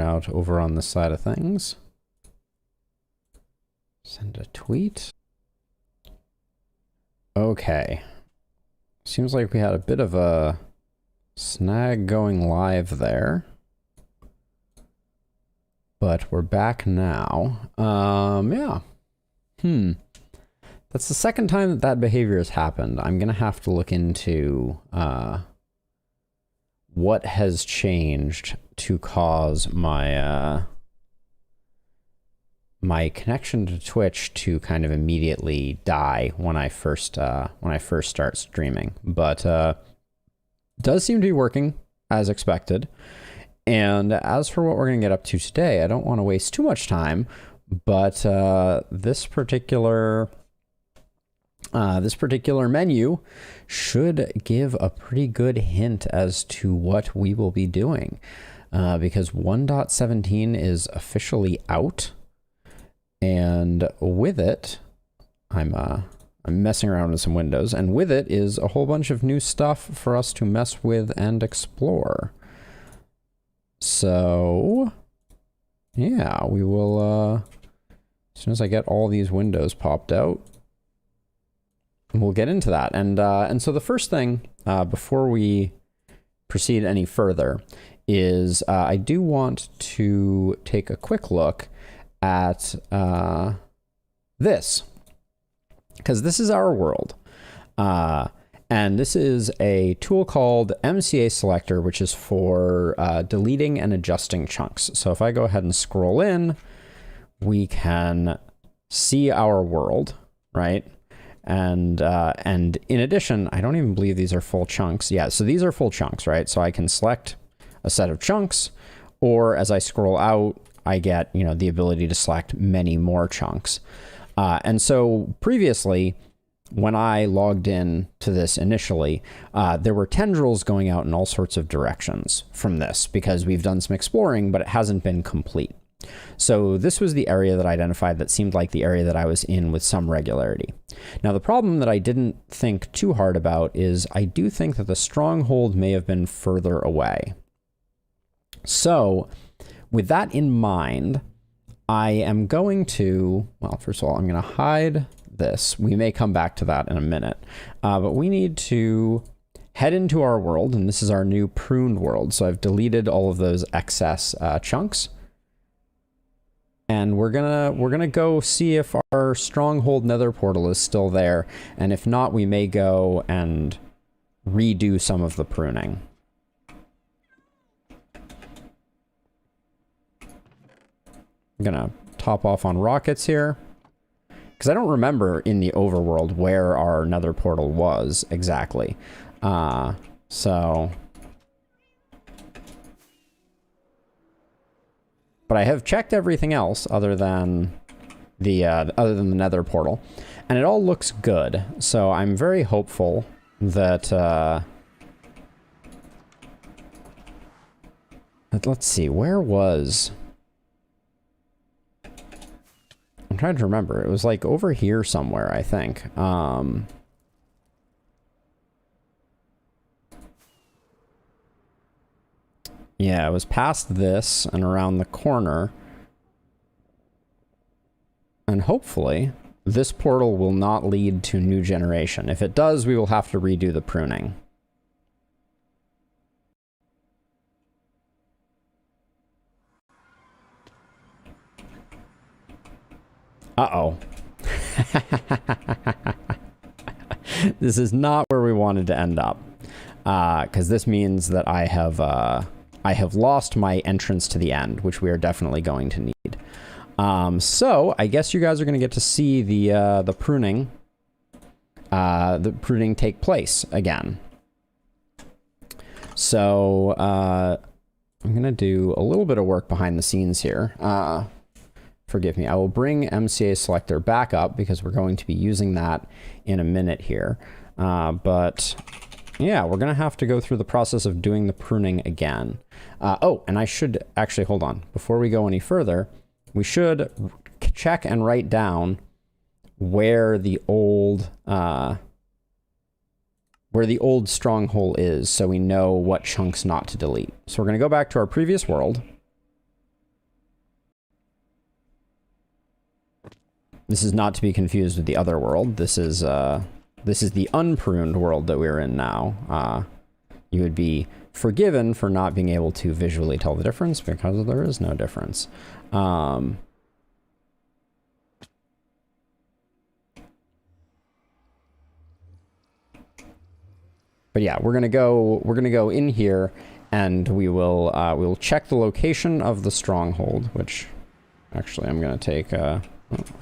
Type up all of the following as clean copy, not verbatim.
out over on this side of things. Send a tweet. Okay. Seems like we had a bit of a snag going live there. But we're back now. Yeah. That's the second time that that behavior has happened. I'm gonna have to look into what has changed to cause my my connection to Twitch to kind of immediately die when I first start streaming. But does seem to be working as expected. And as for what we're going to get up to today, I don't want to waste too much time, but this particular menu should give a pretty good hint as to what we will be doing, because 1.17 is officially out, and with it, I'm messing around with some windows, and with it is a whole bunch of new stuff for us to mess with and explore. So, yeah, we will, as soon as I get all these windows popped out, we'll get into that. And so the first thing, before we proceed any further, is I do want to take a quick look at this, because this is our world. And this is a tool called MCA Selector, which is for deleting and adjusting chunks. So if I go ahead and scroll in, we can see our world, right? And in addition, I don't even believe these are full chunks. Yeah, so these are full chunks, right? So I can select a set of chunks, or as I scroll out, I get, you know, the ability to select many more chunks. And so previously, when I logged in to this initially, there were tendrils going out in all sorts of directions from this because we've done some exploring, but it hasn't been complete. So this was the area that I identified that seemed like the area that I was in with some regularity. Now, the problem that I didn't think too hard about is I do think that the stronghold may have been further away. So with that in mind, I am going to, well, first of all, I'm going to hide this. We may come back to that in a minute, but we need to head into our world, and this is our new pruned world. So I've deleted all of those excess chunks, and we're gonna go see if our stronghold nether portal is still there, and if not, we may go and redo some of the pruning. I'm gonna top off on rockets here, because I don't remember in the overworld where our nether portal was exactly. But I have checked everything else other than the nether portal, and it all looks good. So I'm very hopeful that let's see, where was... I'm trying to remember. It was like over here somewhere, I think. Yeah, it was past this and around the corner. And hopefully, this portal will not lead to new generation. If it does, we will have to redo the pruning. Uh-oh. This is not where we wanted to end up. Because this means that I have lost my entrance to the end, which we are definitely going to need. So I guess you guys are going to get to see the pruning take place again. So I'm going to do a little bit of work behind the scenes here. Forgive me. I will bring MCA Selector back up because we're going to be using that in a minute here. But yeah, we're going to have to go through the process of doing the pruning again. Oh, and I should actually, hold on. Before we go any further, we should check and write down where the old stronghold is, so we know what chunks not to delete. So we're going to go back to our previous world. This is not to be confused with the other world. This is the unpruned world that we're in now. You would be forgiven for not being able to visually tell the difference because there is no difference. But yeah, we're gonna go in here, and we'll check the location of the stronghold, which actually I'm gonna take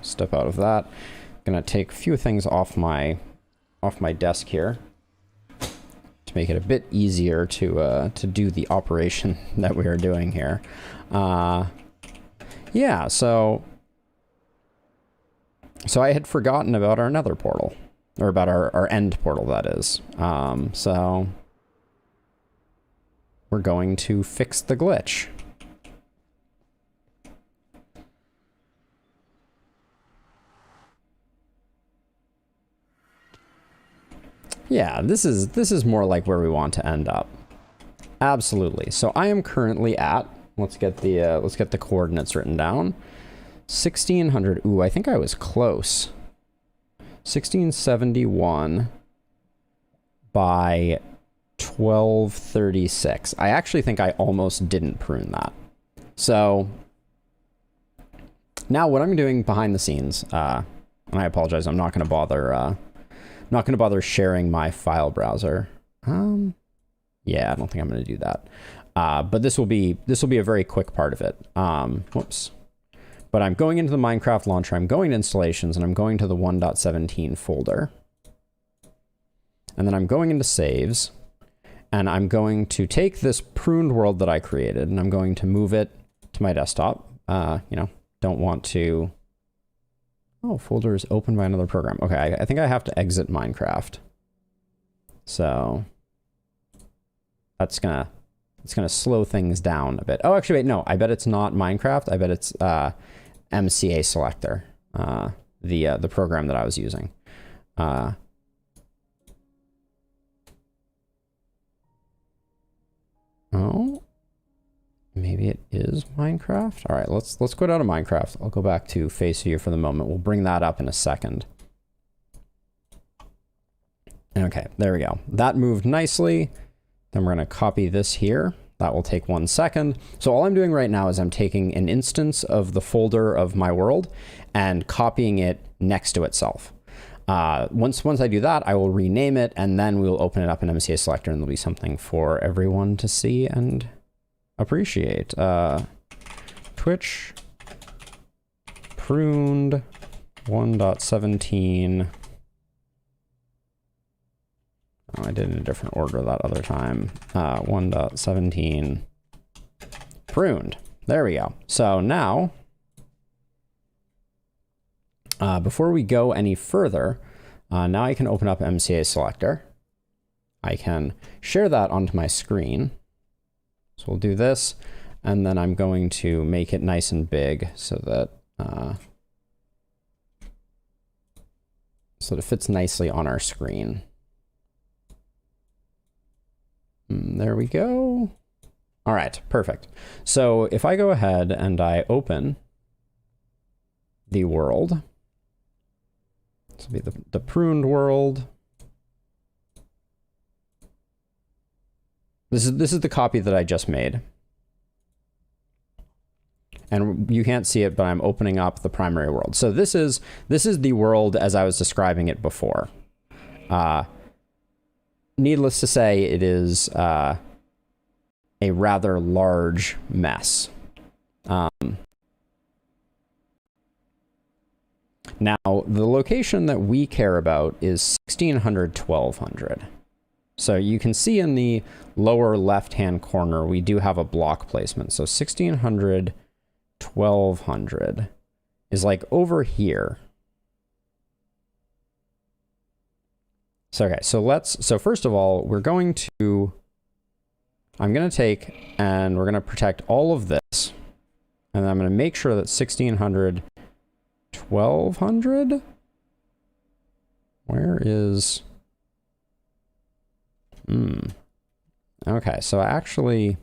step out of that. I'm gonna take a few things off my desk here to make it a bit easier to do the operation that we are doing here. Yeah, so I had forgotten about our nether portal, or about our end portal, that is. So we're going to fix the glitch. Yeah, this is more like where we want to end up. Absolutely. So I am currently at, let's get the coordinates written down. 1600. Ooh, I think I was close. 1671 by 1236. I actually think I almost didn't prune that. So now what I'm doing behind the scenes, and I apologize, I'm not going to bother sharing my file browser. Yeah, I don't think I'm going to do that. But this will be a very quick part of it. Whoops. But I'm going into the Minecraft launcher, I'm going to installations, and I'm going to the 1.17 folder. And then I'm going into saves, and I'm going to take this pruned world that I created, and I'm going to move it to my desktop. You know, don't want to... Oh, folder is opened by another program. Okay, I think I have to exit Minecraft. So it's gonna slow things down a bit. Oh, actually, wait, no, I bet it's not Minecraft. I bet it's MCA Selector, the program that I was using. Oh, maybe it is Minecraft. All right, let's quit out of Minecraft. I'll go back to Face View for the moment. We'll bring that up in a second. Okay, there we go. That moved nicely. Then we're going to copy this here. That will take 1 second. So all I'm doing right now is I'm taking an instance of the folder of my world and copying it next to itself. Once I do that, I will rename it, and then we'll open it up in MCA Selector, and there'll be something for everyone to see and appreciate. Twitch pruned 1.17. Oh, I did it in a different order that other time. 1.17 pruned. There we go. So now, before we go any further, now I can open up MCA Selector. I can share that onto my screen. So we'll do this, and then I'm going to make it nice and big so that it fits nicely on our screen. There we go. All right, perfect. So if I go ahead and I open the world, this will be the pruned world. This is the copy that I just made. And you can't see it, but I'm opening up the primary world. So this is the world as I was describing it before. Needless to say, it is a rather large mess. Now, the location that we care about is 1600, 1200. So you can see in the lower left-hand corner, we do have a block placement. So 1600, 1200 is like over here. So, okay, so first of all, I'm going to take and we're going to protect all of this. And then I'm going to make sure that 1600, 1200, where is, okay, so actually,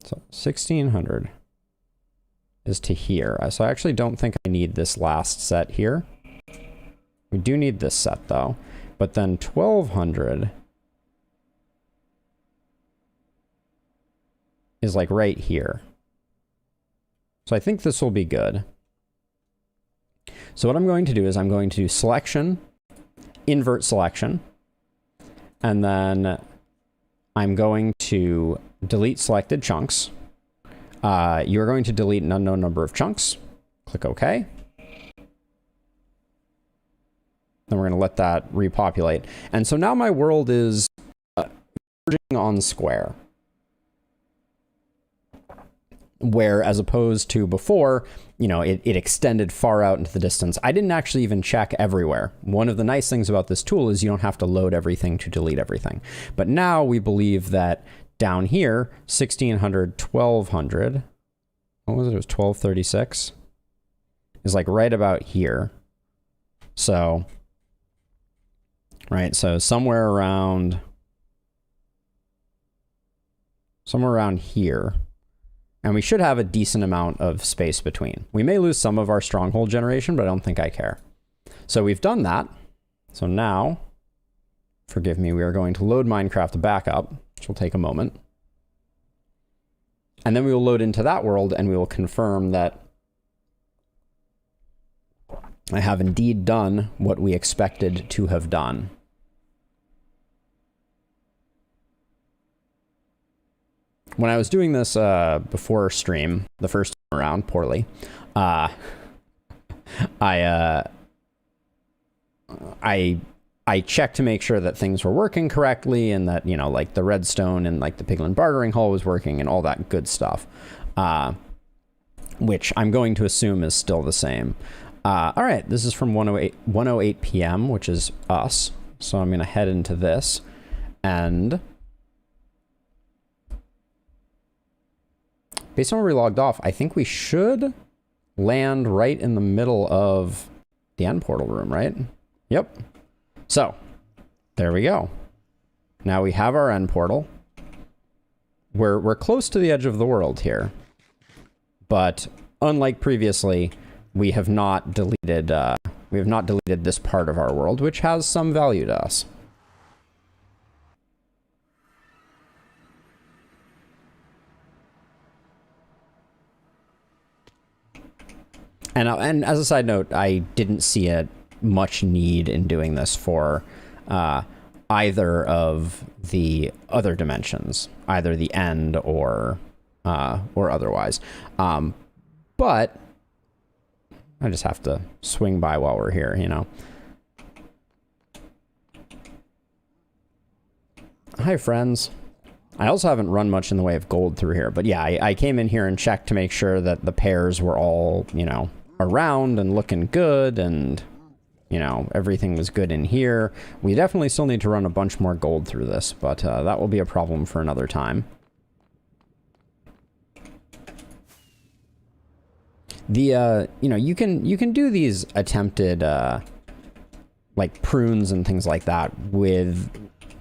so 1600 is to here. So I actually don't think I need this last set here. We do need this set though. But then 1200 is like right here. So I think this will be good. So what I'm going to do is I'm going to do selection, invert selection, and then I'm going to delete selected chunks. You're going to delete an unknown number of chunks. Click OK. Then we're going to let that repopulate. And so now my world is verging on square. Where as opposed to before, you know, it extended far out into the distance. I didn't actually even check everywhere. One of the nice things about this tool is you don't have to load everything to delete everything. But now we believe that down here, 1600, 1200, what was it? It was 1236, is like right about here. So, right, so somewhere around here. And we should have a decent amount of space between. We may lose some of our stronghold generation, but I don't think I care. So we've done that. So now, forgive me, we are going to load Minecraft backup, which will take a moment. And then we will load into that world and we will confirm that I have indeed done what we expected to have done. When I was doing this before stream, the first time around, poorly, I checked to make sure that things were working correctly and that, you know, like the redstone and like the piglin bartering hall was working and all that good stuff, which I'm going to assume is still the same. All right, this is from 1:08 p.m., which is us. So I'm going to head into this and based on where we logged off, I think we should land right in the middle of the end portal room, right? Yep. So, there we go. Now we have our end portal. We're close to the edge of the world here. But unlike previously, we have not deleted this part of our world, which has some value to us. And as a side note, I didn't see much need in doing this for either of the other dimensions, either the end or otherwise. But I just have to swing by while we're here, you know. Hi, friends. I also haven't run much in the way of gold through here, but yeah, I came in here and checked to make sure that the pairs were all, you know, around and looking good, and you know, everything was good in here. We definitely still need to run a bunch more gold through this, but that will be a problem for another time. The you know, you can do these attempted like prunes and things like that with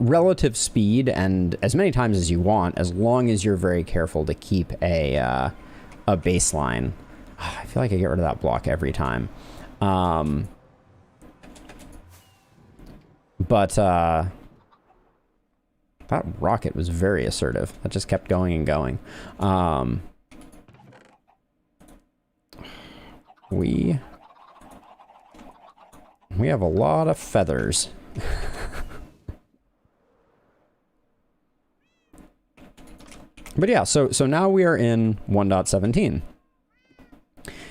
relative speed and as many times as you want, as long as you're very careful to keep a baseline. I feel like I get rid of that block every time. But that rocket was very assertive. That just kept going and going. We have a lot of feathers. But yeah, so now we are in 1.17.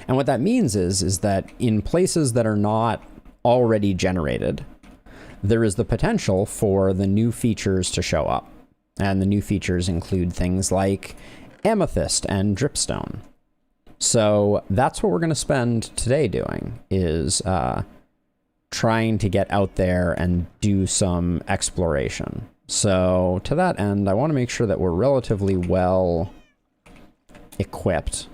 And what that means is that in places that are not already generated, there is the potential for the new features to show up. And the new features include things like amethyst and dripstone. So that's what we're going to spend today doing, is trying to get out there and do some exploration. So to that end, I want to make sure that we're relatively well equipped.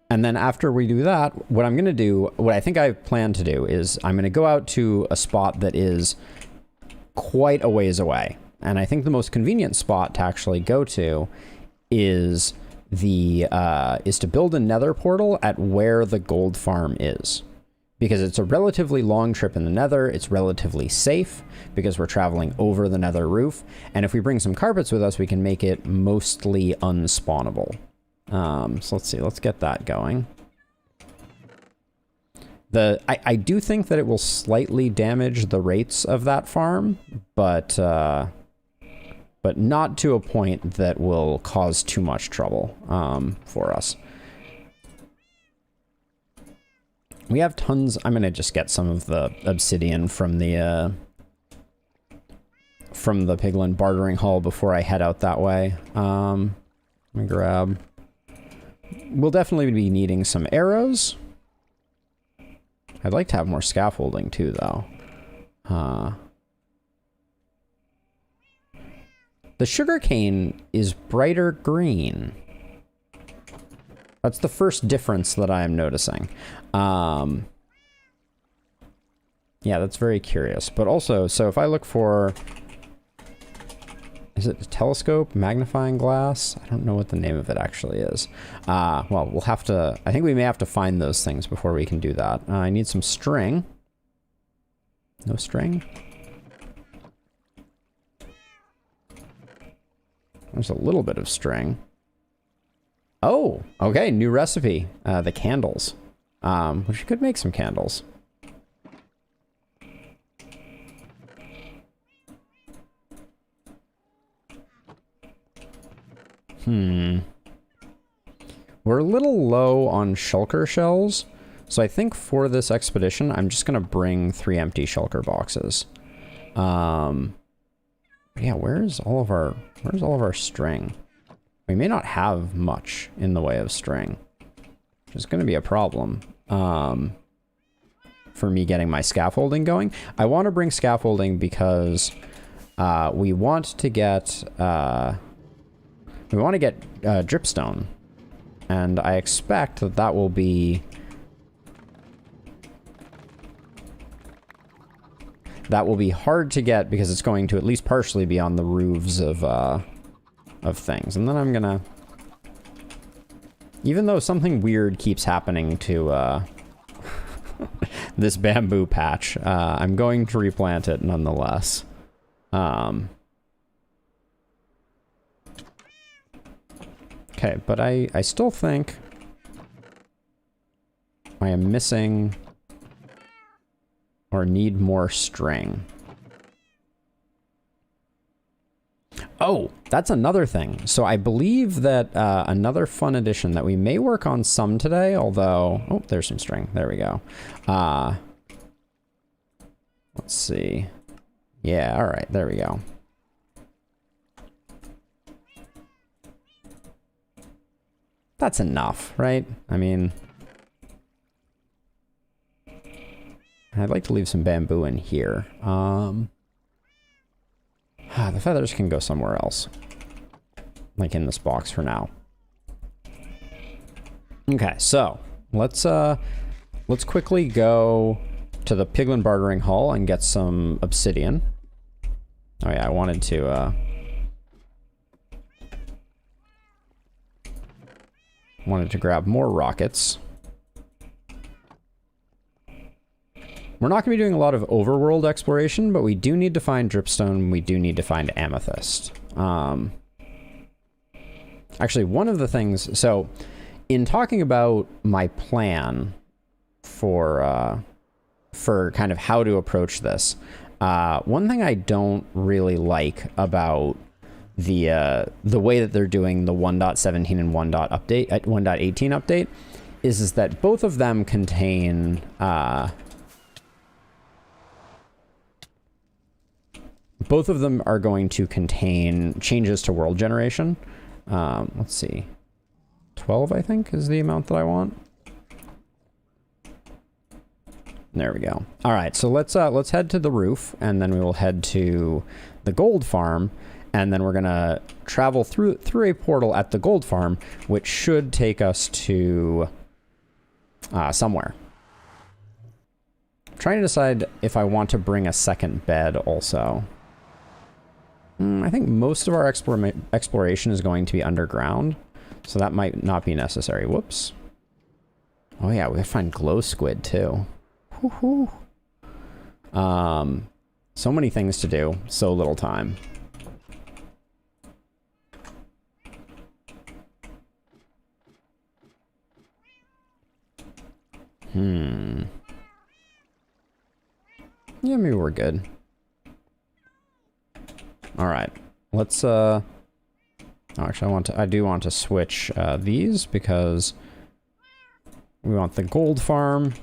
And then after we do that, what I'm going to do, what I think I plan to do is I'm going to go out to a spot that is quite a ways away. And I think the most convenient spot to actually go to is to build a nether portal at where the gold farm is. Because it's a relatively long trip in the nether, it's relatively safe because we're traveling over the nether roof, and if we bring some carpets with us, we can make it mostly unspawnable. So let's see, let's get that going. I do think that it will slightly damage the rates of that farm, but not to a point that will cause too much trouble for us. We have tons. I'm gonna just get some of the obsidian from the Piglin bartering hall before I head out that way. Let me grab. We'll definitely be needing some arrows. I'd like to have more scaffolding too, though. The sugarcane is brighter green. That's the first difference that I am noticing. Yeah, that's very curious. But also, so if I look for... Is it a telescope? Magnifying glass? I don't know what the name of it actually is. Well, we'll have to... I think we may have to find those things before we can do that. I need some string. No string? There's a little bit of string. Oh, okay, new recipe. The candles. Which could make some candles. We're a little low on shulker shells, so I think for this expedition, I'm just gonna bring 3 empty shulker boxes. Yeah, where's all of our string? We may not have much in the way of string, which is gonna be a problem. For me getting my scaffolding going. I want to bring scaffolding because we want to get dripstone, and I expect that that will be hard to get because it's going to at least partially be on the roofs of things. And then I'm gonna, even though something weird keeps happening to this bamboo patch, I'm going to replant it nonetheless. Okay, but I still think I am missing or need more string. Oh, that's another thing. So I believe that another fun addition that we may work on some today, although... Oh, there's some string. There we go. Let's see. Yeah, all right. There we go. That's enough, right? I mean... I'd like to leave some bamboo in here. The feathers can go somewhere else. Like in this box for now. Okay, so let's quickly go to the Piglin bartering hall and get some obsidian. Oh yeah, I wanted to grab more rockets. We're not going to be doing a lot of overworld exploration, but we do need to find dripstone, we do need to find amethyst. Actually, one of the things... So, in talking about my plan for kind of how to approach this, one thing I don't really like about the way that they're doing the 1.17 and 1.18 update is that both of them contain... both of them are going to contain changes to world generation. Let's see. 12, I think, is the amount that I want. There we go. All right, so let's head to the roof, and then we will head to the gold farm, and then we're gonna travel through a portal at the gold farm, which should take us to somewhere. I'm trying to decide if I want to bring a second bed also. I think most of our exploration is going to be underground, so that might not be necessary. Whoops. Oh yeah, we gotta find glow squid too. Woohoo. So many things to do, so little time. Yeah, maybe we're good. All right, let's oh, actually I do want to switch these because we want the gold farm.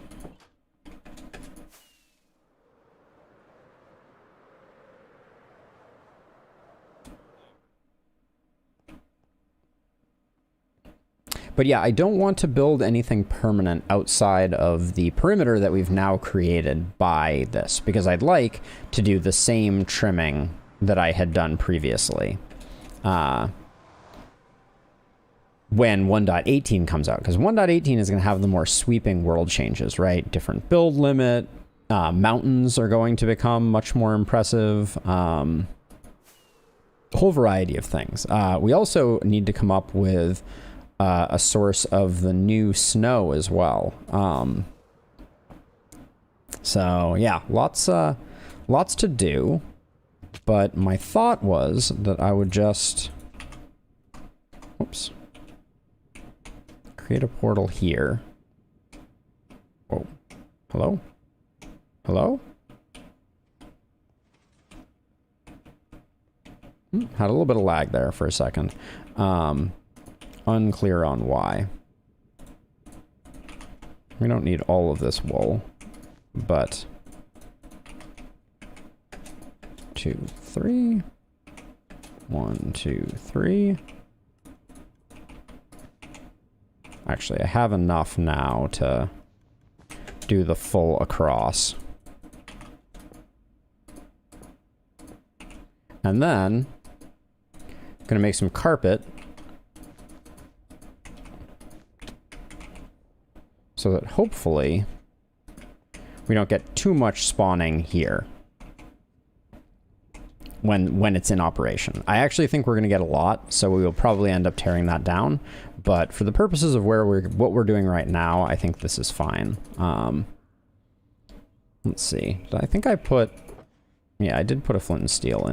But yeah, I don't want to build anything permanent outside of the perimeter that we've now created by this, because I'd like to do the same trimming that I had done previously when 1.18 comes out, because 1.18 is going to have the more sweeping world changes, right? Different build limit, mountains are going to become much more impressive, a whole variety of things. We also need to come up with a source of the new snow as well. So yeah, lots to do. But my thought was that I would just, whoops, create a portal here. Whoa, hello? Hello? Had a little bit of lag there for a second. Unclear on why. We don't need all of this wool, but 2, 3. 1, 2, 3. Actually, I have enough now to do the full across. And then I'm gonna make some carpet so that hopefully we don't get too much spawning here when it's in operation. I actually think we're going to get a lot, so we will probably end up tearing that down. But for the purposes of what we're doing right now, I think this is fine. Let's see. I think I put, yeah, I did put a flint and steel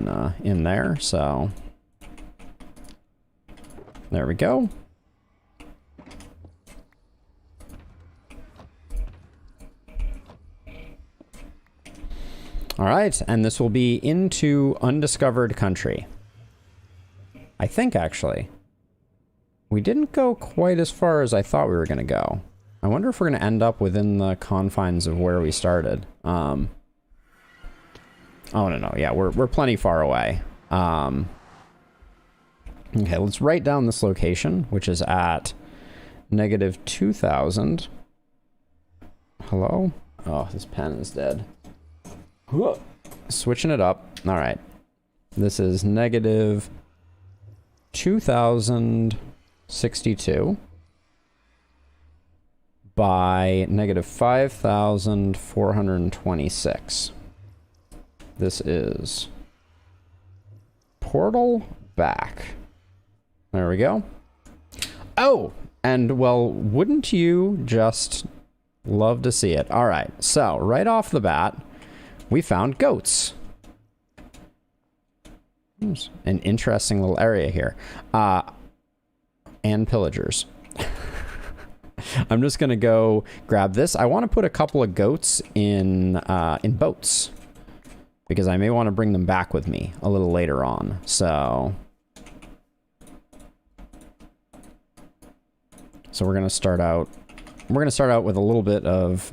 in there. So there we go. All right, and this will be into undiscovered country. I think, actually. We didn't go quite as far as I thought we were going to go. I wonder if we're going to end up within the confines of where we started. Oh, no, yeah, we're plenty far away. Okay, let's write down this location, which is at -2,000. Hello? Oh, this pen is dead. Whoa. Switching it up. All right. This is -2,062 by -5,426. This is portal back. There we go. Oh, and well, wouldn't you just love to see it? All right. So right off the bat, we found goats. An interesting little area here. And pillagers. I'm just gonna go grab this. I want to put a couple of goats in boats, because I may want to bring them back with me a little later on. So we're gonna start out. We're gonna start out with a little bit of,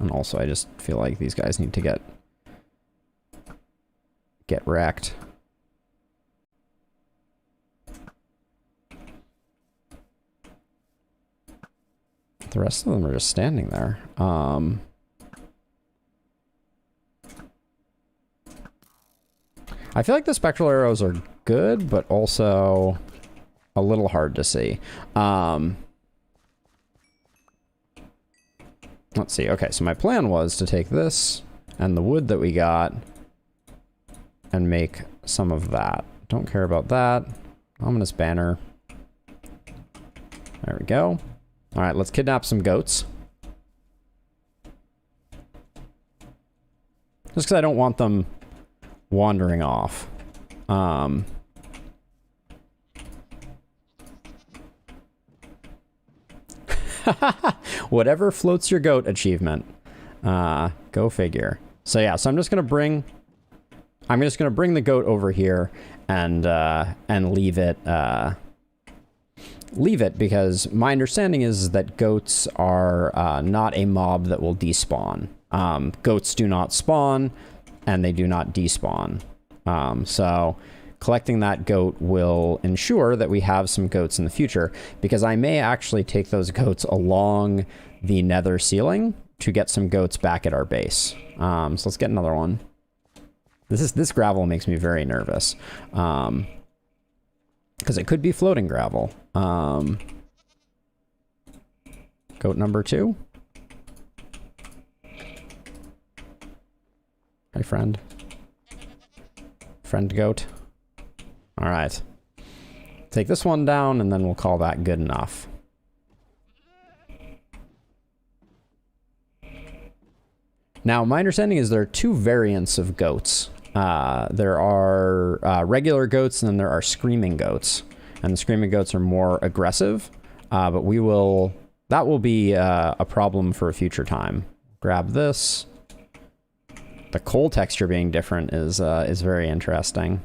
and also I just feel like these guys need to get wrecked. The rest of them are just standing there. I feel like the spectral arrows are good, but also a little hard to see. Let's see. Okay, so my plan was to take this and the wood that we got and make some of that. Don't care about that. Ominous banner. There we go. All right, let's kidnap some goats. Just because I don't want them wandering off. Whatever floats your goat achievement. Go figure. So yeah, so I'm just gonna bring the goat over here and leave it because my understanding is that goats are not a mob that will despawn. Goats do not spawn and they do not despawn. So collecting that goat will ensure that we have some goats in the future, because I may actually take those goats along the nether ceiling to get some goats back at our base. So let's get another one. This gravel makes me very nervous. Because it could be floating gravel. Goat number 2. Hi, friend. Friend goat. All right. Take this one down, and then we'll call that good enough. Now, my understanding is there are 2 variants of goats. There are regular goats, and then there are screaming goats. And the screaming goats are more aggressive, but that will be a problem for a future time. Grab this. The coal texture being different is very interesting.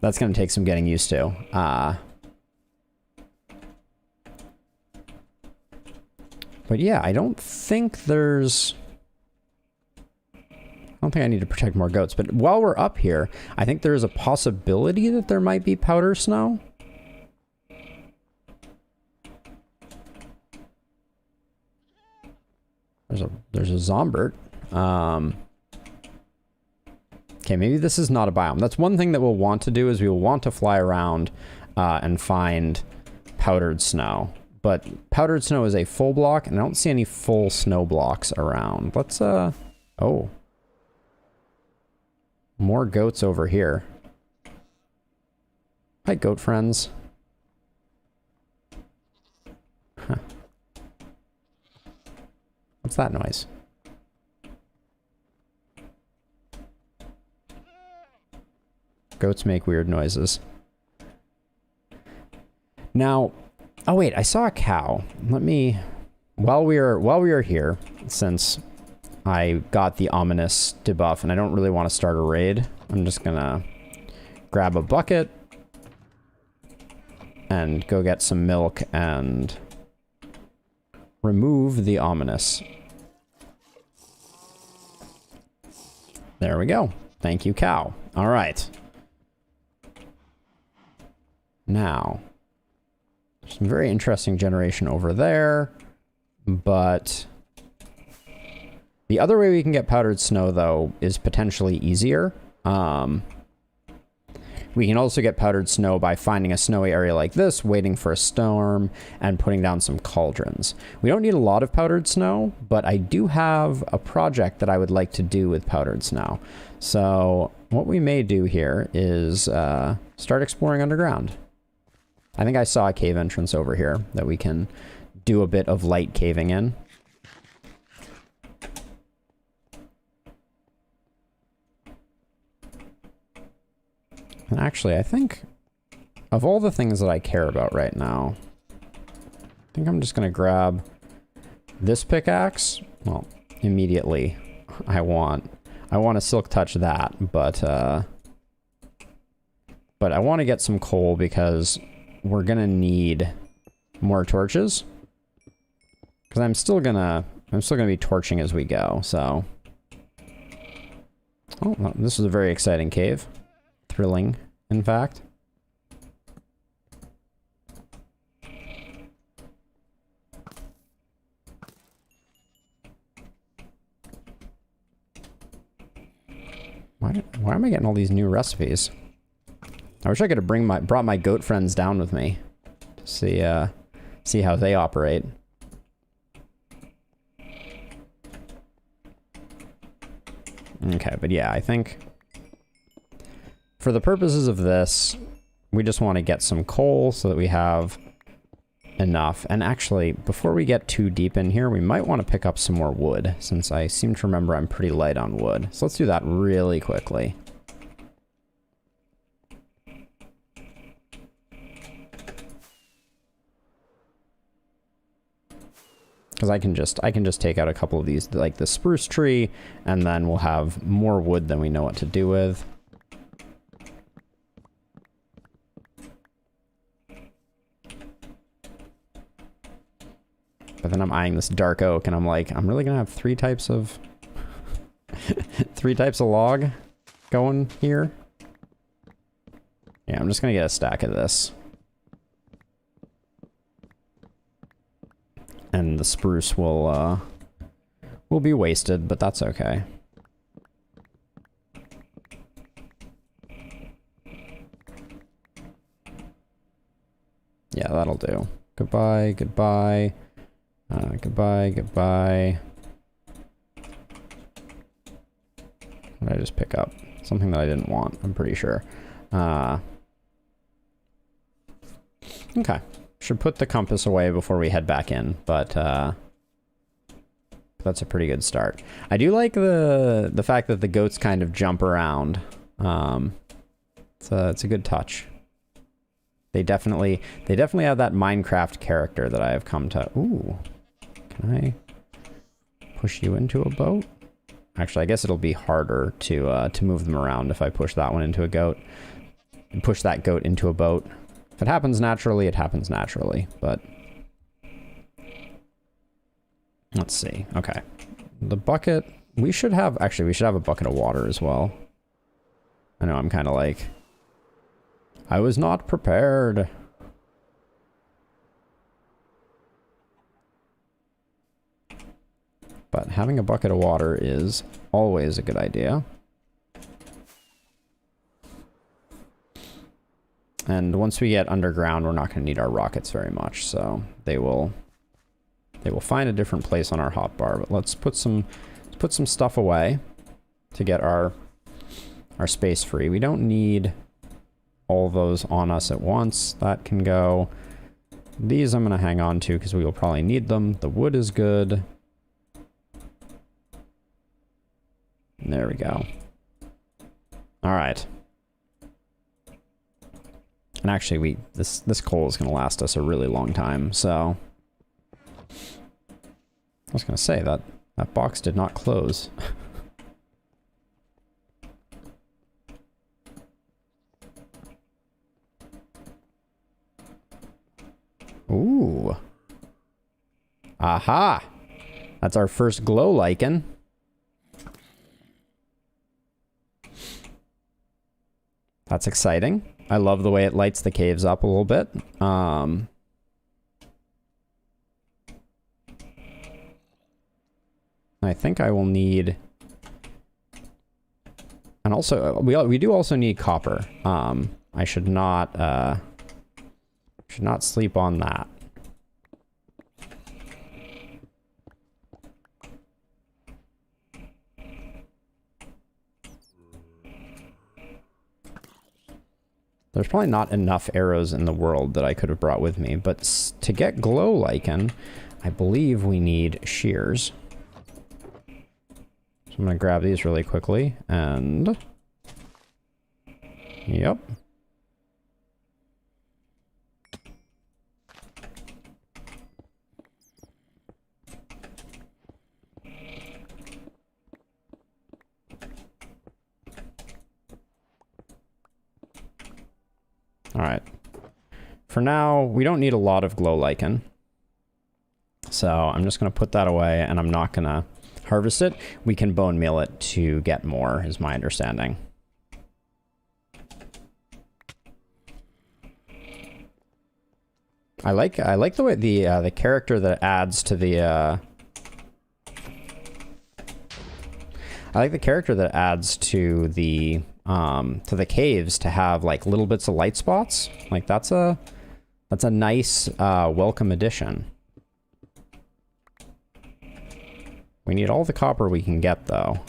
That's going to take some getting used to. But yeah, I don't think I need to protect more goats. But while we're up here, I think there's a possibility that there might be powder snow. There's a Zombert. Okay, maybe this is not a biome. That's one thing that we'll want to do, is we will want to fly around and find powdered snow. But powdered snow is a full block, and I don't see any full snow blocks around. Let's, oh. More goats over here. Hi, goat friends. Huh. What's that noise? Goats make weird noises. Now, oh wait, I saw a cow. Let me, while we are here, since I got the ominous debuff and I don't really want to start a raid, I'm just gonna grab a bucket and go get some milk and remove the ominous. There we go. Thank you, cow. All right. Now, some very interesting generation over there, but the other way we can get powdered snow, though, is potentially easier. We can also get powdered snow by finding a snowy area like this, waiting for a storm, and putting down some cauldrons. We don't need a lot of powdered snow, but I do have a project that I would like to do with powdered snow. So what we may do here is start exploring underground. I think I saw a cave entrance over here that we can do a bit of light caving in. And actually, I think of all the things that I care about right now, I think I'm just going to grab this pickaxe. Well, immediately I want to silk touch that, but I want to get some coal because we're going to need more torches. Because I'm still gonna be torching as we go, so. Oh, well, this is a very exciting cave. Thrilling, in fact. Why am I getting all these new recipes? I wish I could have brought my goat friends down with me to see how they operate. Okay, but yeah, I think for the purposes of this, we just want to get some coal so that we have enough. And actually, before we get too deep in here, we might want to pick up some more wood, since I seem to remember I'm pretty light on wood. So let's do that really quickly. Because I can just take out a couple of these, like the spruce tree, and then we'll have more wood than we know what to do with. But then I'm eyeing this dark oak, and I'm like, I'm really gonna have three types of log going here. Yeah, I'm just gonna get a stack of this. And the spruce will be wasted, but that's okay. Yeah, that'll do. Goodbye, goodbye. Goodbye, goodbye. What did I just pick up? Something that I didn't want, I'm pretty sure. Okay. Should put the compass away before we head back in, but that's a pretty good start. I do like the fact that the goats kind of jump around. It's a good touch. They definitely have that Minecraft character that I have come to. Ooh, can I push you into a boat? Actually, I guess it'll be harder to move them around if I push that one into a goat. And push that goat into a boat. If it happens naturally, it happens naturally, but let's see. Okay. The bucket, we should have a bucket of water as well. I know I'm kind of like, I was not prepared. But having a bucket of water is always a good idea. And once we get underground, we're not going to need our rockets very much, so they will find a different place on our hotbar. But let's put some stuff away to get our space free. We don't need all those on us at once. That can go. These I'm going to hang on to because we will probably need them. The wood is good. There we go. All right. And actually, this coal is going to last us a really long time, so I was going to say that box did not close. Ooh. Aha! That's our first glow lichen. That's exciting. I love the way it lights the caves up a little bit. I think I will need... And also, we do also need copper. I should not sleep on that. There's probably not enough arrows in the world that I could have brought with me, but to get glow lichen, I believe we need shears. So I'm gonna grab these really quickly, and... Yep. Alright. For now, we don't need a lot of glow lichen. So I'm just going to put that away, and I'm not going to harvest it. We can bone meal it to get more, is my understanding. I like the way the character that adds to the I like the character that adds to the caves to have like little bits of light spots. Like that's a nice welcome addition. We need all the copper we can get though.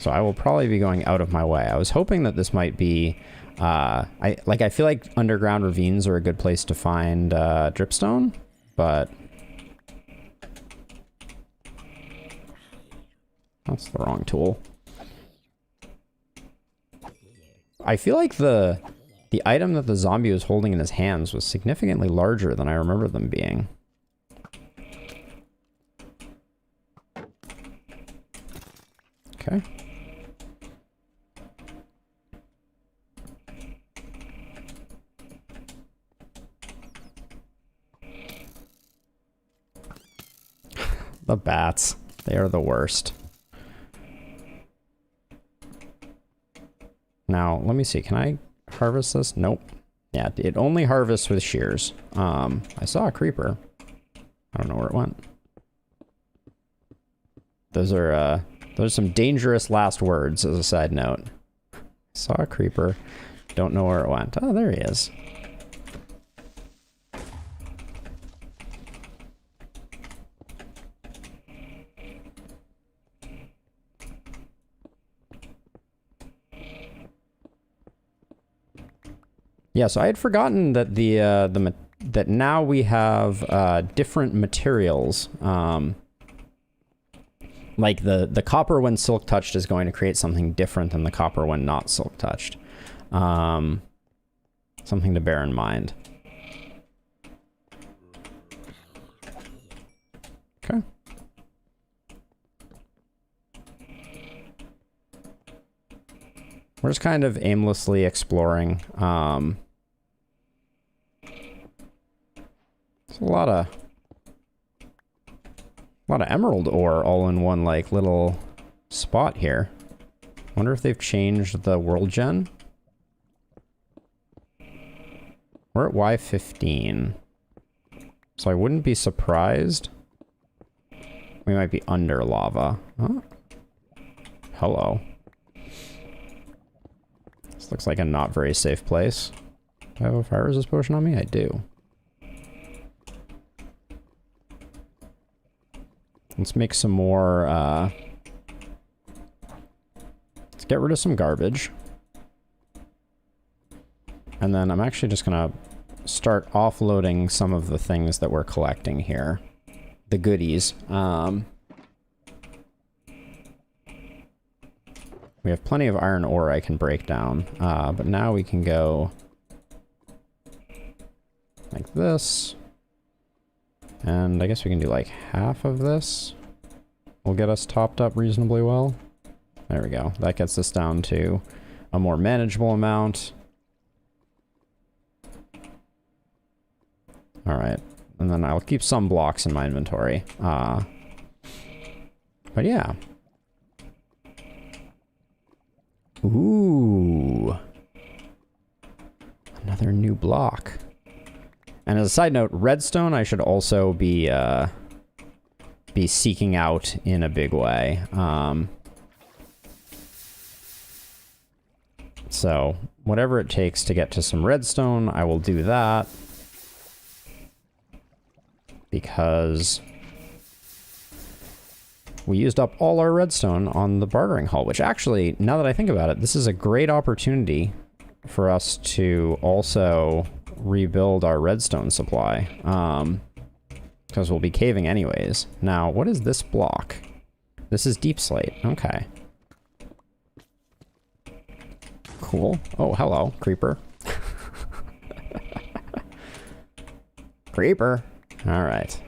So I will probably be going out of my way. I was hoping that this might be... I feel like underground ravines are a good place to find dripstone, but... That's the wrong tool. I feel like the item that the zombie was holding in his hands was significantly larger than I remember them being. Okay. The bats. They are the worst. Now, let me see. Can I harvest this? Nope. Yeah, it only harvests with shears. I saw a creeper. I don't know where it went. Those are some dangerous last words as a side note. Saw a creeper. Don't know where it went. Oh, there he is. Yeah, so I had forgotten that that now we have different materials. Like the copper when silk touched is going to create something different than the copper when not silk touched. Something to bear in mind. Okay. We're just kind of aimlessly exploring. It's a lot of emerald ore all in one like little spot here. Wonder if they've changed the world gen. We're at Y15. So I wouldn't be surprised. We might be under lava. Huh? Hello. This looks like a not very safe place. Do I have a fire resist potion on me? I do. Let's make some more, let's get rid of some garbage. And then I'm actually just gonna start offloading some of the things that we're collecting here. The goodies. We have plenty of iron ore I can break down, but now we can go like this. And I guess we can do like half of this. Will get us topped up reasonably well. There we go. That gets us down to a more manageable amount. All right. And then I'll keep some blocks in my inventory. But yeah. Ooh. Another new block. And as a side note, redstone I should also be seeking out in a big way. So whatever it takes to get to some redstone, I will do that. Because we used up all our redstone on the bartering hall, which actually, now that I think about it, this is a great opportunity for us to also rebuild our redstone supply, because we'll be caving anyways. Now, what is this block? This is deep slate. Okay. Cool. Oh, hello, creeper. Creeper. All right.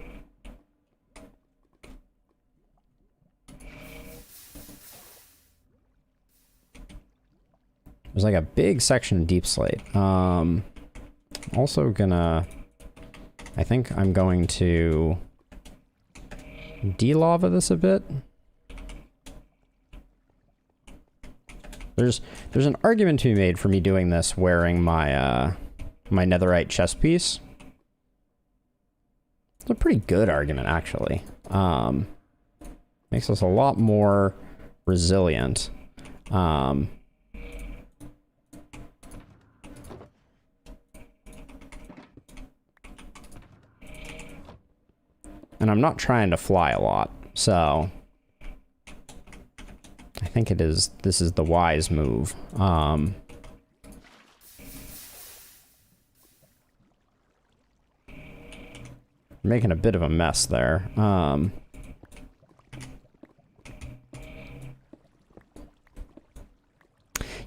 There's like a big section of deep slate. Also gonna... I think I'm going to de-lava this a bit. There's an argument to be made for me doing this wearing my my netherite chest piece. It's a pretty good argument, actually. Makes us a lot more resilient. And I'm not trying to fly a lot, so I think it is. This is the wise move. Making a bit of a mess there.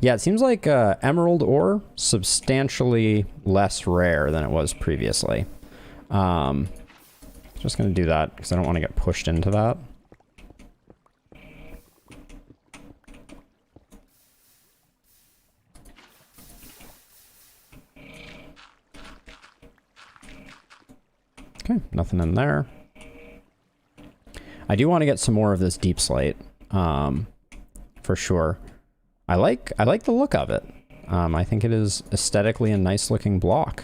Yeah, it seems like emerald ore substantially less rare than it was previously. Just gonna do that because I don't want to get pushed into that. Okay, nothing in there. I do want to get some more of this deep slate, for sure. I like the look of it. I think it is aesthetically a nice looking block.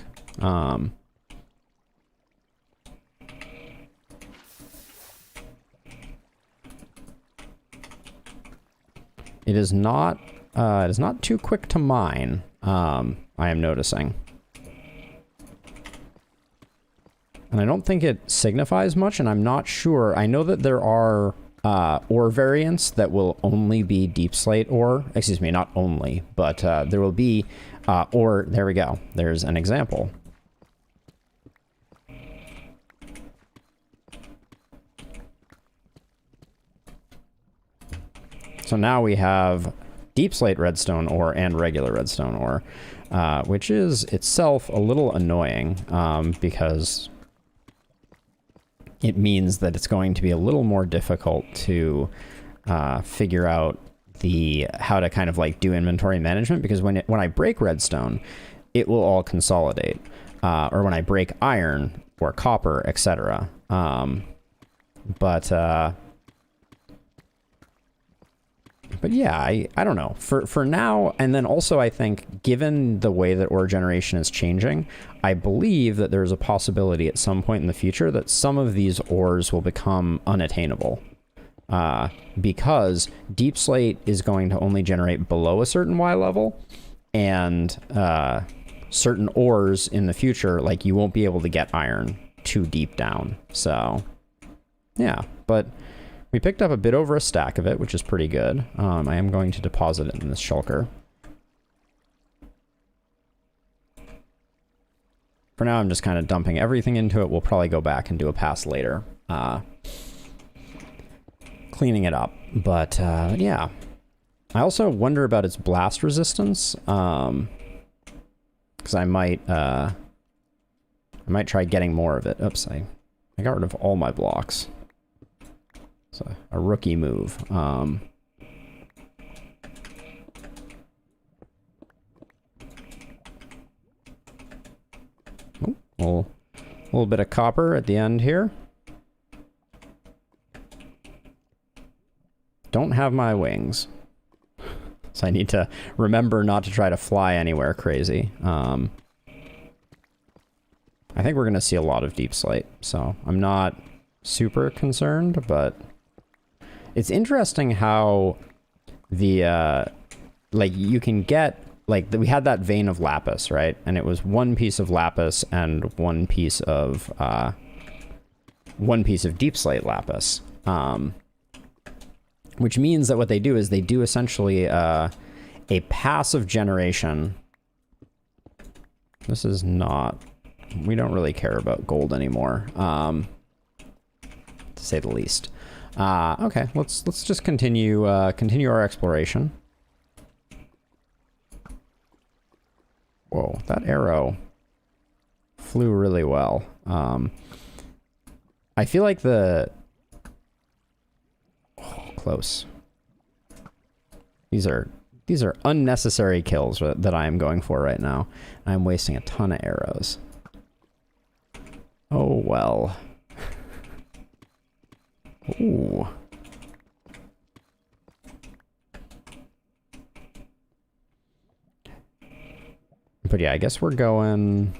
It is not too quick to mine. I am noticing. And I don't think it signifies much, and I'm not sure. I know that there are ore variants that will only be deep slate ore. Excuse me, not only, but there will be ore. There we go. There's an example. So now we have deep slate redstone ore and regular redstone ore, which is itself a little annoying because it means that it's going to be a little more difficult to figure out how to kind of like do inventory management, because when I break redstone, it will all consolidate, or when I break iron or copper, etc. But yeah, I don't know. For now, and then also I think, given the way that ore generation is changing, I believe that there's a possibility at some point in the future that some of these ores will become unattainable. Because deep slate is going to only generate below a certain Y level, and certain ores in the future, like, you won't be able to get iron too deep down. So, yeah, but we picked up a bit over a stack of it, which is pretty good. I am going to deposit it in this shulker. For now, I'm just kind of dumping everything into it. We'll probably go back and do a pass later, cleaning it up. But yeah, I also wonder about its blast resistance, because I might try getting more of it. Oops, I got rid of all my blocks. It's a rookie move. Oh, a little bit of copper at the end here. Don't have my wings, so I need to remember not to try to fly anywhere crazy. I think we're going to see a lot of deep slate, so I'm not super concerned, but it's interesting how the, like, you can get, like, we had that vein of lapis, right? And it was one piece of lapis and one piece of deep slate lapis. Which means that what they do is they do essentially a passive generation. This is not, we don't really care about gold anymore, to say the least. Okay, let's just continue our exploration. Whoa, that arrow flew really well. I feel like close. These are unnecessary kills that I am going for right now. I'm wasting a ton of arrows. Oh well. Ooh. But yeah, I guess we're going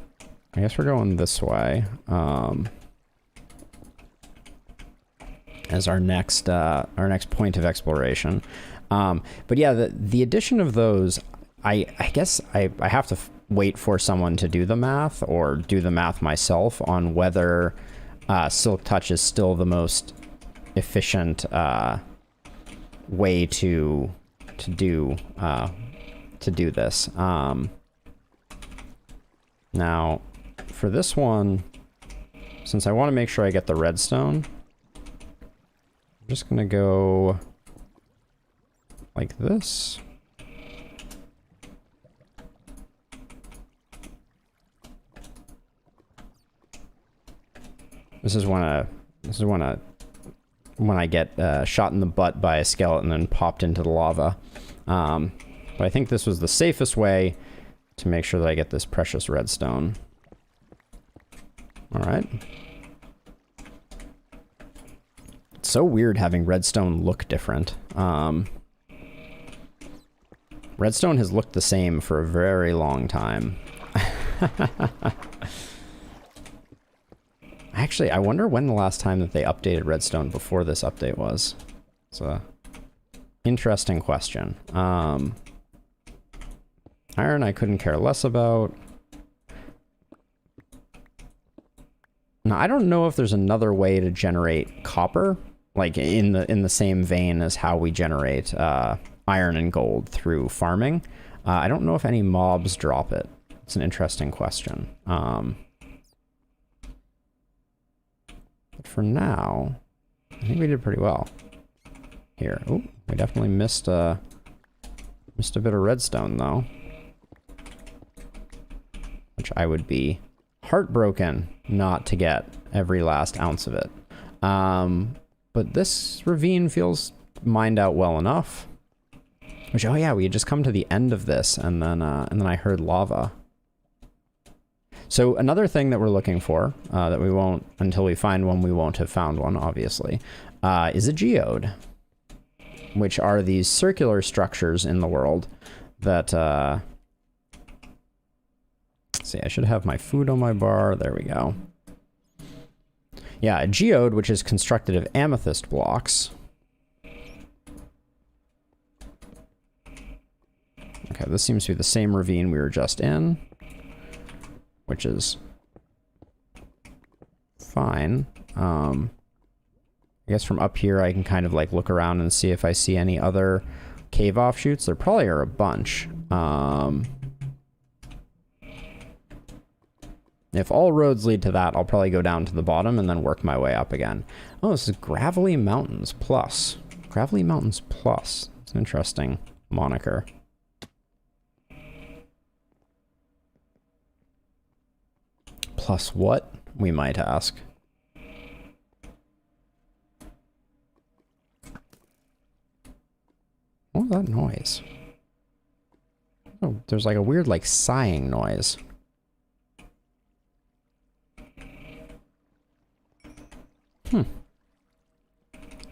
this way. As our next point of exploration. But yeah, the addition of those, I guess I have to wait for someone to do the math, or do the math myself, on whether Silk Touch is still the most efficient way to do this. Now, for this one, since I want to make sure I get the redstone, I'm just gonna go like this. This is when I get shot in the butt by a skeleton and popped into the lava. But I think this was the safest way to make sure that I get this precious redstone. All right. It's so weird having redstone look different. Redstone has looked the same for a very long time. Actually, I wonder when the last time that they updated redstone before this update was. It's a interesting question. Iron I couldn't care less about. Now, I don't know if there's another way to generate copper, like in the same vein as how we generate iron and gold through farming. I don't know if any mobs drop it. It's an interesting question. But for now, I think we did pretty well here. Oh, we definitely missed a bit of redstone though, which I would be heartbroken not to get every last ounce of it. But this ravine feels mined out well enough. Which, oh yeah, we had just come to the end of this, and then I heard lava. So another thing that we're looking for, that we won't, until we find one, we won't have found one, obviously, is a geode, which are these circular structures in the world that, let's see, I should have my food on my bar. There we go. Yeah, a geode, which is constructed of amethyst blocks. Okay, this seems to be the same ravine we were just in, which is fine. I guess from up here I can kind of like look around and see if I see any other cave offshoots. There probably are a bunch. If all roads lead to that, I'll probably go down to the bottom and then work my way up again. Oh, this is Gravelly Mountains Plus. Gravelly Mountains Plus. It's an interesting moniker. Plus what, we might ask. What was that noise? Oh, there's like a weird, like, sighing noise.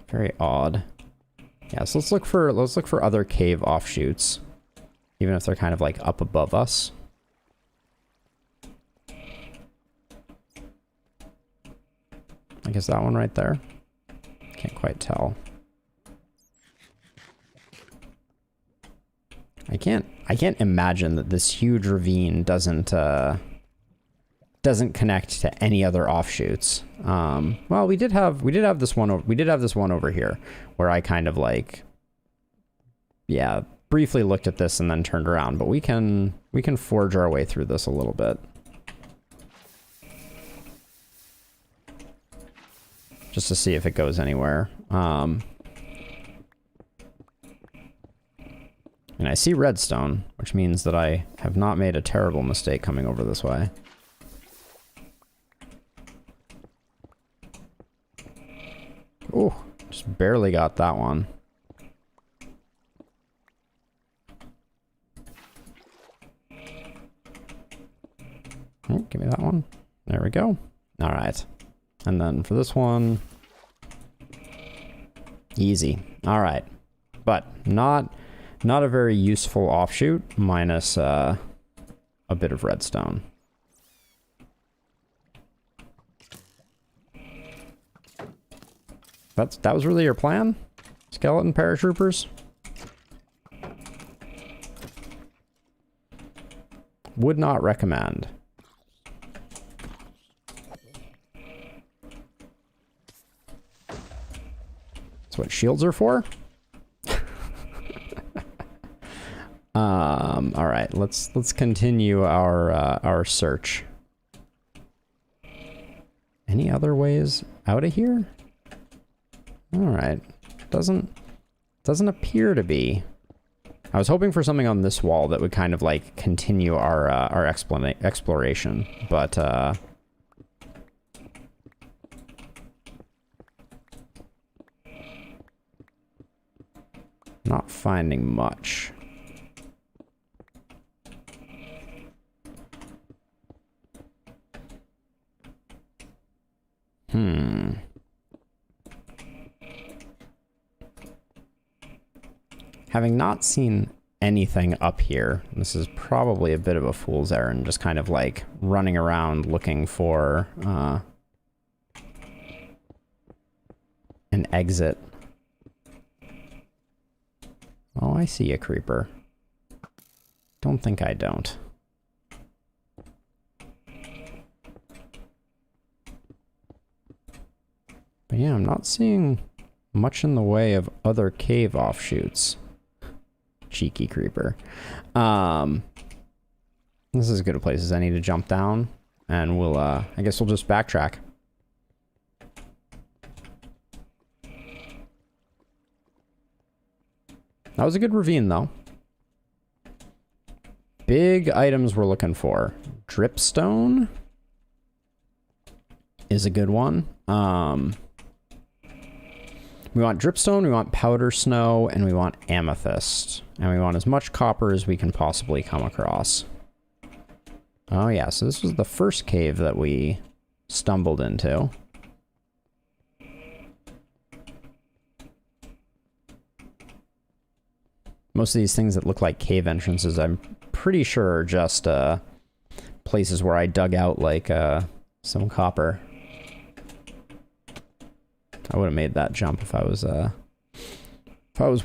Very odd. Yeah, so let's look for other cave offshoots, even if they're kind of like up above us. I guess that one right there. Can't quite tell. I can't imagine that this huge ravine doesn't connect to any other offshoots. Well, we did have this one over here where I kind of like, yeah, briefly looked at this and then turned around, but we can forge our way through this a little bit. Just to see if it goes anywhere. And I see redstone, which means that I have not made a terrible mistake coming over this way. Ooh, just barely got that one. Oh, give me that one. There we go. All right. And then for this one, easy. All right. But not a very useful offshoot, minus a bit of redstone. That was really your plan? Skeleton paratroopers? Would not recommend. That's what shields are for? All right, let's continue our search. Any other ways out of here? All right, doesn't appear to be. I was hoping for something on this wall that would kind of like continue our exploration, but not finding much. Having not seen anything up here, this is probably a bit of a fool's errand, just kind of like running around looking for an exit. Oh, I see a creeper. Don't think I don't. But yeah, I'm not seeing much in the way of other cave offshoots. Cheeky creeper. This is as good a place as any to jump down, and we'll, I guess we'll just backtrack. That was a good ravine, though. Big items we're looking for. Dripstone is a good one. We want dripstone, we want powder snow, and we want amethyst. And we want as much copper as we can possibly come across. Oh yeah, so this was the first cave that we stumbled into. Most of these things that look like cave entrances, I'm pretty sure are just places where I dug out like some copper. I would have made that jump if I was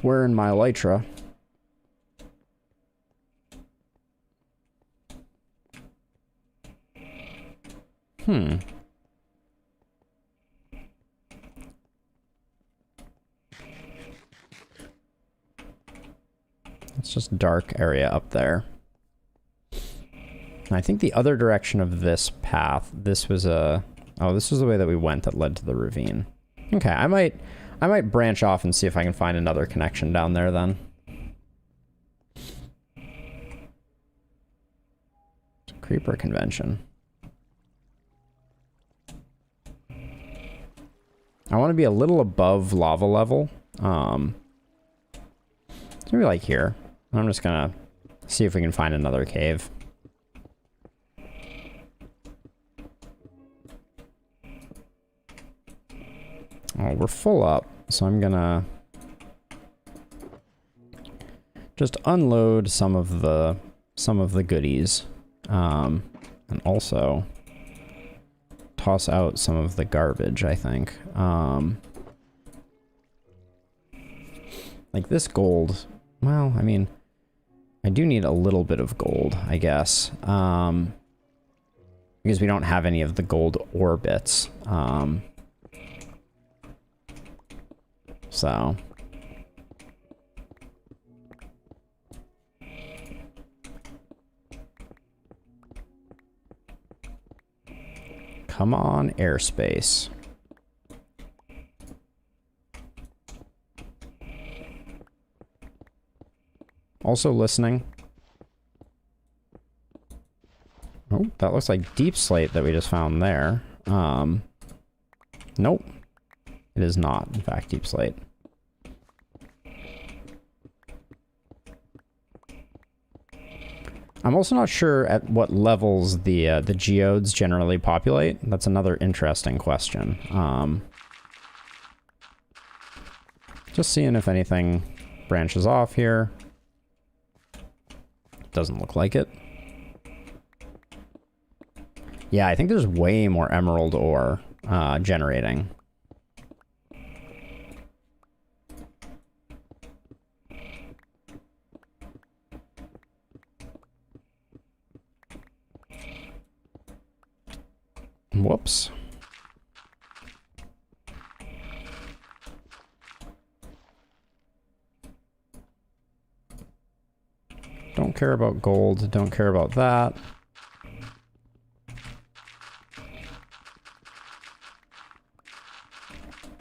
wearing my elytra. It's just dark area up there. And I think the other direction of this path, this was the way that we went that led to the ravine. Okay, I might branch off and see if I can find another connection down there then. It's a creeper convention. I want to be a little above lava level. Maybe like here. I'm just gonna see if we can find another cave. Oh, we're full up, so I'm gonna just unload some of the goodies, and also toss out some of the garbage, I think. Like this gold, well, I mean, I do need a little bit of gold, I guess, because we don't have any of the gold ore bits. So come on, airspace. Also listening. Oh, that looks like deep slate that we just found there. Nope. It is not, in fact, deep slate. I'm also not sure at what levels the geodes generally populate. That's another interesting question. Just seeing if anything branches off here. Doesn't look like it. Yeah, I think there's way more emerald ore generating. Whoops. Don't care about gold. Don't care about that.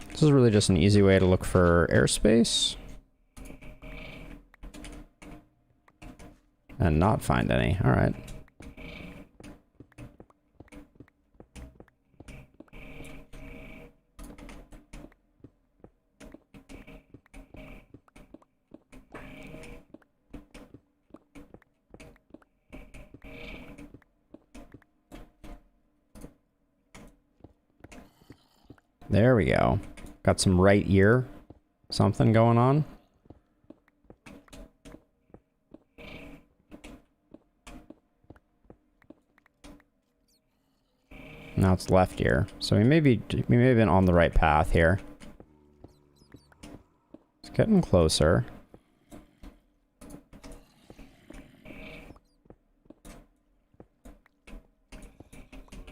This is really just an easy way to look for airspace. And not find any. Alright. There we go. Got some right ear something going on. Now it's left ear. So we may have been on the right path here. It's getting closer.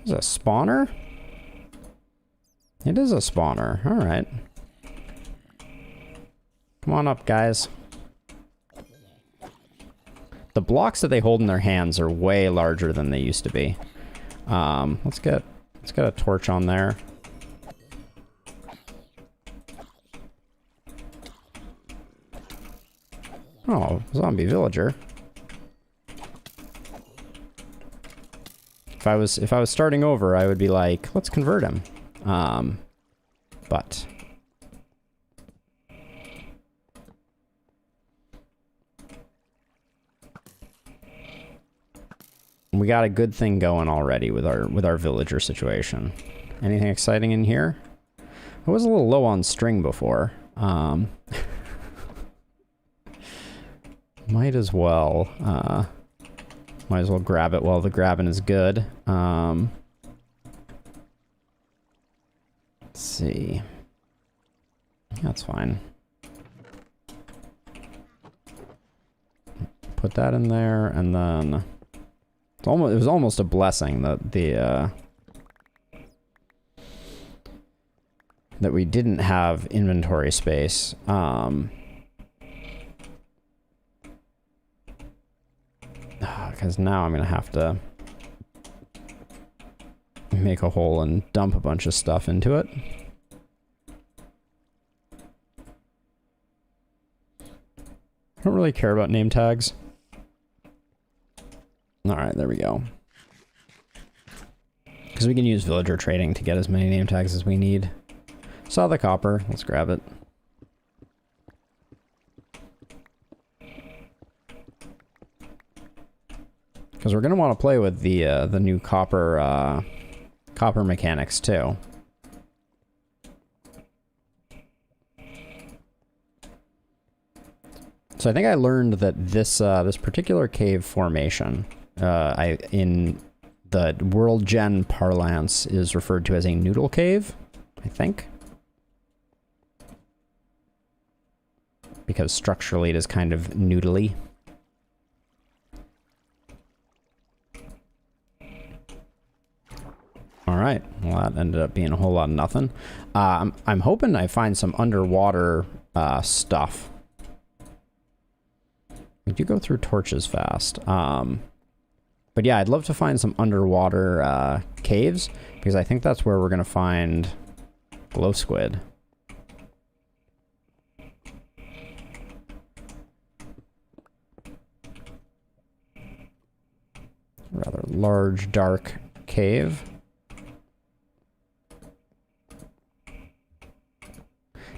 Is it a spawner? It is a spawner. All right. Come on up, guys. The blocks that they hold in their hands are way larger than they used to be. Let's get a torch on there. Oh, zombie villager. If I was starting over, I would be like, let's convert him. But we got a good thing going already with our villager situation. Anything exciting in here? I was a little low on string before. Might as well grab it while the grabbing is good. Let's see. That's fine. Put that in there, and then it was almost a blessing that that we didn't have inventory space. Because now I'm gonna have to make a hole and dump a bunch of stuff into it. I don't really care about name tags. Alright, there we go. Because we can use villager trading to get as many name tags as we need. Saw the copper. Let's grab it. Because we're going to want to play with the new copper mechanics too. So I think I learned that this particular cave formation, in the World Gen parlance, is referred to as a noodle cave, I think. Because structurally it is kind of noodly. Alright, well that ended up being a whole lot of nothing. I'm hoping I find some underwater stuff. We do go through torches fast. But yeah, I'd love to find some underwater caves, because I think that's where we're going to find glow squid. Rather large, dark cave.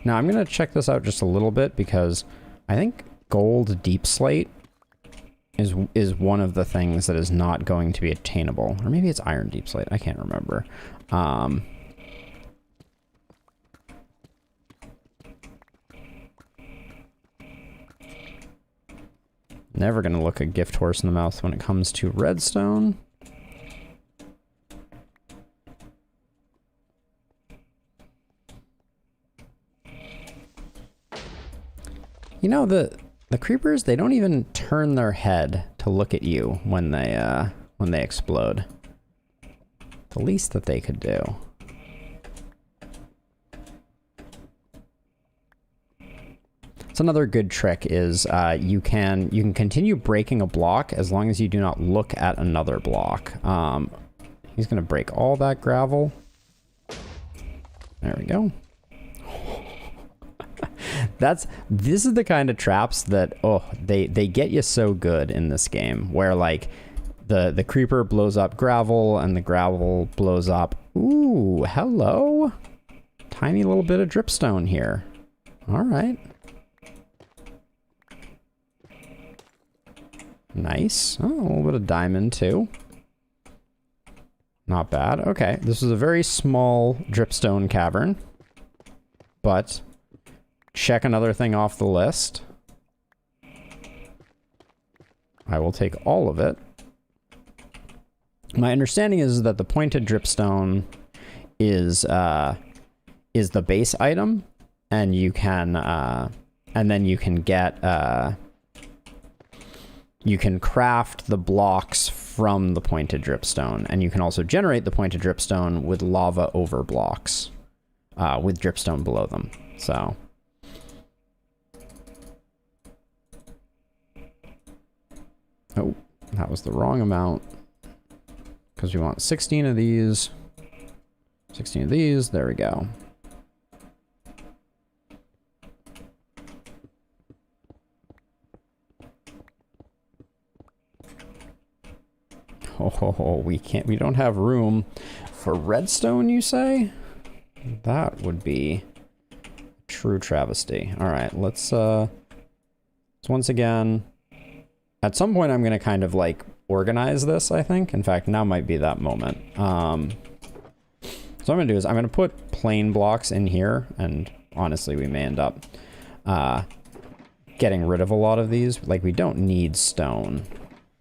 Now I'm going to check this out just a little bit, because I think gold deep slate is one of the things that is not going to be attainable. Or maybe it's iron deep slate. I can't remember. Never going to look a gift horse in the mouth when it comes to redstone. You know, the creepers, they don't even turn their head to look at you when they explode. The least that they could do. It's another good trick is you can continue breaking a block as long as you do not look at another block. He's gonna break all that gravel. There we go. This is the kind of traps that, oh, they get you so good in this game, where like the creeper blows up gravel and the gravel blows up. Ooh, hello. Tiny little bit of dripstone here. All right. Nice. Oh, a little bit of diamond too. Not bad. Okay, this is a very small dripstone cavern, but check another thing off the list. I will take all of it. My understanding is that the pointed dripstone is the base item, and you can and then you can get you can craft the blocks from the pointed dripstone, and you can also generate the pointed dripstone with lava over blocks with dripstone below them. So oh, that was the wrong amount, because we want 16 of these. 16 of these. There we go. Oh, we don't have room for redstone, you say? That would be a true travesty. All right, let's once again, at some point I'm going to kind of like organize this, I think. In fact, now might be that moment. So what I'm going to do is I'm going to put plain blocks in here, and honestly, we may end up getting rid of a lot of these. Like, we don't need stone.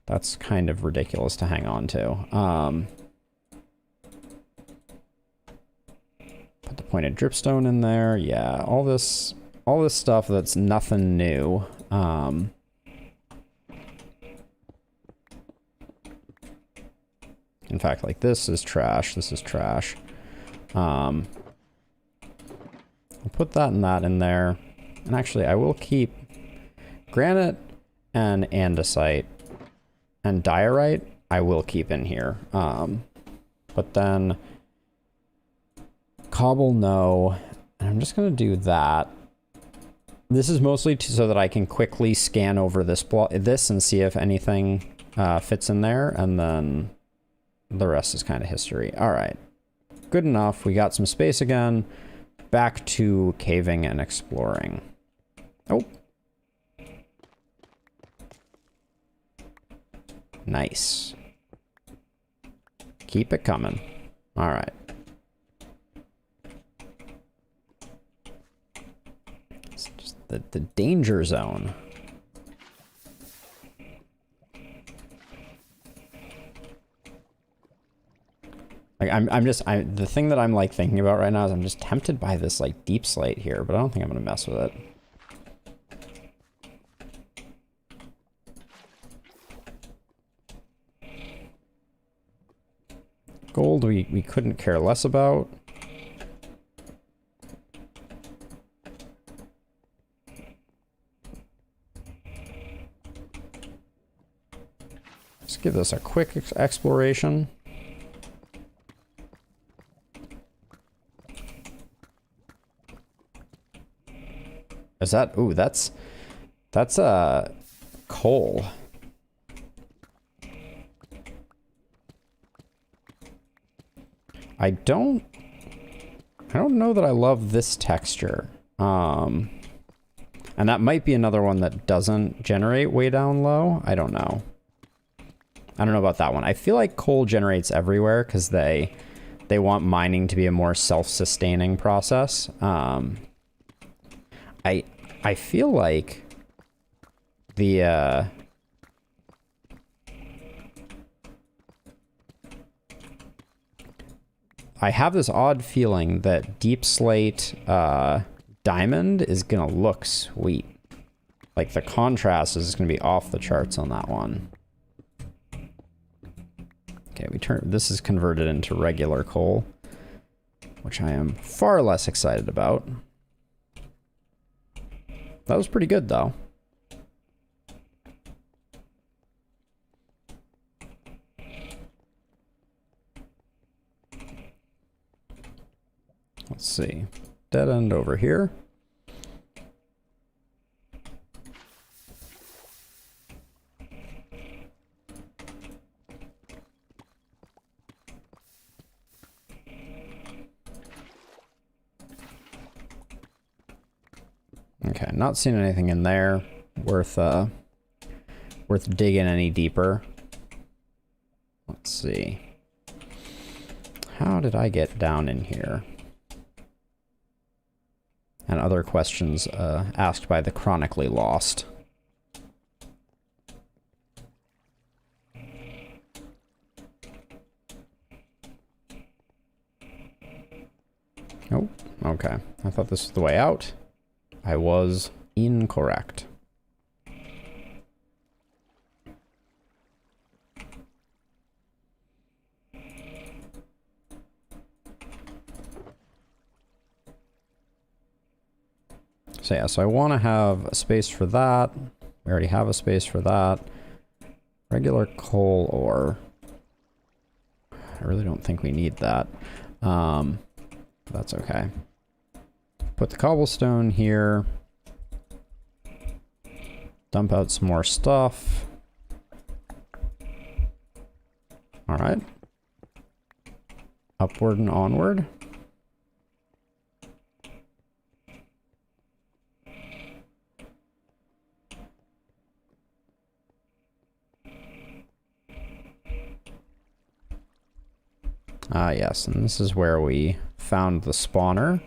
That's kind of ridiculous to hang on to. Put the pointed dripstone in there. Yeah, all this stuff that's nothing new. In fact, like, this is trash. This is trash. I'll put that and that in there. And actually, I will keep granite and andesite. And diorite, I will keep in here. But then cobble, no. And I'm just going to do that. This is mostly so that I can quickly scan over this and see if anything fits in there. And then the rest is kind of history. All right. Good enough. We got some space again. Back to caving and exploring. Oh. Nice. Keep it coming. All right. It's just the danger zone. Like the thing that I'm like thinking about right now is I'm just tempted by this like deep slate here, but I don't think I'm gonna mess with it. Gold we couldn't care less about. Let's give this a quick exploration. Is that, ooh, that's coal. I don't know that I love this texture. And that might be another one that doesn't generate way down low. I don't know. I don't know about that one. I feel like coal generates everywhere because they want mining to be a more self-sustaining process. I feel like the I have this odd feeling that deep slate diamond is gonna look sweet. Like the contrast is gonna be off the charts on that one. Okay, this is converted into regular coal, which I am far less excited about. That was pretty good, though. Let's see. Dead end over here. Okay, not seeing anything in there worth digging any deeper. Let's see. How did I get down in here? And other questions asked by the chronically lost. Oh, okay. I thought this was the way out. I was incorrect. So yeah, so I want to have a space for that. We already have a space for that. Regular coal ore. I really don't think we need that. That's okay. Put the cobblestone here. Dump out some more stuff. All right. Upward and onward. Ah, yes, and this is where we found the spawner.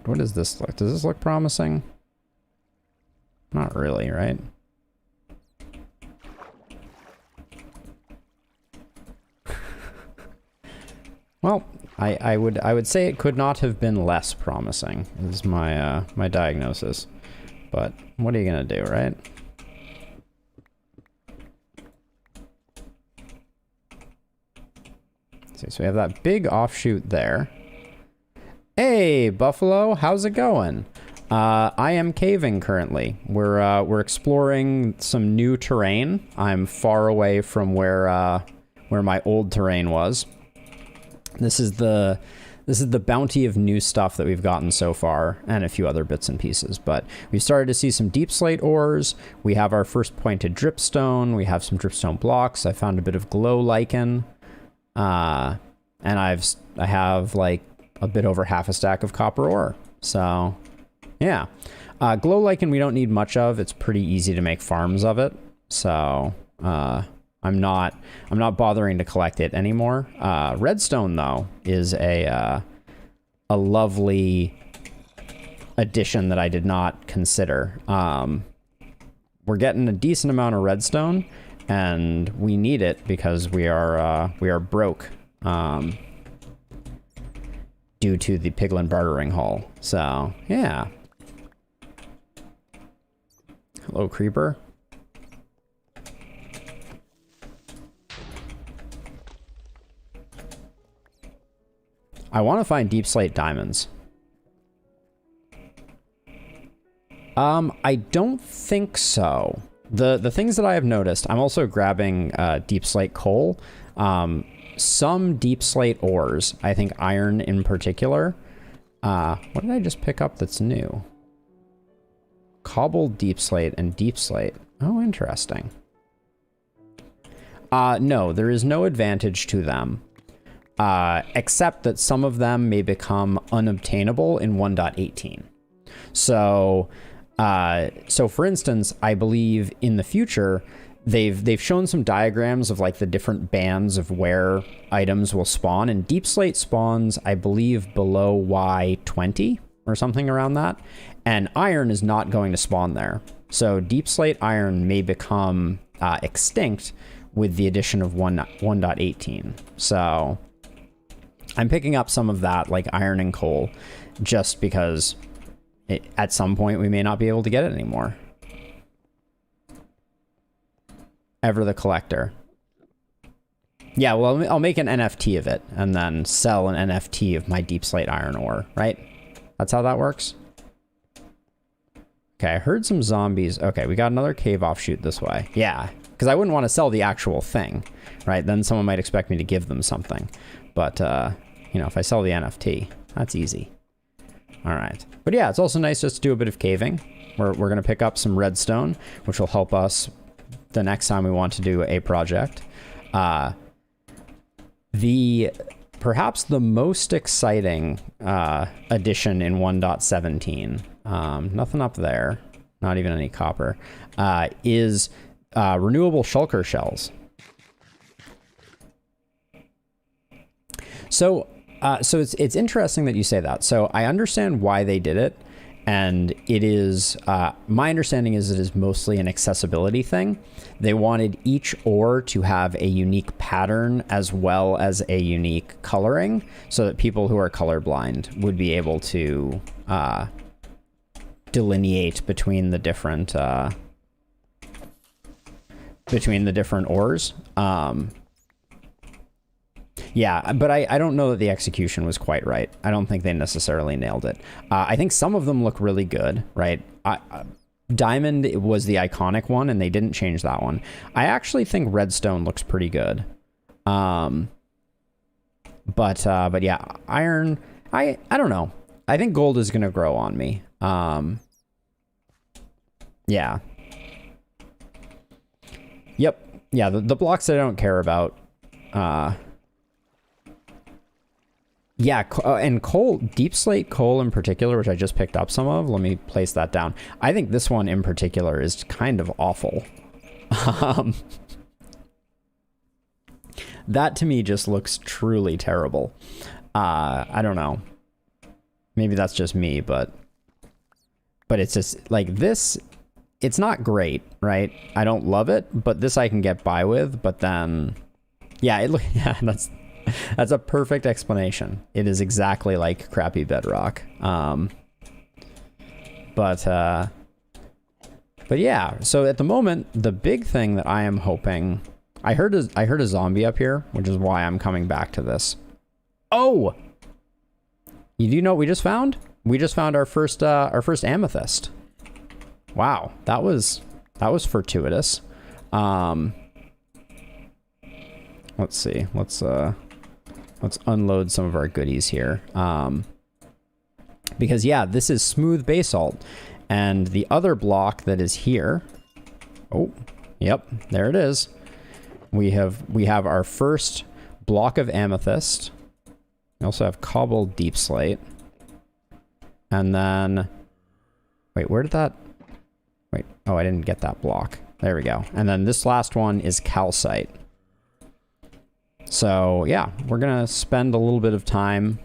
What does this look? Does this look promising? Not really, right? Well, I would say it could not have been less promising, is my my diagnosis. But what are you gonna do, right? See, so we have that big offshoot there. Hey, Buffalo, how's it going? I am caving currently. We're exploring some new terrain. I'm far away from where my old terrain was. This is the bounty of new stuff that we've gotten so far, and a few other bits and pieces. But we've started to see some deep slate ores. We have our first pointed dripstone. We have some dripstone blocks. I found a bit of glow lichen, and I have like a bit over half a stack of copper ore. So, yeah, glow lichen we don't need much of. It's pretty easy to make farms of it. So, I'm not bothering to collect it anymore. Redstone though is a lovely addition that I did not consider. We're getting a decent amount of redstone, and we need it because we are broke due to the Piglin bartering hall. So yeah. Hello, creeper. I want to find deep slate diamonds. I don't think so. The things that I have noticed, I'm also grabbing deep slate coal. Some deep slate ores, I think iron in particular. What did I just pick up that's new? Cobbled deep slate and deep slate. Oh, interesting. No, there is no advantage to them. Except that some of them may become unobtainable in 1.18. So for instance, I believe in the future, they've shown some diagrams of like the different bands of where items will spawn, and deep slate spawns, I believe, below Y20 or something around that, and iron is not going to spawn there. So deep slate iron may become extinct with the addition of 1.18. So I'm picking up some of that, like iron and coal, just because at some point we may not be able to get it anymore. Ever the Collector. Yeah, well, I'll make an NFT of it and then sell an NFT of my deep slate iron ore, right? That's how that works. Okay, I heard some zombies. Okay, we got another cave offshoot this way. Yeah, because I wouldn't want to sell the actual thing, right? Then someone might expect me to give them something. But, you know, if I sell the NFT, that's easy. All right. But yeah, it's also nice just to do a bit of caving. We're going to pick up some redstone, which will help us the next time we want to do a project. Perhaps the most exciting addition in 1.17, nothing up there, not even any copper, is renewable shulker shells. So it's interesting that you say that. So I understand why they did it. And it is, my understanding is it is mostly an accessibility thing. They wanted each ore to have a unique pattern as well as a unique coloring so that people who are colorblind would be able to delineate between the different ores. Yeah, but I don't know that the execution was quite right. I don't think they necessarily nailed it. I think some of them look really good, right? Diamond was the iconic one, and they didn't change that one. I actually think redstone looks pretty good. But yeah, iron, I don't know. I think gold is going to grow on me. Yeah. Yep. Yeah, the blocks that I don't care about, yeah, and coal, deep slate coal in particular, which I just picked up some of. Let me place that down. I think this one in particular is kind of awful. That to me just looks truly terrible. I don't know. Maybe that's just me, but it's just like this. It's not great, right? I don't love it, but this I can get by with. But then, yeah, yeah, that's a perfect explanation. It is exactly like crappy bedrock. But yeah, so at the moment, the big thing that I am hoping, I heard a zombie up here, which is why I'm coming back to this. Oh, you know what we just found? We just found our first amethyst. Wow, that was fortuitous. Let's see. Let's unload some of our goodies here. Because yeah, this is smooth basalt. And the other block that is here. Oh, yep, there it is. We have our first block of amethyst. We also have cobbled deep slate. And then, wait, where did that, wait, oh, I didn't get that block. There we go. And then this last one is calcite. So yeah, we're gonna spend a little bit of time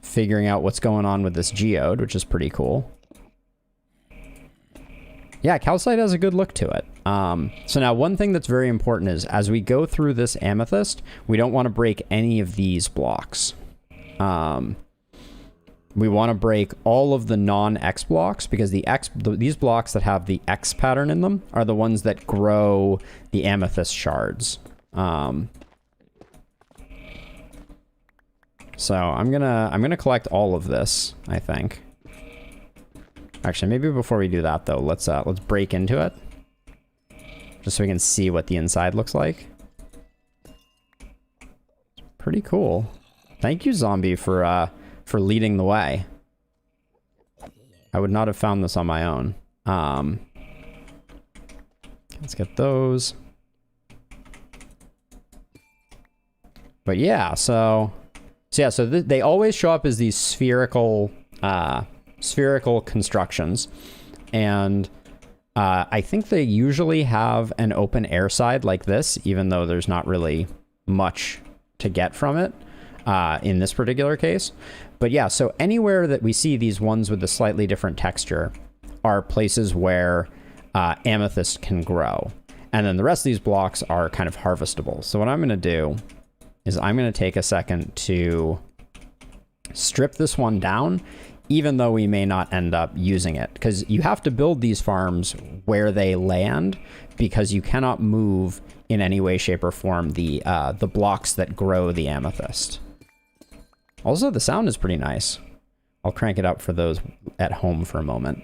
figuring out what's going on with this geode, which is pretty cool. Yeah, calcite has a good look to it. So now one thing that's very important is as we go through this amethyst, we don't want to break any of these blocks. We want to break all of the non-X blocks because these blocks that have the X pattern in them are the ones that grow the amethyst shards. So I'm gonna collect all of this, I think. Actually, maybe before we do that though, let's break into it. Just so we can see what the inside looks like. Pretty cool. Thank you, zombie, for leading the way. I would not have found this on my own. Let's get those. But yeah, so they always show up as these spherical constructions, and I think they usually have an open air side like this, even though there's not really much to get from it in this particular case. But yeah, so anywhere that we see these ones with a slightly different texture are places where amethyst can grow. And then the rest of these blocks are kind of harvestable. So what I'm going to do is I'm going to take a second to strip this one down even though we may not end up using it, because you have to build these farms where they land, because you cannot move in any way, shape, or form the blocks that grow the amethyst. Also, the sound is pretty nice. I'll crank it up for those at home for a moment.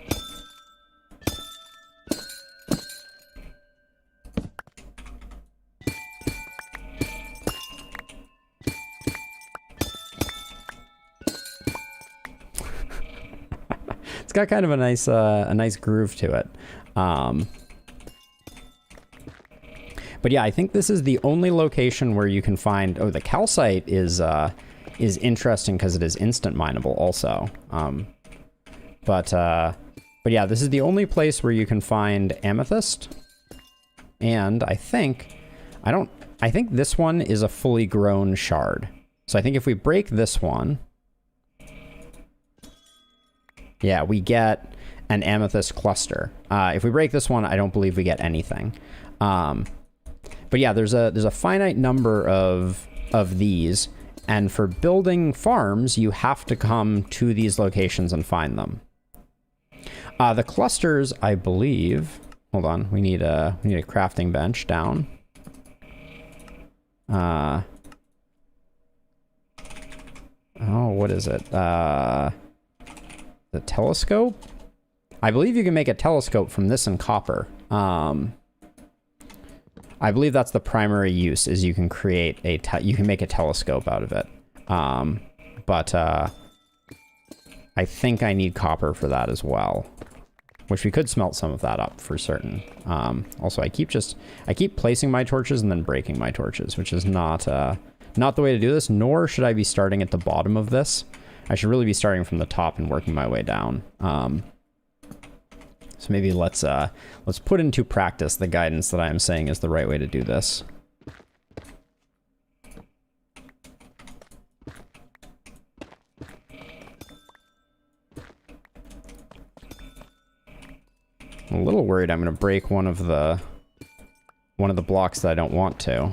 It's got kind of a nice groove to it. But yeah, I think this is the only location where you can find... Oh, the calcite is interesting because it is instant mineable also. But yeah, this is the only place where you can find amethyst. And I think this one is a fully grown shard. So I think if we break this one, yeah, we get an amethyst cluster. If we break this one, I don't believe we get anything. But yeah, there's a finite number of these, and for building farms, you have to come to these locations and find them. The clusters, I believe. Hold on, we need a crafting bench down. Oh, what is it? The telescope? I believe you can make a telescope from this in copper. I believe that's the primary use, is you can create you can make a telescope out of it. But I think I need copper for that as well, which we could smelt some of that up for certain. Also, I keep placing my torches and then breaking my torches, which is not the way to do this, nor should I be starting at the bottom of this. I should really be starting from the top and working my way down. So maybe let's put into practice the guidance that I am saying is the right way to do this. I'm a little worried I'm going to break one of the blocks that I don't want to.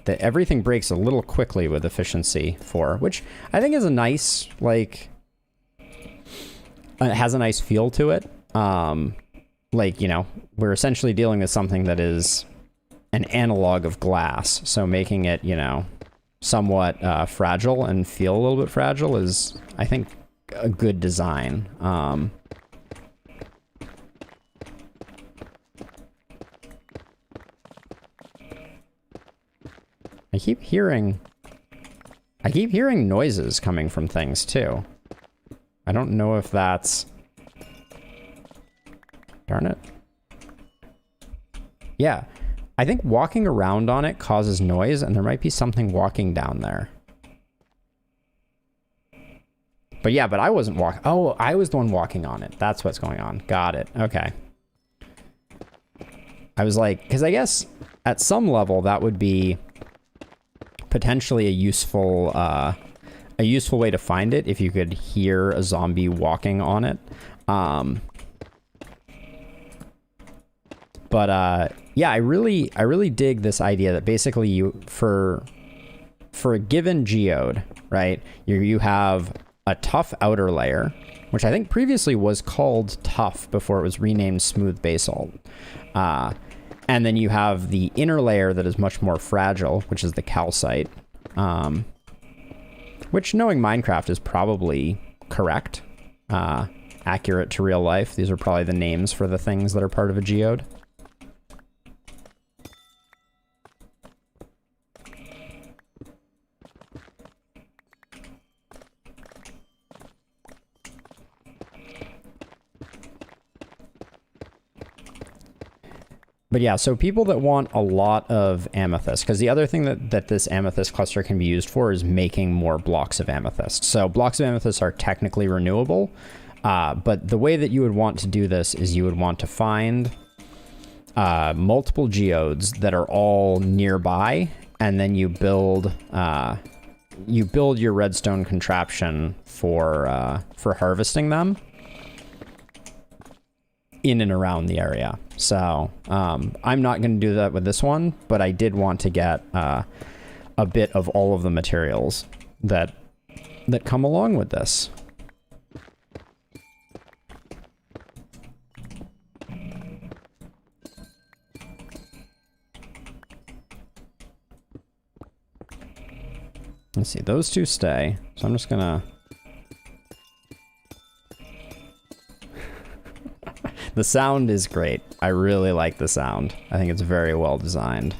That everything breaks a little quickly with efficiency 4, which I think is a nice, like, it has a nice feel to it. Like, you know, we're essentially dealing with something that is an analog of glass, so making it, you know, somewhat fragile and feel a little bit fragile is, I think, a good design. I keep hearing noises coming from things too. I don't know if that's... Darn it. Yeah, I think walking around on it causes noise, and there might be something walking down there. But yeah, but I wasn't walking. Oh, I was the one walking on it. That's what's going on. Got it. Okay. I was like, because I guess at some level that would be potentially a useful way to find it if you could hear a zombie walking on it. But yeah, I really dig this idea that basically you, for a given geode, right, you have a tough outer layer, which I think previously was called tough before it was renamed smooth basalt. And then you have the inner layer that is much more fragile, which is the calcite. Which, knowing Minecraft, is probably correct. Accurate to real life. These are probably the names for the things that are part of a geode. But yeah, so people that want a lot of amethyst, because the other thing that this amethyst cluster can be used for is making more blocks of amethyst. So blocks of amethyst are technically renewable, but the way that you would want to do this is you would want to find multiple geodes that are all nearby, and then you build your redstone contraption for harvesting them in and around the area. So I'm not going to do that with this one, but I did want to get a bit of all of the materials that come along with this. Let's see, those two stay. So I'm just gonna... The sound is great. I really like the sound. I think it's very well designed.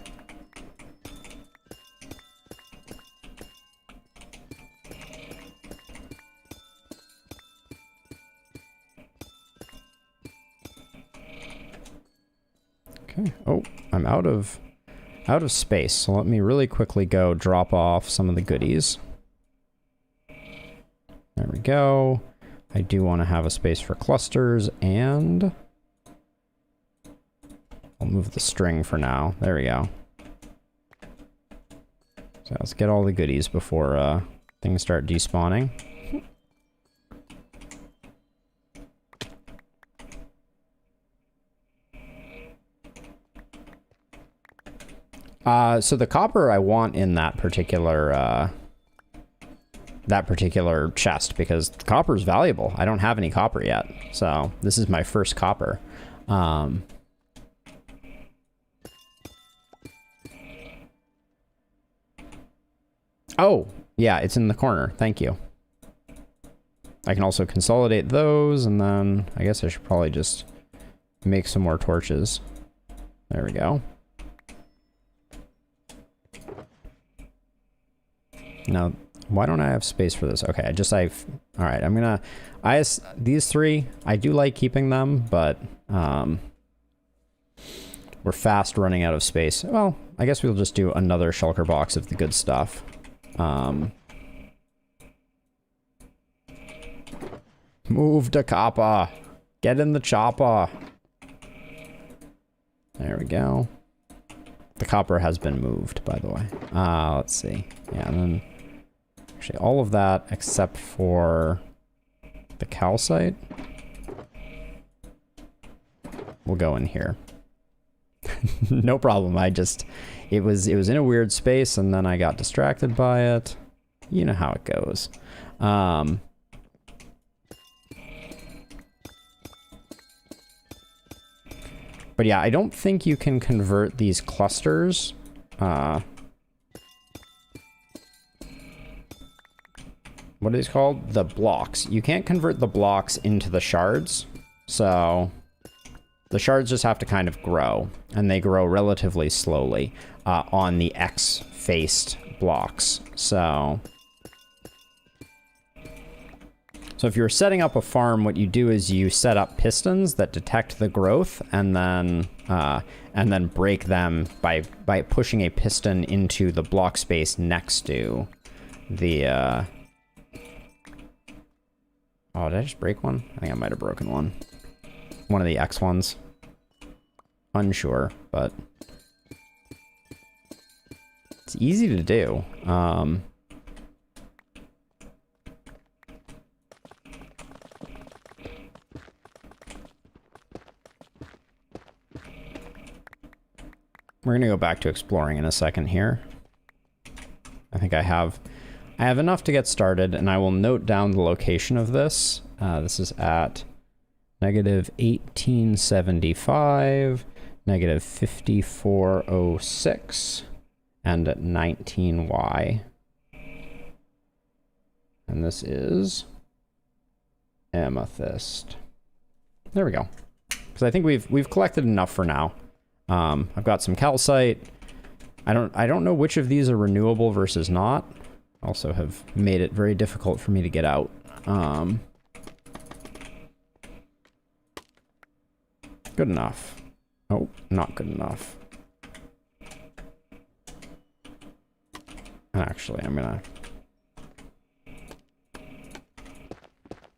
Okay. Oh, I'm out of space. So let me really quickly go drop off some of the goodies. There we go. I do want to have a space for clusters, and I'll move the string for now. There we go. So let's get all the goodies before things start despawning. So the copper I want in that particular chest, because copper is valuable. I don't have any copper yet, so this is my first copper. Oh, yeah, it's in the corner. Thank you. I can also consolidate those, and then I guess I should probably just make some more torches. There we go. Now, why don't I have space for this? Okay, all right, I'm gonna, these three, I do like keeping them, but we're fast running out of space. Well, I guess we'll just do another shulker box of the good stuff. Move to copper. Get in the chopper. There we go. The copper has been moved, by the way. Let's see. Yeah, and then actually all of that except for the calcite will go in here. No problem. It was in a weird space, and then I got distracted by it. You know how it goes. But yeah, I don't think you can convert these clusters. What are these called? The blocks. You can't convert the blocks into the shards. So the shards just have to kind of grow, and they grow relatively slowly on the X-faced blocks. So if you're setting up a farm, what you do is you set up pistons that detect the growth, and then break them by pushing a piston into the block space next to the. Oh, did I just break one? I think I might have broken one. One of the X ones. Unsure, but it's easy to do. We're gonna go back to exploring in a second here. I think I have enough to get started, and I will note down the location of this. This is at -1875, -5406, and at 19Y. And this is amethyst. There we go. Because I think we've collected enough for now. I've got some calcite. I don't know which of these are renewable versus not. Also have made it very difficult for me to get out. Good enough. Oh, not good enough. Actually, I'm gonna...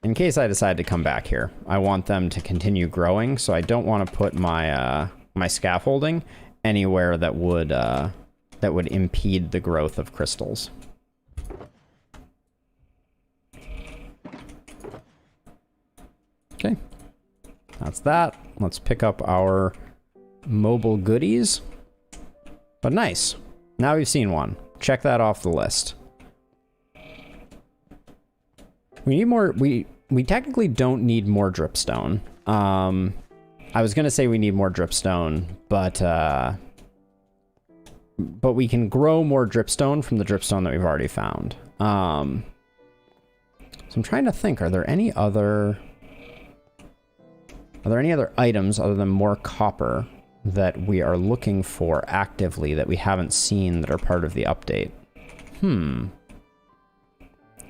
In case I decide to come back here, I want them to continue growing, so I don't want to put my my scaffolding anywhere that would impede the growth of crystals. Okay, that's that. Let's pick up our mobile goodies. But nice. Now we've seen one. Check that off the list. We need more. We technically don't need more dripstone. I was gonna say we need more dripstone, but but we can grow more dripstone from the dripstone that we've already found. So I'm trying to think, are there any other items other than more copper that we are looking for actively that we haven't seen that are part of the update?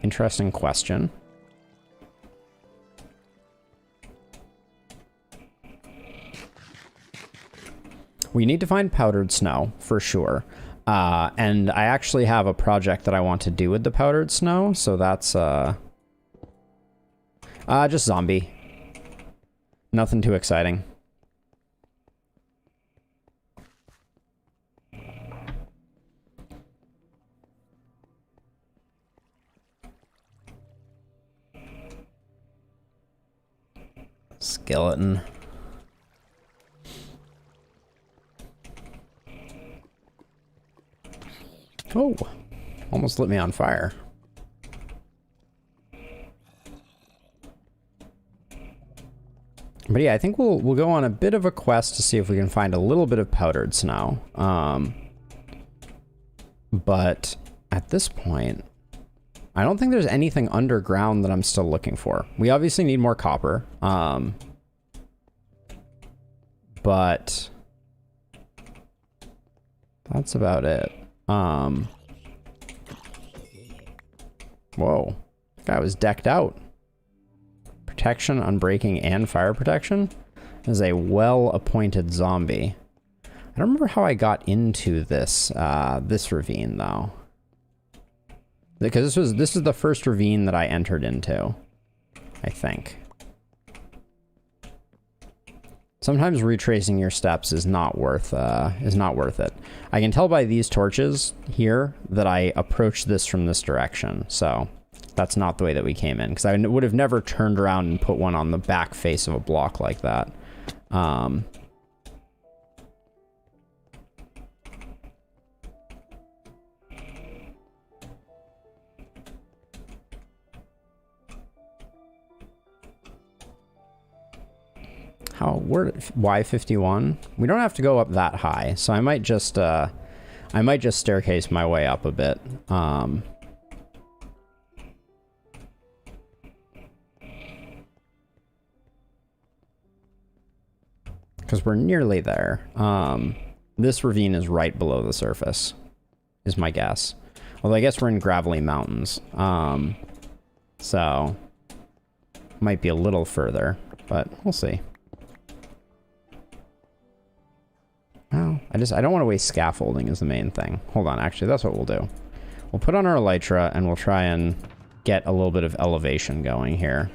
Interesting question. We need to find powdered snow, for sure. And I actually have a project that I want to do with the powdered snow, so that's, just zombie. Nothing too exciting. Skeleton. Oh, almost lit me on fire. But yeah, I think we'll go on a bit of a quest to see if we can find a little bit of powdered snow. But at this point, I don't think there's anything underground that I'm still looking for. We obviously need more copper. But that's about it. Whoa, that guy was decked out. Protection, unbreaking, and fire protection is a well-appointed zombie. I don't remember how I got into this this ravine though, because this is the first ravine that I entered into, I think. Sometimes retracing your steps is not worth it. I can tell by these torches here that I approached this from this direction, so that's not the way that we came in, because I would have never turned around and put one on the back face of a block like that. We're at Y51. We don't have to go up that high, so I might just staircase my way up a bit. Because we're nearly there. This ravine is right below the surface, is my guess. Although I guess we're in gravelly mountains. So might be a little further, but we'll see. Well, I don't want to waste scaffolding is the main thing. Hold on, actually, that's what we'll do. We'll put on our elytra and we'll try and get a little bit of elevation going here.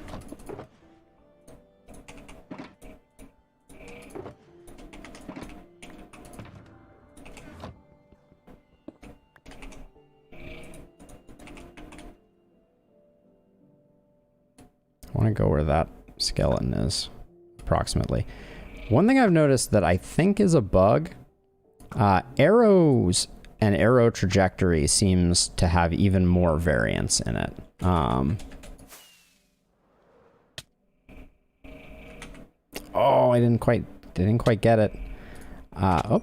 I want to go where that skeleton is, approximately. One thing I've noticed that I think is a bug, arrows and arrow trajectory seems to have even more variance in it. Oh, I didn't quite get it. Oh,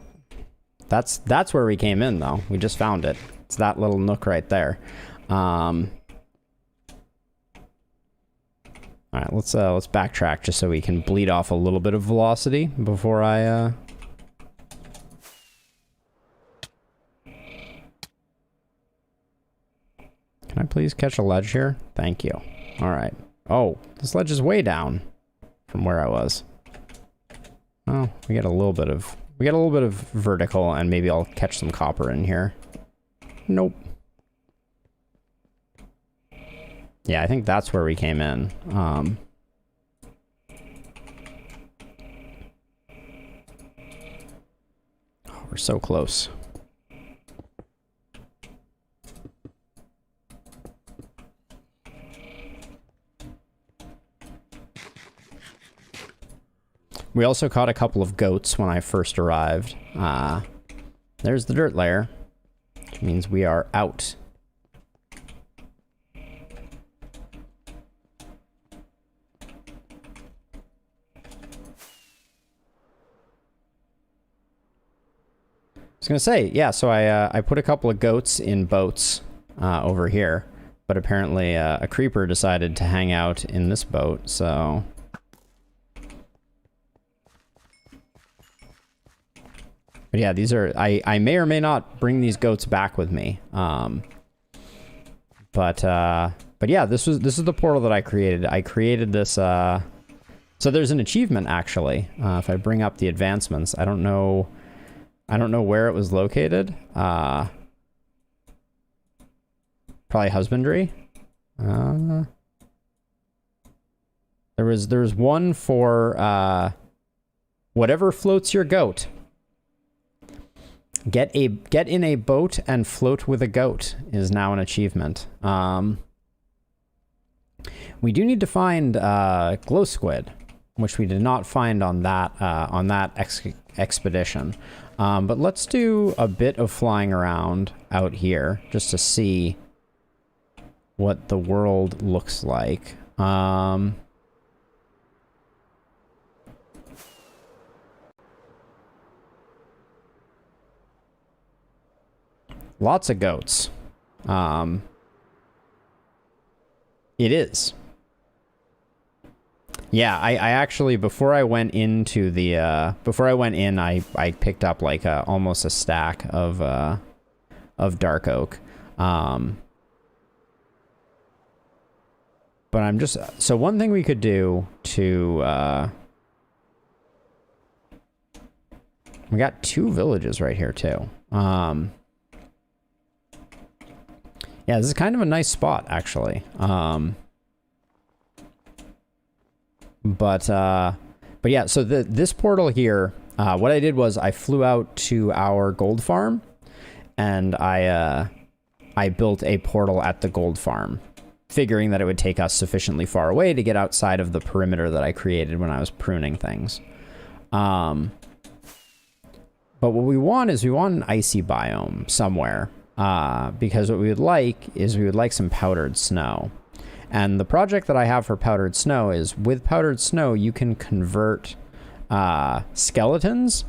that's where we came in though. We just found it. It's that little nook right there. All right, let's backtrack just so we can bleed off a little bit of velocity before I Can I please catch a ledge here? Thank you. All right. Oh, this ledge is way down from where I was. Oh, we get a little bit of vertical, and maybe I'll catch some copper in here. Nope. Yeah, I think that's where we came in. Oh, we're so close. We also caught a couple of goats when I first arrived. There's the dirt layer, which means we are out. was gonna say, yeah, so I put a couple of goats in boats over here, but apparently a creeper decided to hang out in this boat, so... But yeah, these are... I may or may not bring these goats back with me. But yeah, this is the portal that I created. I created this... So there's an achievement, actually. If I bring up the advancements, I don't know where it was located. Probably husbandry. There was one for whatever floats your goat. Get in a boat and float with a goat is now an achievement. We do need to find glow squid, which we did not find on that expedition. But let's do a bit of flying around out here just to see what the world looks like. Lots of goats. It is. Yeah, I actually, before I went into the, I picked up like almost a stack of dark oak. But I'm just, so one thing we could do to, we got 2 villages right here too. Yeah, this is kind of a nice spot, actually. But yeah, so this portal here, what I did was I flew out to our gold farm, and I built a portal at the gold farm, figuring that it would take us sufficiently far away to get outside of the perimeter that I created when I was pruning things. But what we want is an icy biome somewhere. Because what we would like is some powdered snow. And the project that I have for powdered snow is, with powdered snow, you can convert skeletons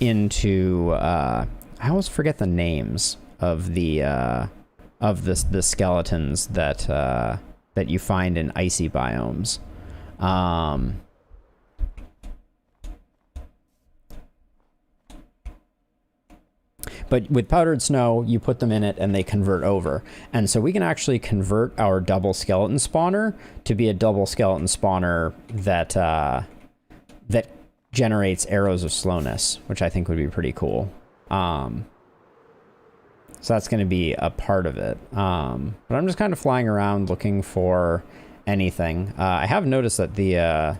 into... I always forget the names of the skeletons that you find in icy biomes. But with powdered snow, you put them in it and they convert over. And so we can actually convert our double skeleton spawner to be a double skeleton spawner that that generates arrows of slowness, which I think would be pretty cool. So that's going to be a part of it. But I'm just kind of flying around looking for anything. I have noticed that the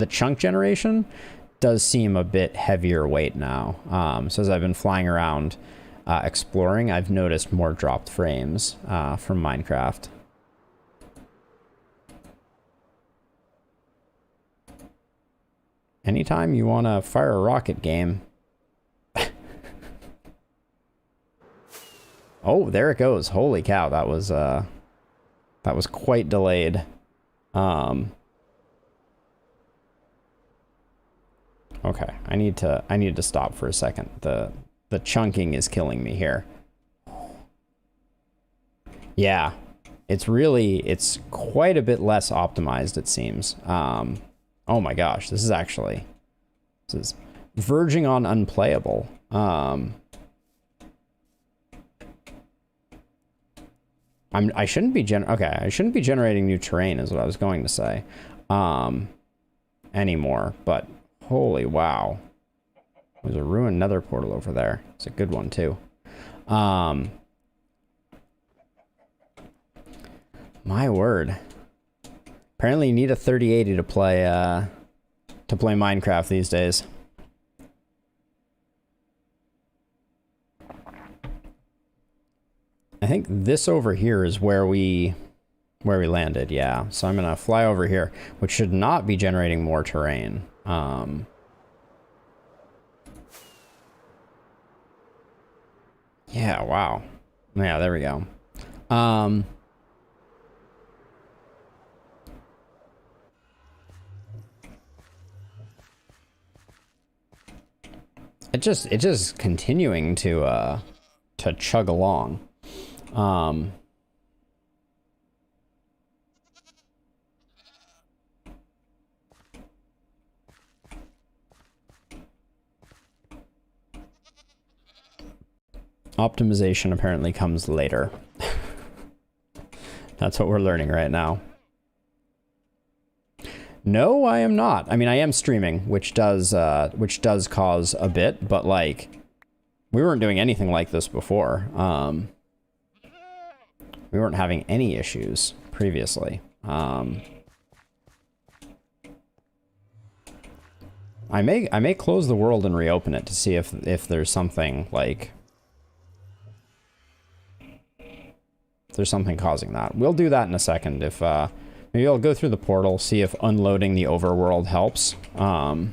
chunk generation does seem a bit heavier weight now. So as I've been flying around exploring, I've noticed more dropped frames from Minecraft. Anytime you want to fire a rocket, game. Oh, there it goes. Holy cow, that was quite delayed. Okay, I need to stop for a second. The chunking is killing me here. Yeah, it's quite a bit less optimized, it seems. Oh my gosh, this is verging on unplayable. I shouldn't be generating new terrain is what I was going to say. Anymore, but holy wow. There's a ruined nether portal over there. It's a good one too. My word. Apparently you need a 3080 to play Minecraft these days. I think this over here is where we landed, yeah. So I'm gonna fly over here, which should not be generating more terrain. Yeah, wow. Yeah, there we go. It just continuing to chug along. Optimization apparently comes later. That's what we're learning right now. No, I am not. I mean, I am streaming, which does cause a bit, but like, we weren't doing anything like this before. We weren't having any issues previously. I may close the world and reopen it to see if there's something like, there's something causing that. We'll do that in a second. If maybe I'll go through the portal, see if unloading the overworld helps. I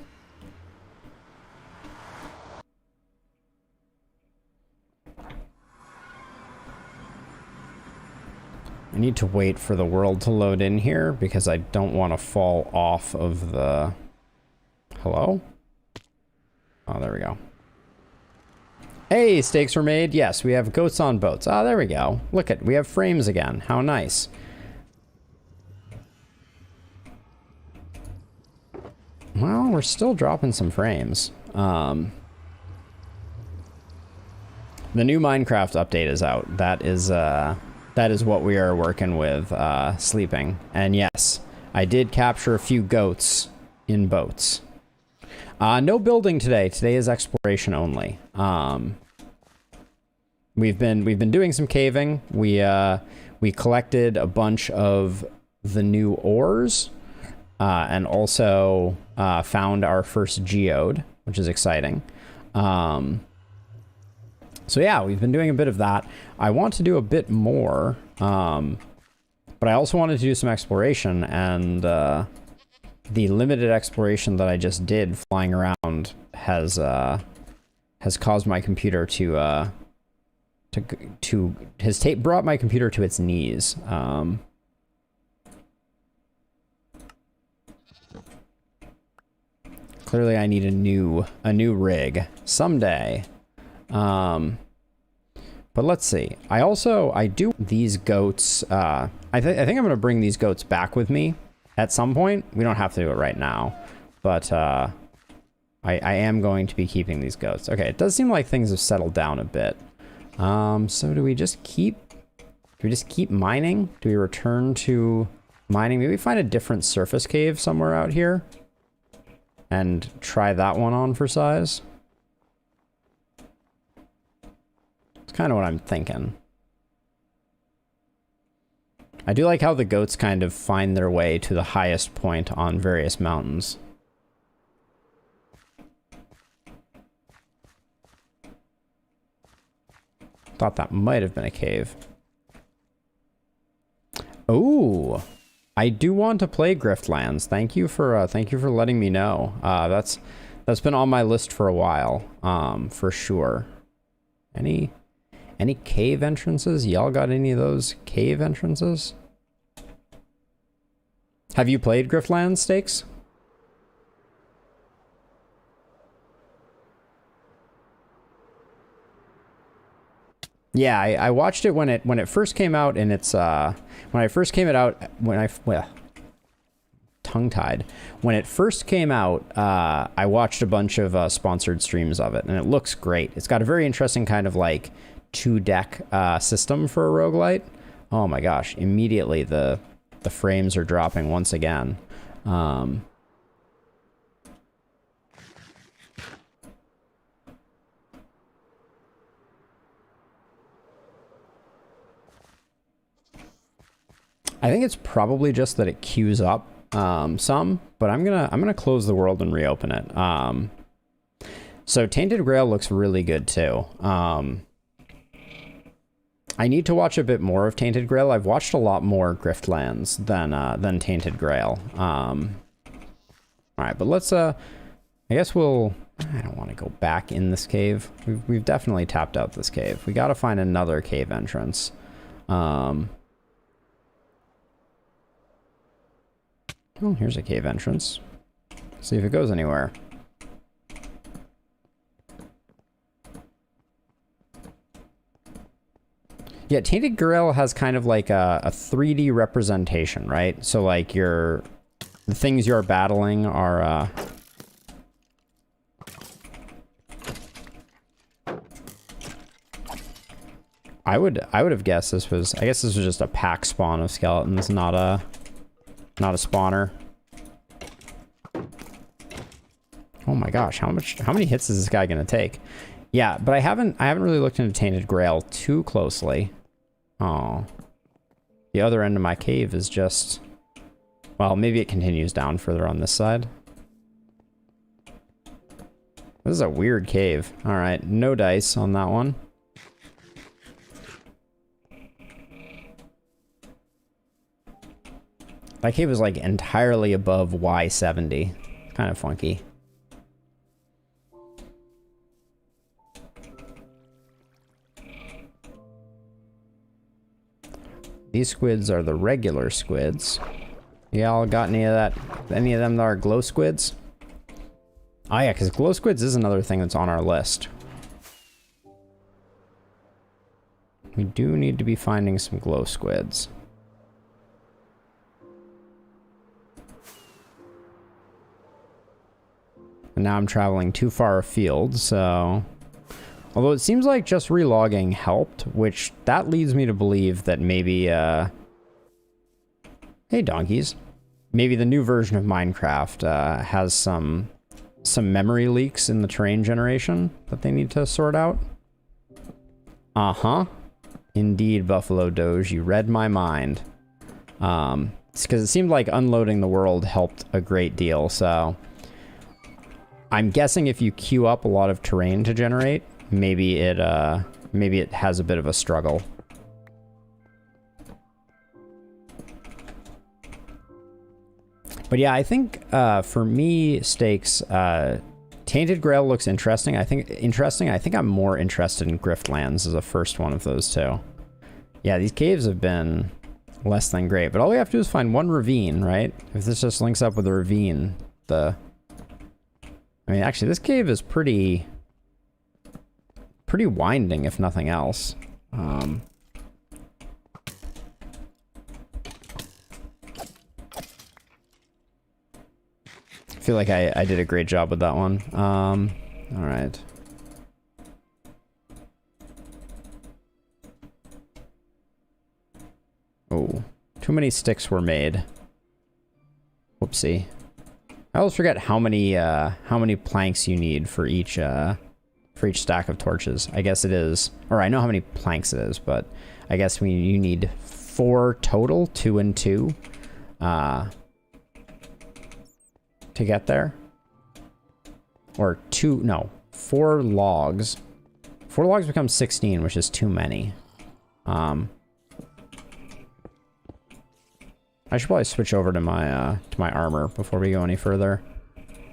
need to wait for the world to load in here because I don't want to fall off of the... Hello? Oh, there we go. Hey, stakes were made. Yes, we have goats on boats. Ah, there we go. Look at, we have frames again. How nice. Well, we're still dropping some frames. The new Minecraft update is out. That is what we are working with, sleeping. And yes, I did capture a few goats in boats. No building today. Today is exploration only. We've been doing some caving. We collected a bunch of the new ores, and also found our first geode, which is exciting. So yeah, we've been doing a bit of that. I want to do a bit more, but I also wanted to do some exploration, and the limited exploration that I just did flying around has caused my computer brought my computer to its knees. Clearly I need a new rig someday. But let's see. I do these goats. I think I'm going to bring these goats back with me at some point. We don't have to do it right now, but I am going to be keeping these goats. Okay, it does seem like things have settled down a bit. So do we just keep mining? Do we return to mining? Maybe find a different surface cave somewhere out here and try that one on for size. It's kind of what I'm thinking. I do like how the goats kind of find their way to the highest point on various mountains. Thought that might have been a cave. Oh, I do want to play Griftlands. Thank you for letting me know. That's been on my list for a while, for sure. Any cave entrances? Y'all got any of those cave entrances? Have you played Griftlands, Stakes? Yeah, I watched it when it first came out, and it's tongue-tied. When it first came out, I watched a bunch of sponsored streams of it, and it looks great. It's got a very interesting kind of like 2-deck system for a roguelite. Oh my gosh, immediately the frames are dropping once again. I think it's probably just that it queues up some, but I'm gonna close the world and reopen it. So Tainted Grail looks really good too. I need to watch a bit more of Tainted Grail. I've watched a lot more Griftlands than Tainted Grail. All right, but let's I guess we'll. I don't want to go back in this cave. We've definitely tapped out this cave. We got to find another cave entrance. Oh, here's a cave entrance. See if it goes anywhere. Yeah, Tainted Grail has kind of like a 3D representation, right? So like the things you're battling are I would have guessed this was, I guess this was just a pack spawn of skeletons, not a spawner. Oh my gosh, how many hits is this guy gonna take? Yeah, but I haven't really looked into Tainted Grail too closely. Oh. The other end of my cave is just, well, maybe it continues down further on this side. This is a weird cave. All right, no dice on that one. That cave is like entirely above Y70. Kind of funky. These squids are the regular squids. Y'all got any of that? Any of them that are glow squids? Oh yeah, because glow squids is another thing that's on our list. We do need to be finding some glow squids. And now I'm traveling too far afield, so... Although it seems like just relogging helped, which that leads me to believe that maybe, hey donkeys. Maybe the new version of Minecraft has some memory leaks in the terrain generation that they need to sort out. Uh-huh. Indeed, Buffalo Doge, you read my mind. It's because it seemed like unloading the world helped a great deal, so... I'm guessing if you queue up a lot of terrain to generate, maybe it has a bit of a struggle. But yeah, I think for me, Stakes, Tainted Grail looks interesting. I think I'm more interested in Griftlands as a first one of those two. Yeah, these caves have been less than great, but all we have to do is find one ravine, right? If this just links up with a ravine, I mean, actually, this cave is pretty winding, if nothing else. I feel like I did a great job with that one. All right. Oh, too many sticks were made. Whoopsie. I always forget how many planks you need for each stack of torches. I guess it is, or I know how many planks it is, but I guess you need 4 total, 2 and 2, to get there. Or 4 logs. 4 logs become 16, which is too many. I should probably switch over to my armor before we go any further.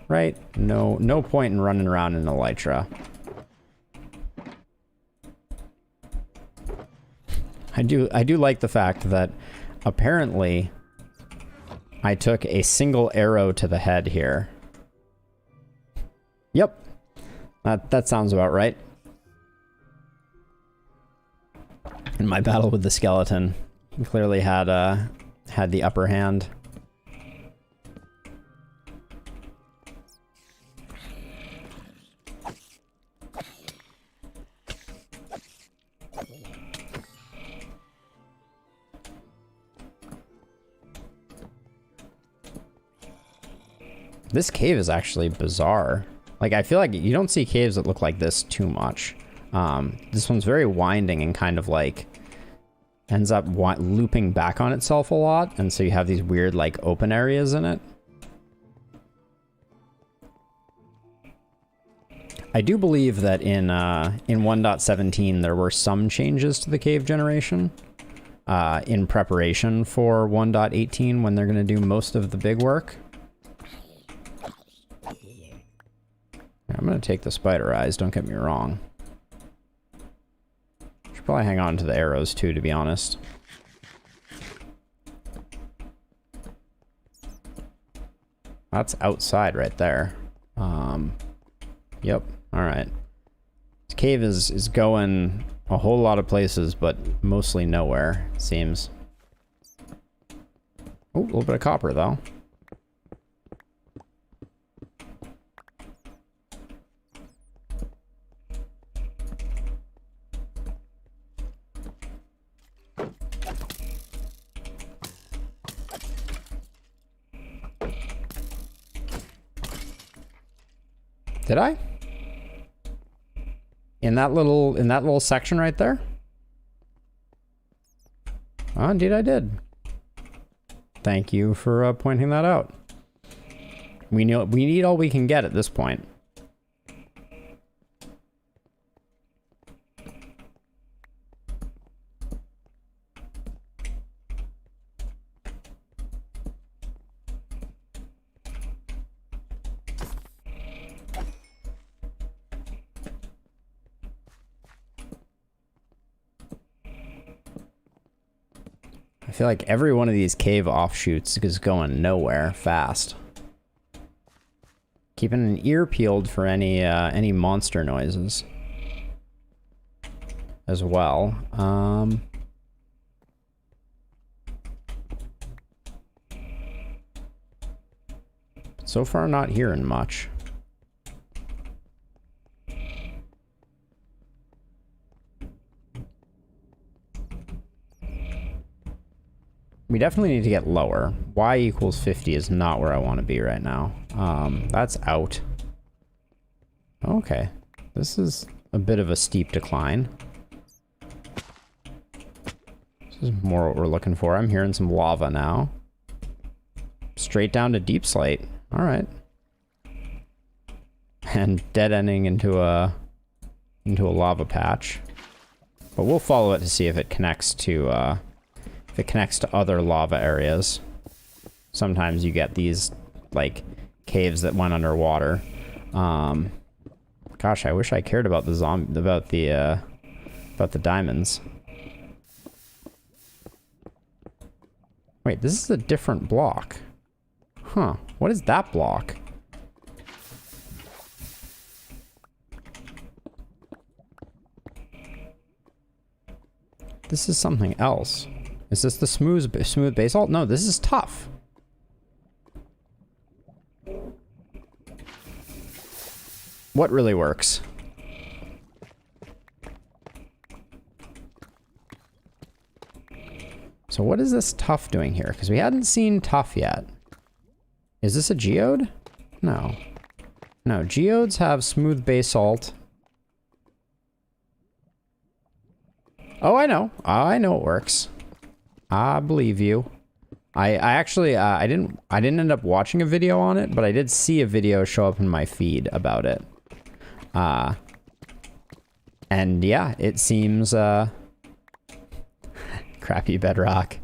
Right? No point in running around in Elytra. I do like the fact that apparently I took a single arrow to the head here. Yep. That sounds about right. In my battle with the skeleton, we clearly had the upper hand. This cave is actually bizarre. Like, I feel like you don't see caves that look like this too much. This one's very winding and kind of like ends up looping back on itself a lot, and so you have these weird like open areas in it. I do believe that in 1.17 there were some changes to the cave generation in preparation for 1.18 when they're going to do most of the big work. I'm going to take the spider eyes, don't get me wrong. Should probably hang on to the arrows too, to be honest. That's outside right there. Yep. All right. This cave is going a whole lot of places, but mostly nowhere, it seems. Oh, a little bit of copper, though. Did I? In that little section right there? Oh, indeed I did. Thank you for pointing that out. We need all we can get at this point. I feel like every one of these cave offshoots is going nowhere fast. Keeping an ear peeled for any monster noises as well. So far, not hearing much. We definitely need to get lower. Y equals 50 is not where I want to be right now. That's out. Okay. This is a bit of a steep decline. This is more what we're looking for. I'm hearing some lava now. Straight down to deep slate. All right. And dead ending into a lava patch. But we'll follow it to see if it connects to other lava areas. Sometimes you get these like caves that went underwater. Gosh, I wish I cared about the diamonds. Wait, this is a different block. Huh, what is that block? This is something else. Is this the smooth basalt? No, this is tough. What really works? So what is this tough doing here? Because we hadn't seen tough yet. Is this a geode? No. No, geodes have smooth basalt. Oh, I know. I know it works. I believe you. I actually I didn't end up watching a video on it, but I did see a video show up in my feed about it. And yeah, it seems crappy bedrock.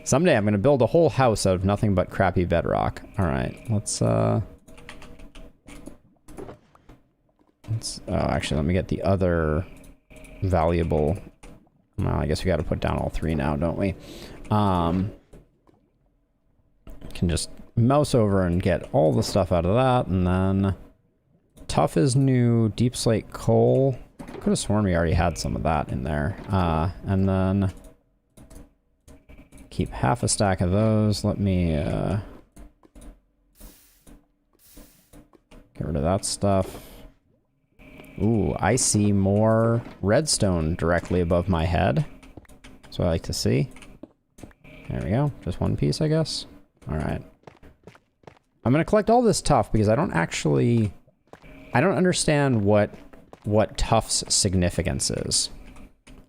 Someday I'm gonna build a whole house out of nothing but crappy bedrock. All right, let's oh, actually, let me get the other valuable. Well, I guess we got to put down all three now, don't we? Can just mouse over and get all the stuff out of that, and then tough is new, deep slate coal. Could have sworn we already had some of that in there. And then keep half a stack of those. Let me get rid of that stuff. Ooh, I see more redstone directly above my head. That's what I like to see. There we go. Just one piece, I guess. All right. I'm going to collect all this tuff because I don't understand what tuff's significance is.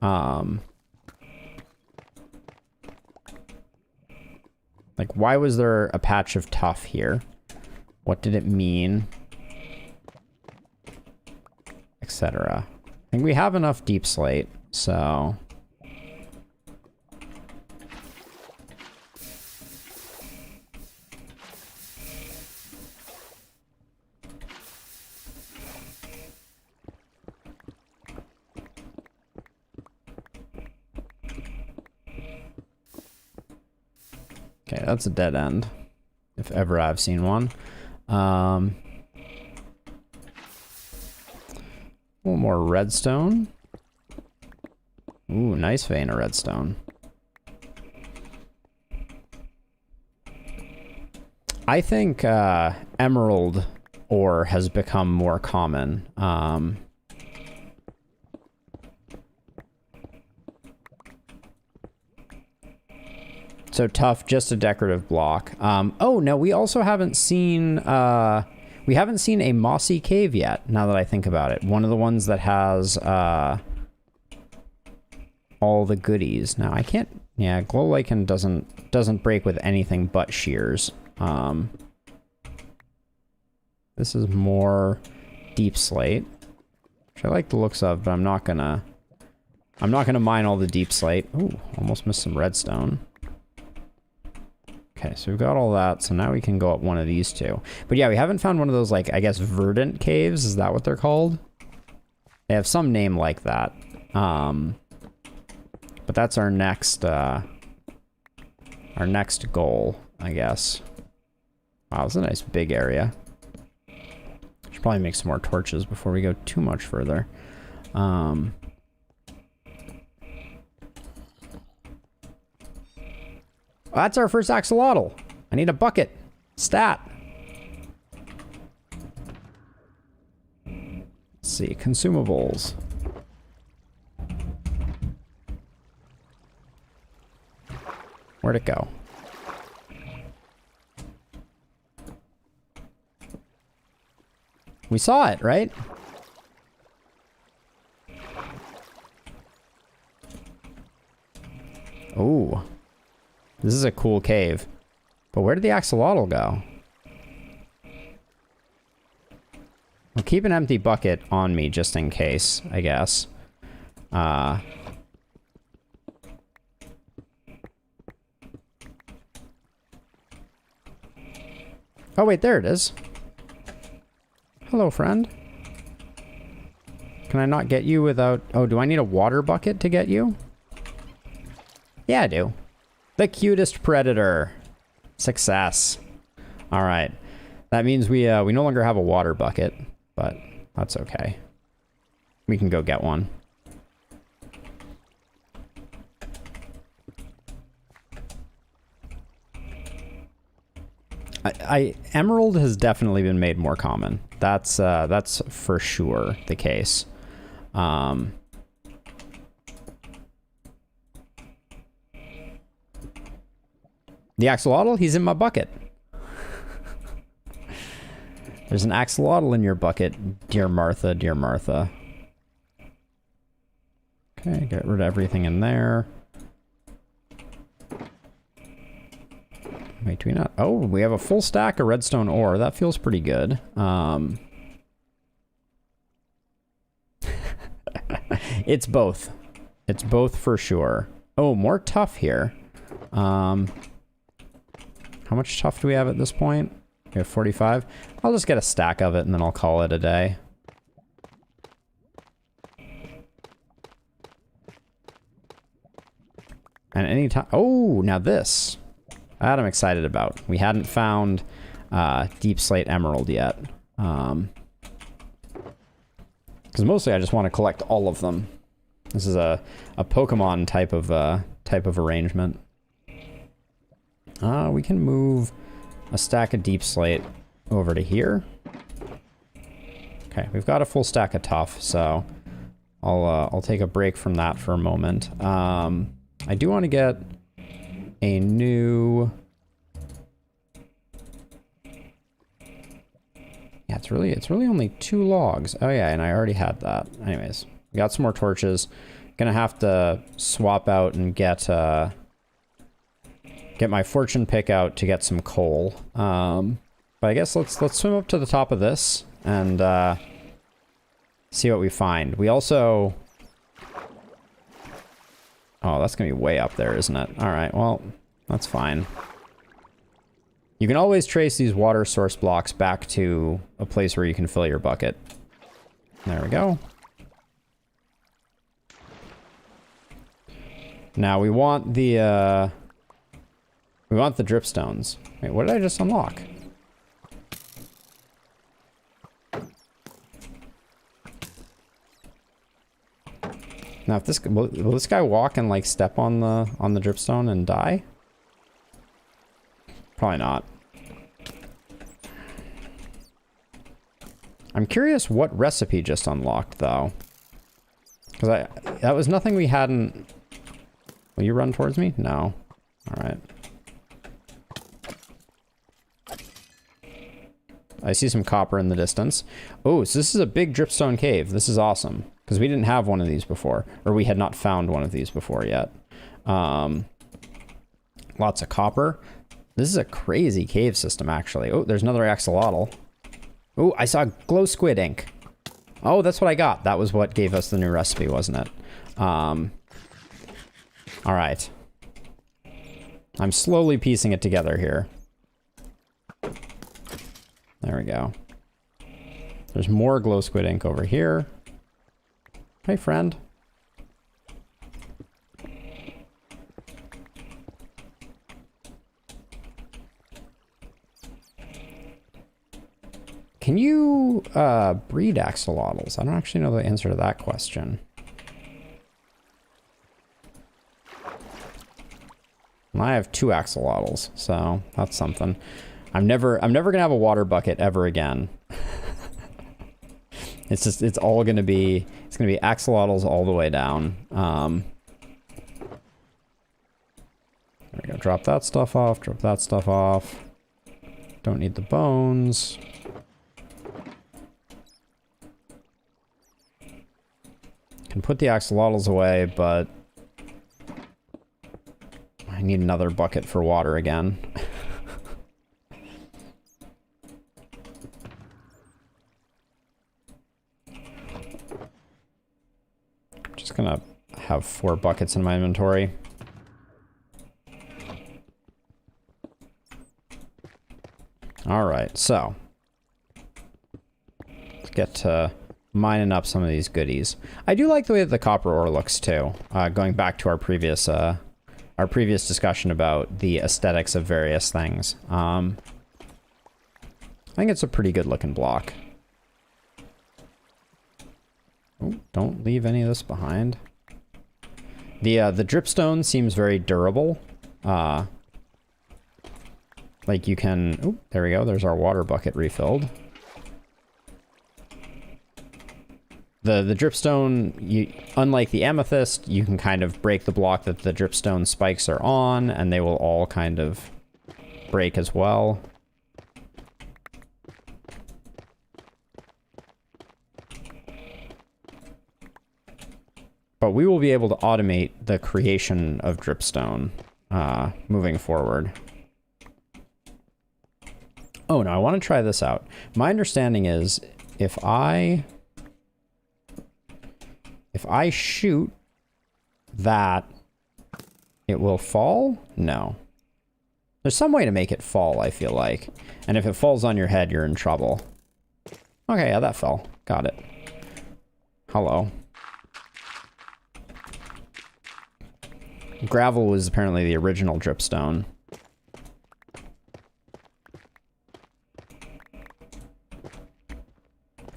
Like, why was there a patch of tuff here? What did it mean? Etc. I think we have enough deep slate, so... Okay, that's a dead end, if ever I've seen one. A little more redstone. Ooh, nice vein of redstone. I think emerald ore has become more common. So tough, just a decorative block. Oh, no, we also haven't seen... we haven't seen a mossy cave yet, now that I think about it. One of the ones that has all the goodies. Now, I can't... Yeah, glow lichen doesn't break with anything but shears. This is more deep slate, which I like the looks of, but I'm not gonna mine all the deep slate. Ooh, almost missed some redstone. Okay, so we've got all that, so now we can go up one of these two. But yeah, we haven't found one of those, like, I guess, verdant caves. Is that what they're called? They have some name like that. But that's our next goal, I guess. Wow, it's a nice big area. Should probably make some more torches before we go too much further. Well, that's our first axolotl. I need a bucket. Stat. Let's see, consumables. Where'd it go? We saw it, right? Ooh. This is a cool cave. But where did the axolotl go? I'll keep an empty bucket on me just in case, I guess. Oh, wait, there it is. Hello, friend. Can I not get you without... Oh, do I need a water bucket to get you? Yeah, I do. The cutest predator. Success. All right. That means we no longer have a water bucket, but that's okay. We can go get one. Emerald has definitely been made more common. That's for sure the case. The axolotl, he's in my bucket. There's an axolotl in your bucket, dear Martha, dear Martha. Okay, get rid of everything in there. Wait, do we not? Oh, we have a full stack of redstone ore. That feels pretty good. It's both. It's both for sure. Oh, more tough here. How much tough do we have at this point? We have 45. I'll just get a stack of it and then I'll call it a day. And anytime... Oh, now this. That I'm excited about. We hadn't found deep slate emerald yet. Because mostly I just want to collect all of them. This is a Pokemon type of arrangement. We can move a stack of deep slate over to here. Okay, we've got a full stack of tough, so I'll take a break from that for a moment. I do want to get a new... Yeah, it's really only 2 logs. Oh yeah, and I already had that. Anyways, we got some more torches. Gonna have to swap out and get my fortune pick out to get some coal. But I guess let's swim up to the top of this and see what we find. We also... Oh, that's gonna be way up there, isn't it? Alright, well, that's fine. You can always trace these water source blocks back to a place where you can fill your bucket. There we go. Now we want the dripstones. Wait, what did I just unlock? Now, if this will this guy walk and like step on the dripstone and die? Probably not. I'm curious what recipe just unlocked though, because that was nothing we hadn't. Will you run towards me? No. All right. I see some copper in the distance. Oh, so this is a big dripstone cave. This is awesome. Because we didn't have one of these before. Or we had not found one of these before yet. Lots of copper. This is a crazy cave system, actually. Oh, there's another axolotl. Oh, I saw glow squid ink. Oh, that's what I got. That was what gave us the new recipe, wasn't it? All right. I'm slowly piecing it together here. There we go. There's more glow squid ink over here. Hey, friend. Can you breed axolotls? I don't actually know the answer to that question. I have 2 axolotls, so that's something. I'm never gonna have a water bucket ever again. It's all gonna be, it's gonna be axolotls all the way down. There we go, drop that stuff off, drop that stuff off. Don't need the bones. Can put the axolotls away, but I need another bucket for water again. Just gonna have 4 buckets in my inventory. All right, so let's get to mining up some of these goodies. I do like the way that the copper ore looks too. Going back to our previous discussion about the aesthetics of various things. I think it's a pretty good looking block. Oh, don't leave any of this behind. The dripstone seems very durable. Like you can, oh, there we go. There's our water bucket refilled. The dripstone, unlike the amethyst, you can kind of break the block that the dripstone spikes are on, and they will all kind of break as well. But we will be able to automate the creation of dripstone moving forward. Oh, no, I want to try this out. My understanding is if I shoot that, it will fall? No. There's some way to make it fall, I feel like. And if it falls on your head, you're in trouble. Okay, yeah, that fell. Got it. Hello. Gravel was apparently the original dripstone.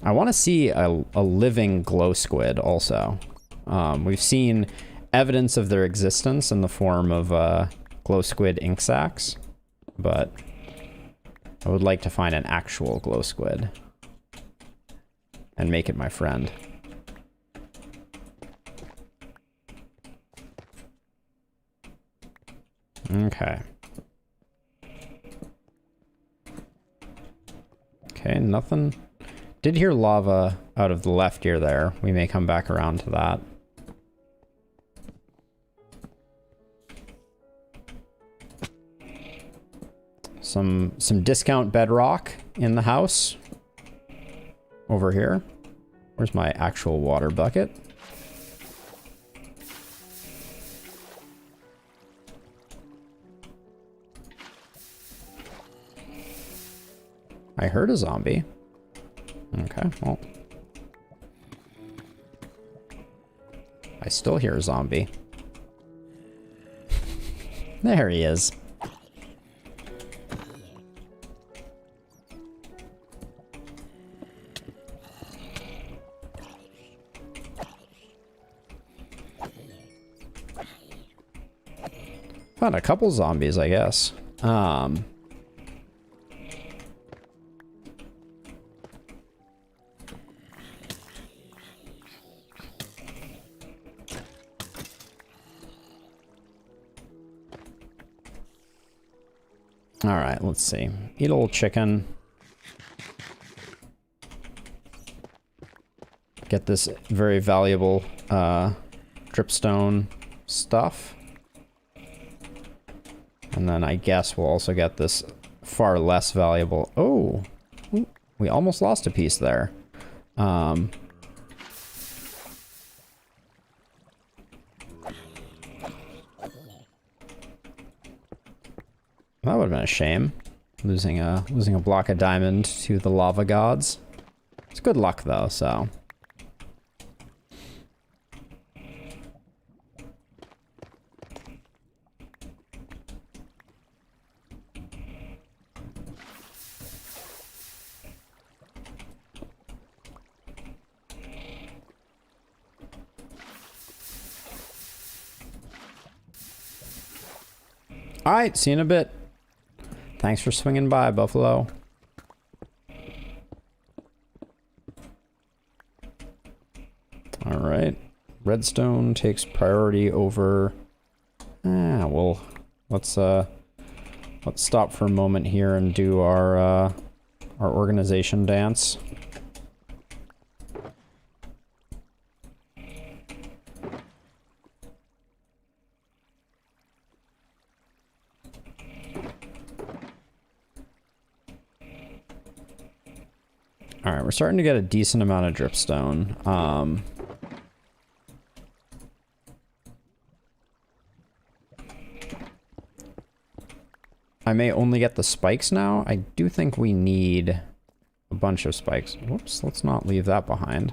I want to see a living glow squid also. We've seen evidence of their existence in the form of glow squid ink sacs, but I would like to find an actual glow squid and make it my friend. Okay. Okay, nothing. Did hear lava out of the left ear there. We may come back around to that. Some discount bedrock in the house. Over here. Where's my actual water bucket? I heard a zombie. Okay, well. I still hear a zombie. There he is. Found a couple zombies, I guess. All right, let's see. Eat a little chicken. Get this very valuable dripstone stuff. And then I guess we'll also get this far less valuable... Oh! We almost lost a piece there. That would have been a shame. Losing a block of diamond to the lava gods. It's good luck though, so... Alright, see you in a bit. Thanks for swinging by, Buffalo. Alright. Redstone takes priority over... well, let's stop for a moment here and do our organization dance. Alright, we're starting to get a decent amount of dripstone. I may only get the spikes now. I do think we need a bunch of spikes. Whoops, let's not leave that behind.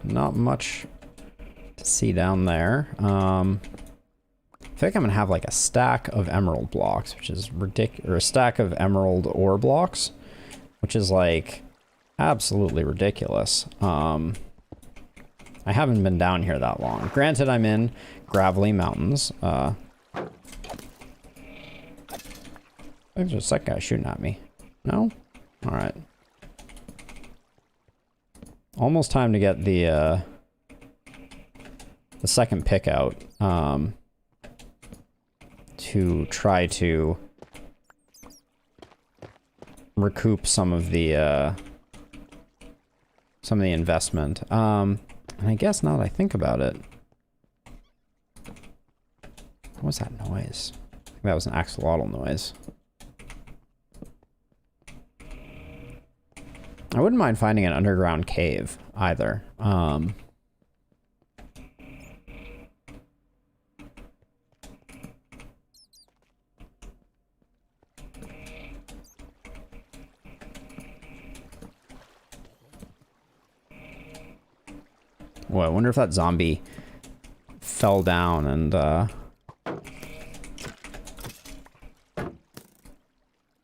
Not much to see down there. I feel like I'm gonna have like a stack of emerald blocks, which is ridiculous, or a stack of emerald ore blocks, which is like absolutely ridiculous. I haven't been down here that long. Granted, I'm in gravelly mountains. There's a second guy shooting at me. No? All right. Almost time to get the second pick out, to try to recoup some of the investment. And I guess now that I think about it, what was that noise? I think that was an axolotl noise. I wouldn't mind finding an underground cave either. Well, I wonder if that zombie fell down and that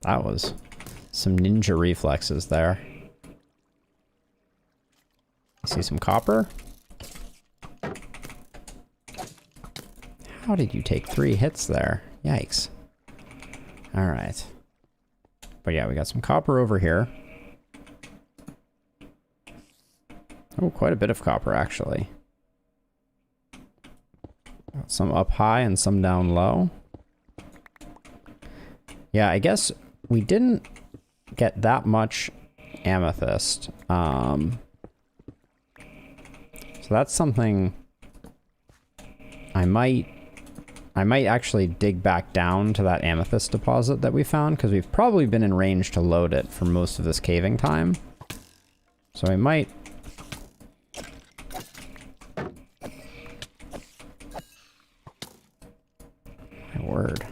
was some ninja reflexes there. See some copper? How did you take 3 hits there? Yikes. Alright. But yeah, we got some copper over here. Oh, quite a bit of copper, actually. Got some up high and some down low. Yeah, I guess we didn't get that much amethyst. So that's something I might actually dig back down to that amethyst deposit that we found, because we've probably been in range to load it for most of this caving time. So I might... My word.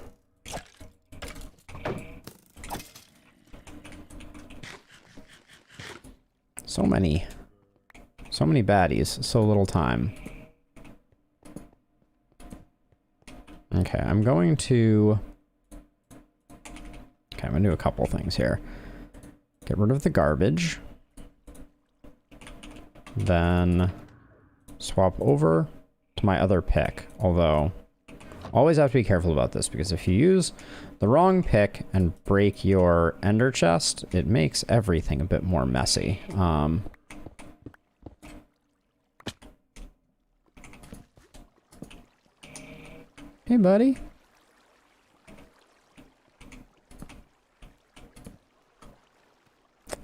So many baddies, so little time. Okay, I'm gonna do a couple things here. Get rid of the garbage. Then swap over to my other pick. Although, always have to be careful about this, because if you use the wrong pick and break your ender chest, it makes everything a bit more messy. Hey, buddy.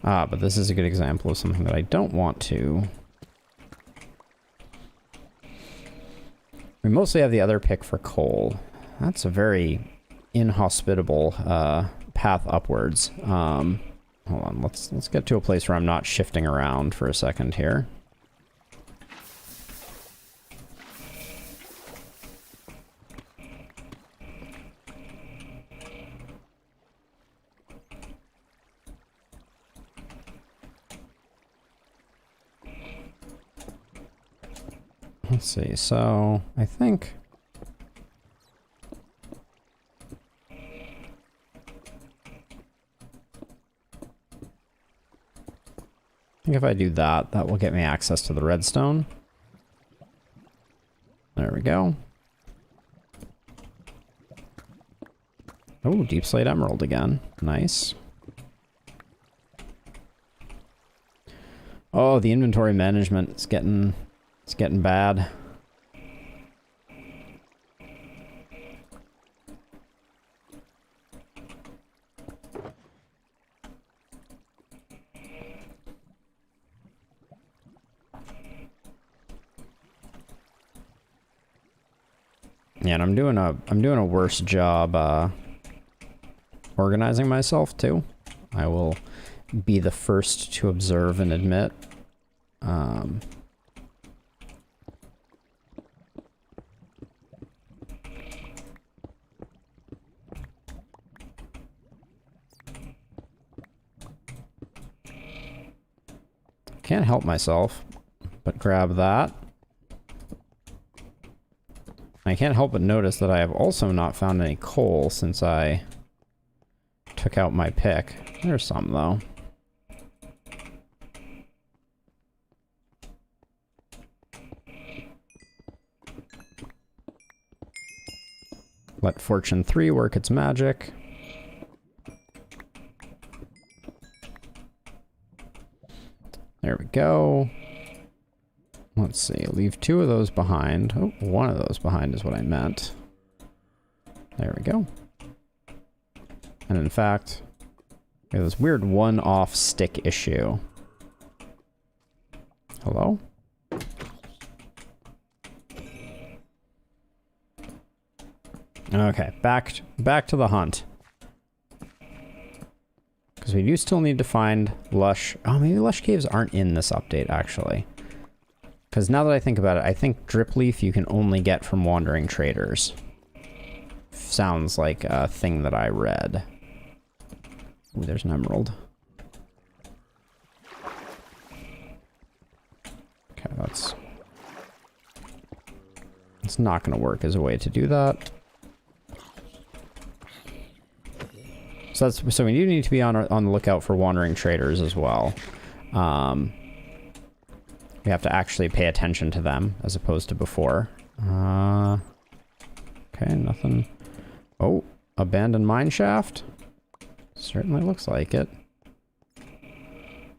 But this is a good example of something that I don't want to. We mostly have the other pick for coal. That's a very inhospitable path upwards. Hold on, let's get to a place where I'm not shifting around for a second here. Let's see, so I think if I do that, that will get me access to the redstone. There we go. Oh, deep slate emerald again. Nice. Oh, the inventory management is getting bad. Yeah, and I'm doing a worse job organizing myself too. I will be the first to observe and admit. Can't help myself but grab that. I can't help but notice that I have also not found any coal since I took out my pick. There's some, though. Let Fortune 3 work its magic. There we go. Let's see, leave 2 of those behind. Oh, 1 of those behind is what I meant. There we go. And in fact, we have this weird one-off stick issue. Hello? Okay, back to the hunt. Because we do still need to find lush... Oh, maybe lush caves aren't in this update, actually. Because now that I think about it, I think drip leaf you can only get from wandering traders. Sounds like a thing that I read. Ooh, there's an emerald. Okay, that's... It's not going to work as a way to do that. So we do need to be on the lookout for wandering traders as well. We have to actually pay attention to them as opposed to before. Okay, nothing. Oh, abandoned mine shaft? Certainly looks like it.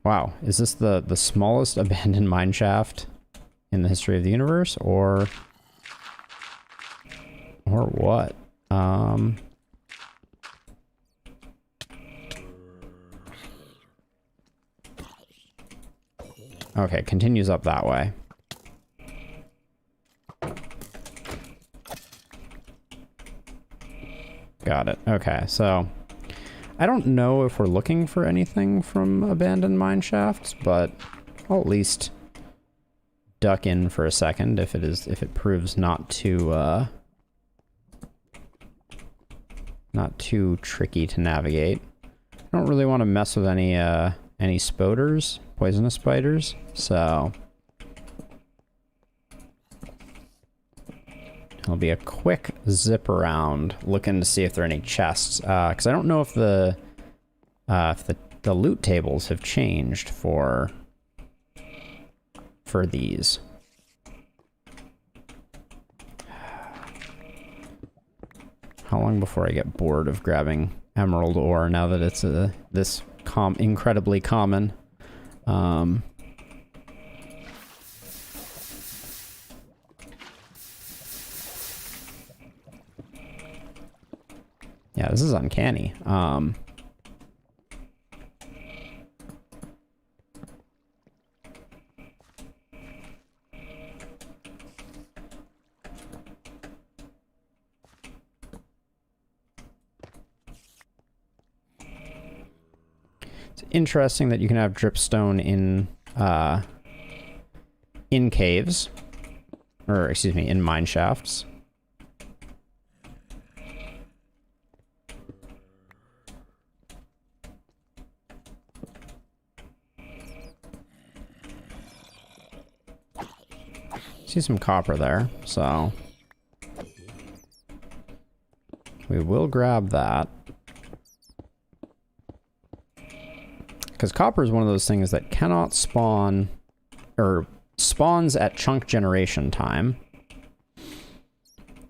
Wow, is this the smallest abandoned mine shaft in the history of the universe, or what? Okay, continues up that way. Got it. Okay, so I don't know if we're looking for anything from abandoned mine shafts, but I'll at least duck in for a second if it proves not too tricky to navigate. I don't really want to mess with any spoders, poisonous spiders, so it'll be a quick zip around looking to see if there are any chests, because I don't know if the loot tables have changed for these. How long before I get bored of grabbing emerald ore now that it's this incredibly common? Yeah, this is uncanny. It's interesting that you can have dripstone in caves, or excuse me, in mine shafts. See some copper there, so we will grab that. Because copper is one of those things that cannot spawn, or spawns at chunk generation time,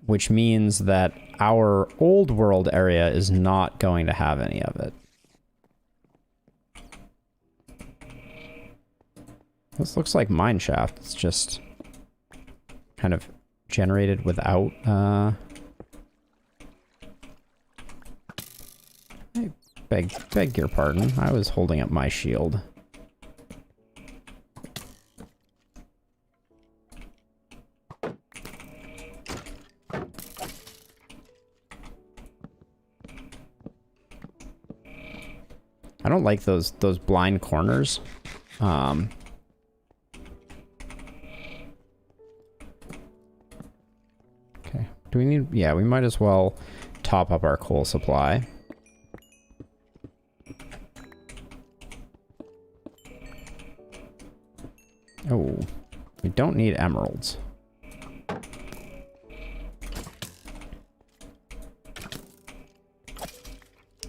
which means that our old world area is not going to have any of it. This looks like mine shaft. It's just kind of generated without, I beg your pardon. I was holding up my shield. I don't like those blind corners. Okay. Do we need... Yeah, we might as well top up our coal supply. Oh, we don't need emeralds.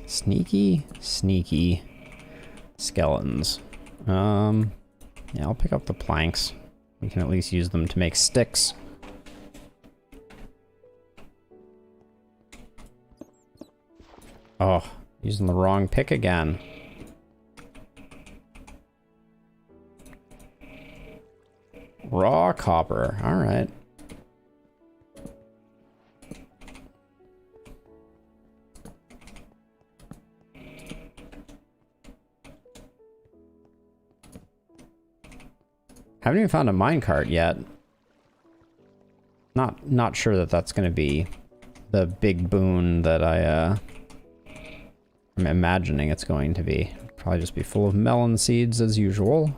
Sneaky skeletons. Yeah, I'll pick up the planks. We can at least use them to make sticks. Oh, using the wrong pick again. Raw copper. All right. Haven't even found a minecart yet. Not sure that that's going to be the big boon that I'm imagining it's going to be. Probably just be full of melon seeds as usual.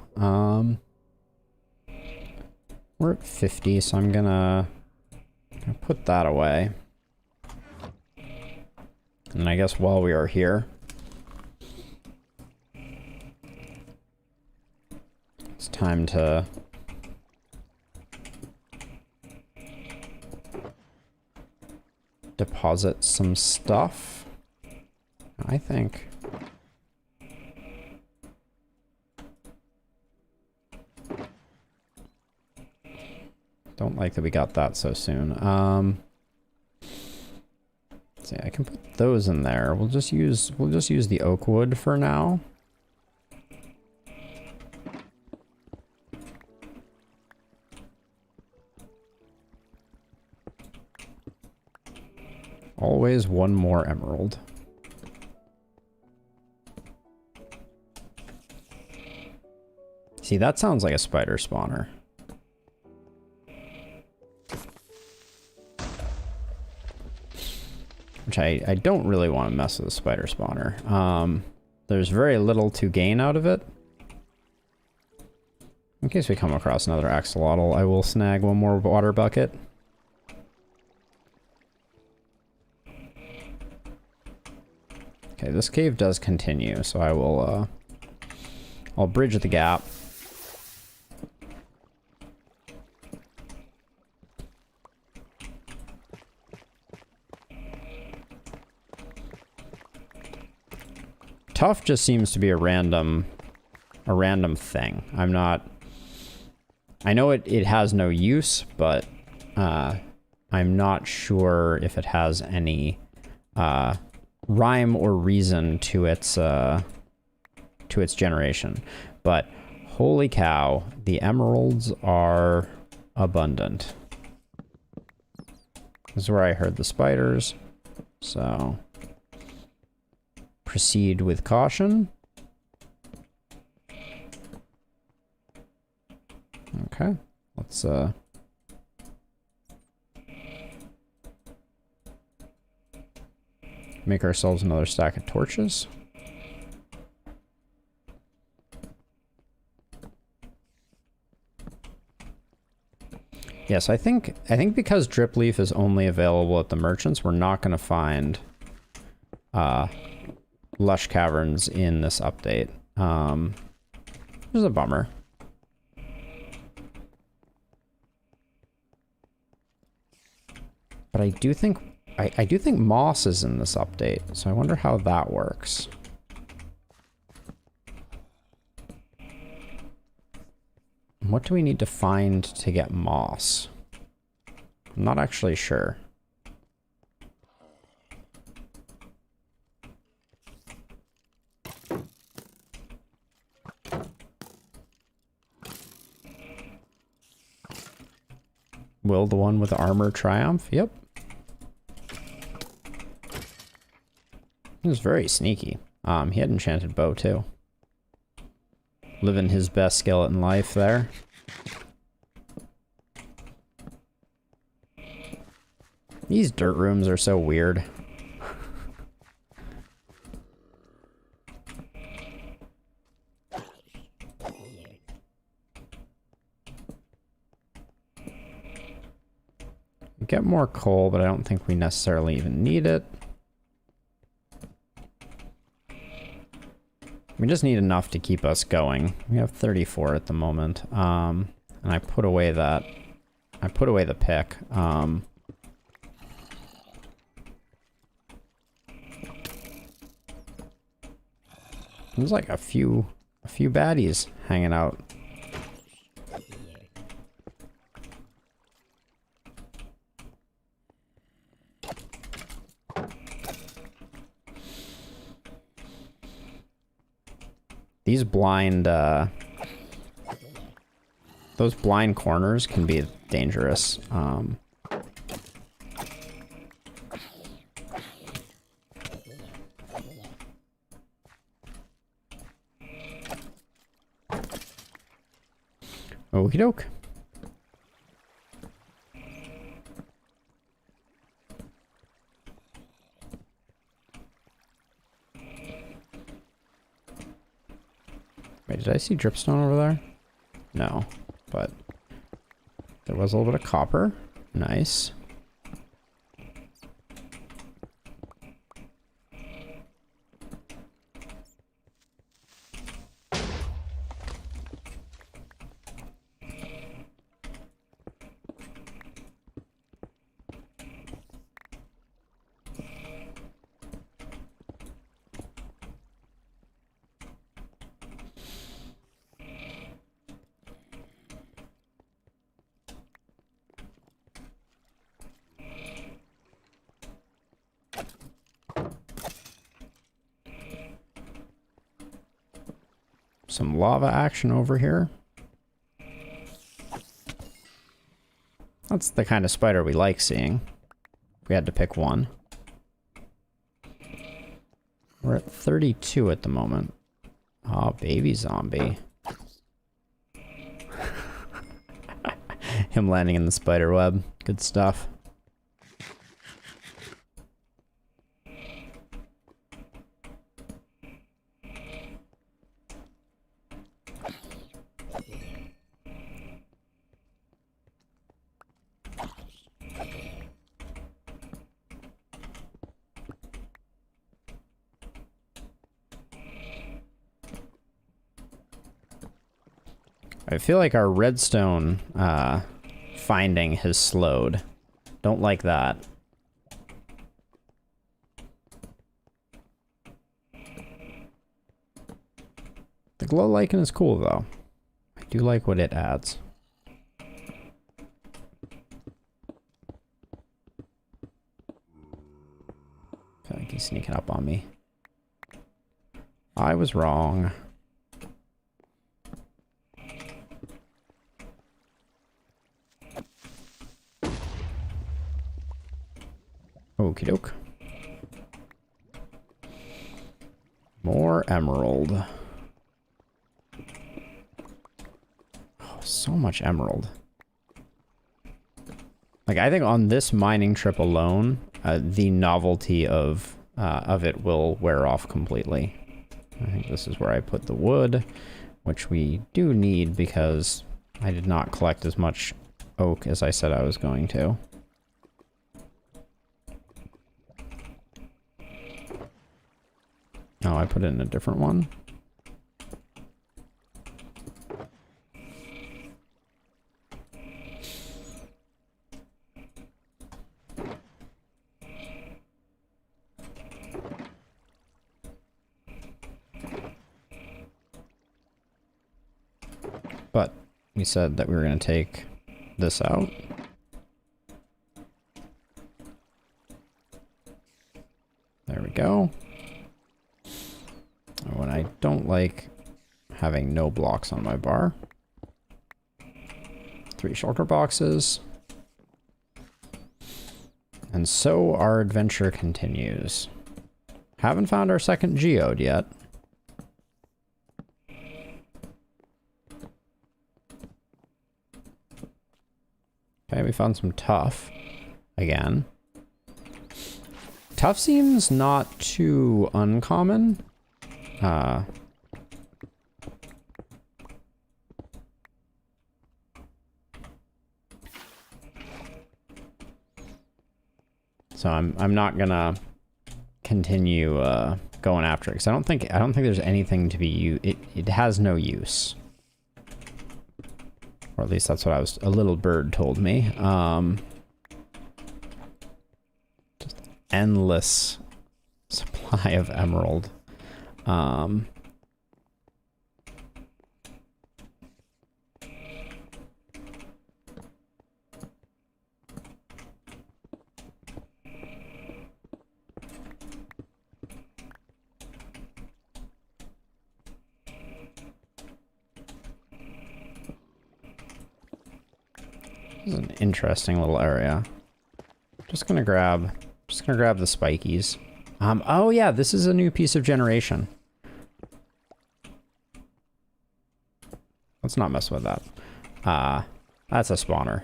We're at 50, so I'm gonna put that away. And I guess while we are here, it's time to deposit some stuff, I think. Don't like that we got that so soon. Let's see, I can put those in there. We'll just use the oak wood for now. Always one more emerald. See, that sounds like a spider spawner. Which I don't really want to mess with a spider spawner. There's very little to gain out of it. In case we come across another axolotl, I will snag one more water bucket. Okay, this cave does continue, so I will, I'll bridge the gap. Tough just seems to be a random thing. I'm not... I know it has no use, but I'm not sure if it has any rhyme or reason to its generation. But holy cow, the emeralds are abundant. This is where I heard the spiders, so proceed with caution. Okay, let's make ourselves another stack of torches. Yes, I think because drip leaf is only available at the merchants, we're not going to find lush caverns in this update. Which is a bummer. But I do think moss is in this update, so I wonder how that works. What do we need to find to get moss? I'm not actually sure. Will the one with armor triumph? Yep. He was very sneaky. He had enchanted bow too. Living his best skeleton life there. These dirt rooms are so weird. Get more coal, but I don't think we necessarily even need it. We just need enough to keep us going. We have 34 at the moment. And I put away the pick. There's like a few baddies hanging out. These blind, those blind corners can be dangerous. Okie doke. Wait, did I see dripstone over there? No, but there was a little bit of copper. Nice. Some lava action over here. That's the kind of spider we like seeing. If we had to pick one. We're at 32 at the moment. Oh, baby zombie. Him landing in the spider web. Good stuff. I feel like our redstone finding has slowed. Don't like that. glow lichen is cool though. I do like what it adds. I feel like he's sneaking up on me. I was wrong. Okie doke. More emerald. Oh, so much emerald. Like, I think on this mining trip alone, the novelty of it will wear off completely. I think this is where I put the wood, which we do need because I did not collect as much oak as I said I was going to. Oh, I put it in a different one. But we said that we were going to take this out. There we go. Oh, and I don't like having no blocks on my bar. 3 shulker boxes. And so our adventure continues. Haven't found our second geode yet. Okay, we found some tuff again. Tuff seems not too uncommon. So I'm not gonna continue going after it because I don't think there's anything to be it has no use. Or at least that's what a little bird told me. Just endless supply of emerald. This is an interesting little area. Just gonna grab the spikies. Oh yeah, this is a new piece of generation. Let's not mess with that. That's a spawner.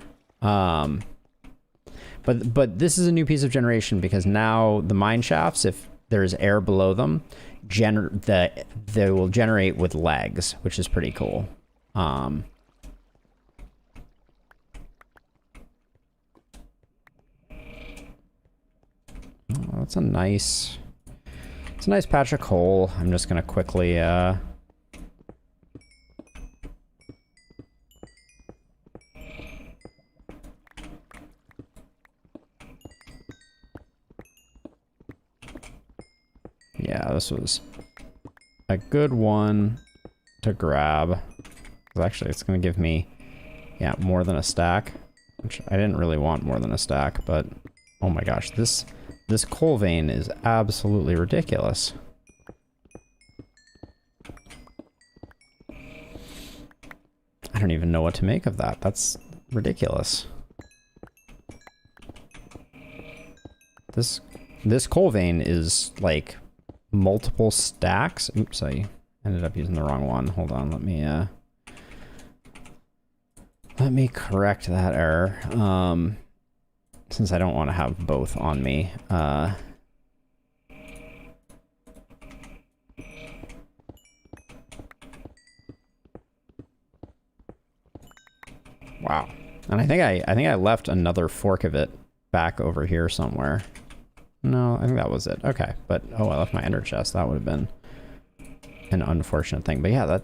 But this is a new piece of generation because now the mine shafts, if there's air below them, they will generate with legs, which is pretty cool. Oh, it's a nice patch of coal. I'm just gonna quickly yeah, this was a good one to grab. Actually, it's gonna give me, yeah, more than a stack, which I didn't really want more than a stack, but oh my gosh, this coal vein is absolutely ridiculous. I don't even know what to make of that. That's ridiculous. This coal vein is like multiple stacks. Oops, I ended up using the wrong one. Hold on, let me correct that error. Since I don't want to have both on me. Wow. And I think I left another fork of it back over here somewhere. No, I think that was it. Okay, but oh, I left my ender chest. That would have been an unfortunate thing. But yeah,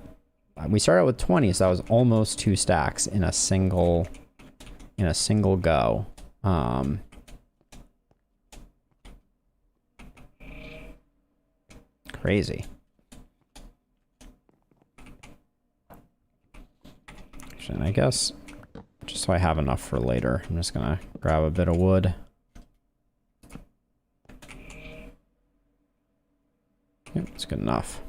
we started out with 20, so that was almost 2 stacks in a single go. Crazy. Actually, and I guess just so I have enough for later, I'm just gonna grab a bit of wood. Yep, that's good enough.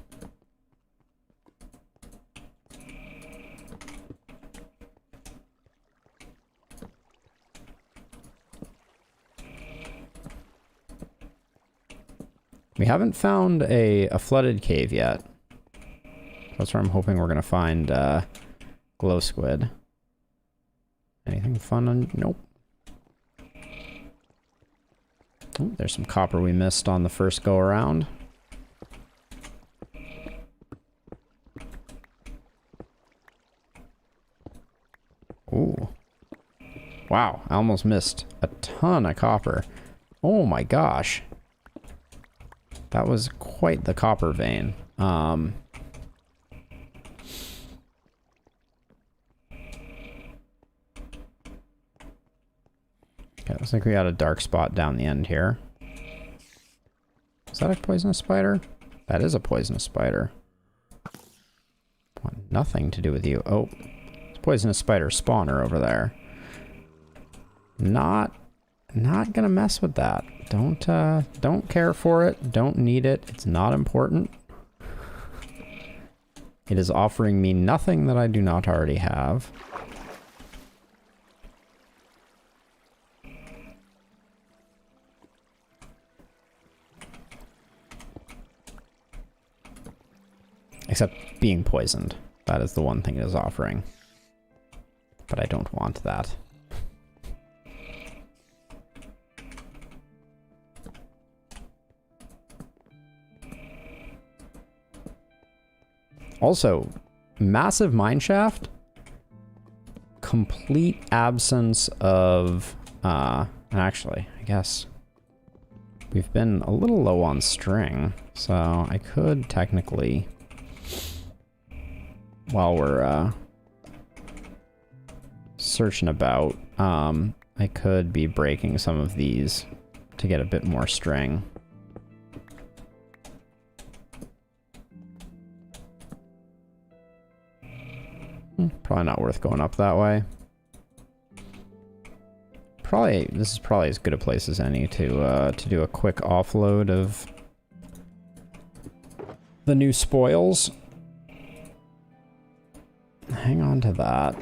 We haven't found a flooded cave yet. That's where I'm hoping we're gonna find glow squid. Anything fun on? Nope. Oh, there's some copper we missed on the first go around. Ooh. Wow, I almost missed a ton of copper. Oh my gosh. That was quite the copper vein. Okay, looks like we got a dark spot down the end here. Is that a poisonous spider? That is a poisonous spider. Want nothing to do with you. Oh, it's poisonous spider spawner over there. Not gonna mess with that. Don't care for it. Don't need it. It's not important. It is offering me nothing that I do not already have. Except being poisoned. That is the one thing it is offering. But I don't want that. Also, massive mineshaft. Complete absence of... actually, I guess... we've been a little low on string. So I could technically... while we're searching about, I could be breaking some of these to get a bit more string. Probably not worth going up that way. This is probably as good a place as any to do a quick offload of the new spoils. Hang on to that.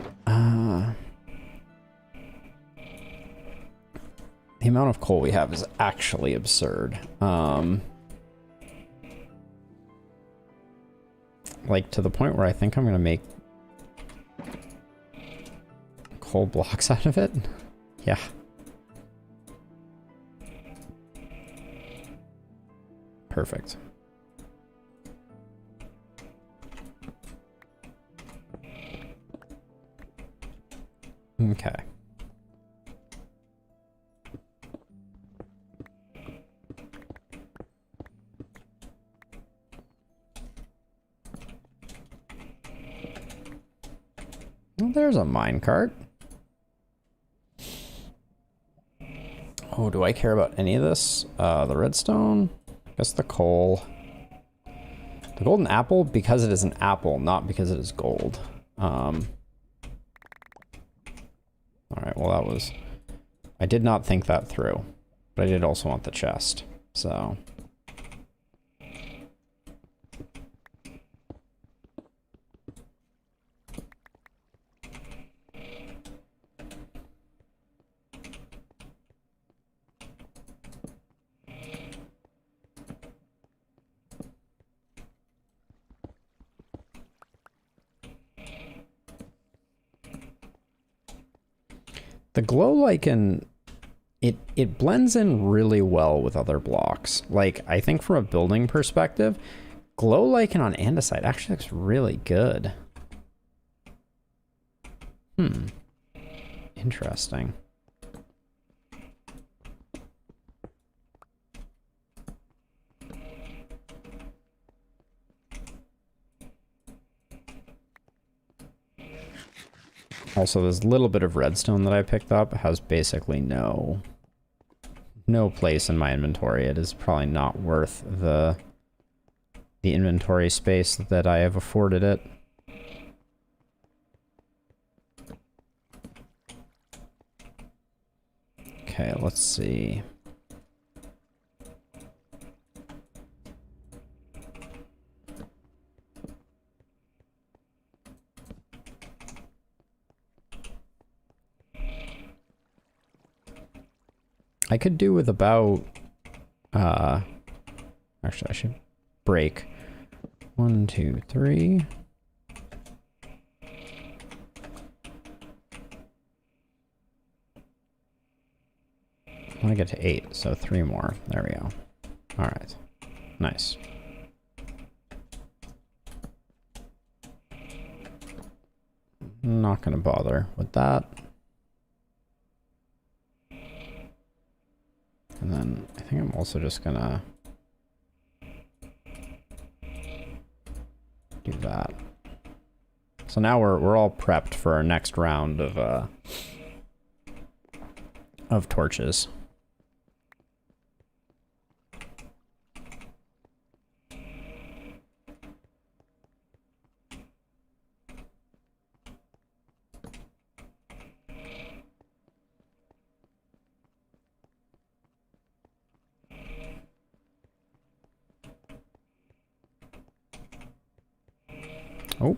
The amount of coal we have is actually absurd. Like, to the point where I think I'm gonna make coal blocks out of it. Yeah. Perfect. Okay. Well, there's a minecart. Oh, do I care about any of this? The redstone? I guess the coal. The golden apple, because it is an apple, not because it is gold. Alright, well that was... I did not think that through. But I did also want the chest, so... The glow lichen, it blends in really well with other blocks. Like, I think from a building perspective, glow lichen on andesite actually looks really good. Interesting. Also, this little bit of redstone that I picked up has basically no place in my inventory. It is probably not worth the inventory space that I have afforded it. Okay, let's see. I could do with about, actually I should break 1, 2, 3. I want to get to 8, so 3 more. There we go. All right, nice. Not gonna bother with that. And then I think I'm also just gonna do that. So now we're all prepped for our next round of torches. Oh.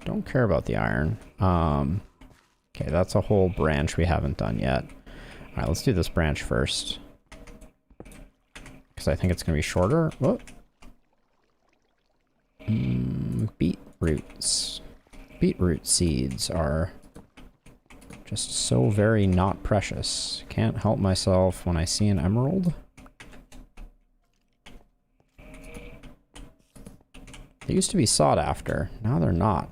Don't care about the iron. Okay, that's a whole branch we haven't done yet. All right, let's do this branch first. Because I think it's going to be shorter. Whoa. Beetroots. Beetroot seeds are just so very not precious. Can't help myself when I see an emerald. They used to be sought after. Now they're not.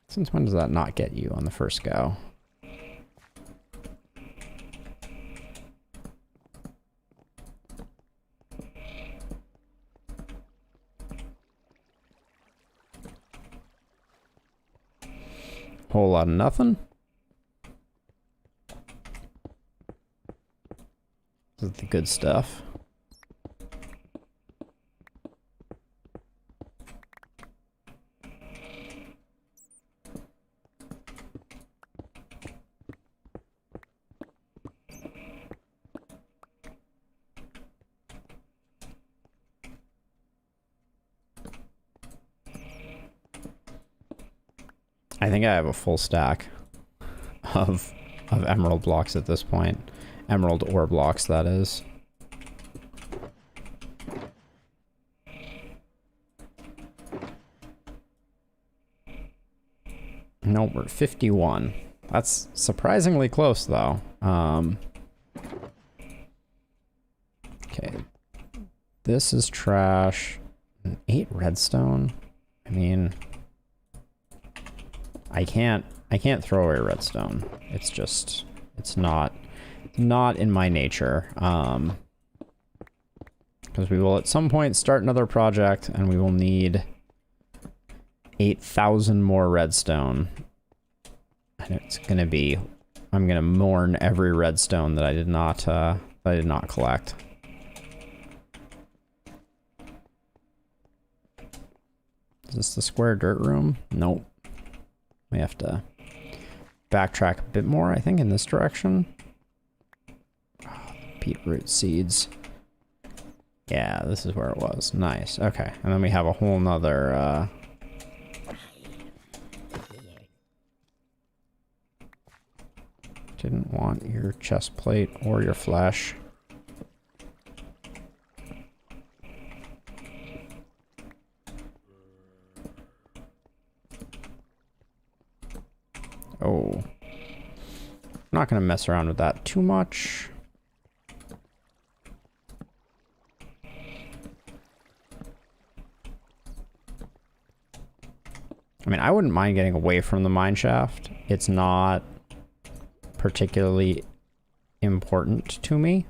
Since when does that not get you on the first go? Whole lot of nothing. This is the good stuff. I think I have a full stack of emerald blocks at this point. Emerald ore blocks, that is. Nope, we're at 51. That's surprisingly close, though. Okay. This is trash. 8 redstone? I mean... I can't throw away redstone. It's just, it's not in my nature. Because we will at some point start another project and we will need 8,000 more redstone. And it's gonna be, I'm gonna mourn every redstone that I did not collect. Is this the square dirt room? Nope. We have to backtrack a bit more, I think, in this direction. Oh, beetroot seeds. Yeah, this is where it was. Nice. Okay. And then we have a whole nother, didn't want your chest plate or your flesh. Oh, I'm not going to mess around with that too much. I mean, I wouldn't mind getting away from the mine shaft. It's not particularly important to me.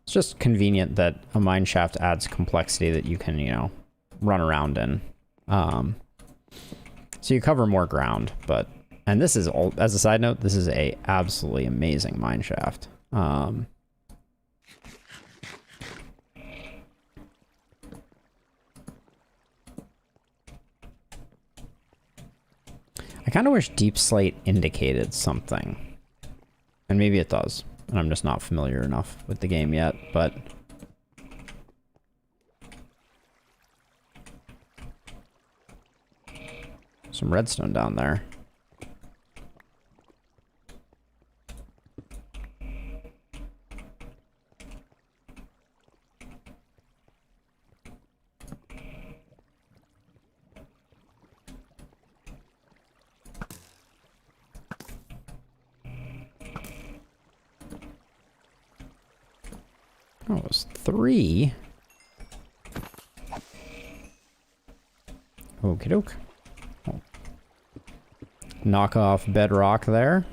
It's just convenient that a mine shaft adds complexity that you can, you know, run around in. So you cover more ground, but... And this is, as a side note, this is a absolutely amazing mine shaft. I kind of wish Deep Slate indicated something. And maybe it does. And I'm just not familiar enough with the game yet, but... Some redstone down there. Oh, it was 3. Okie doke. Oh. Knock off bedrock there.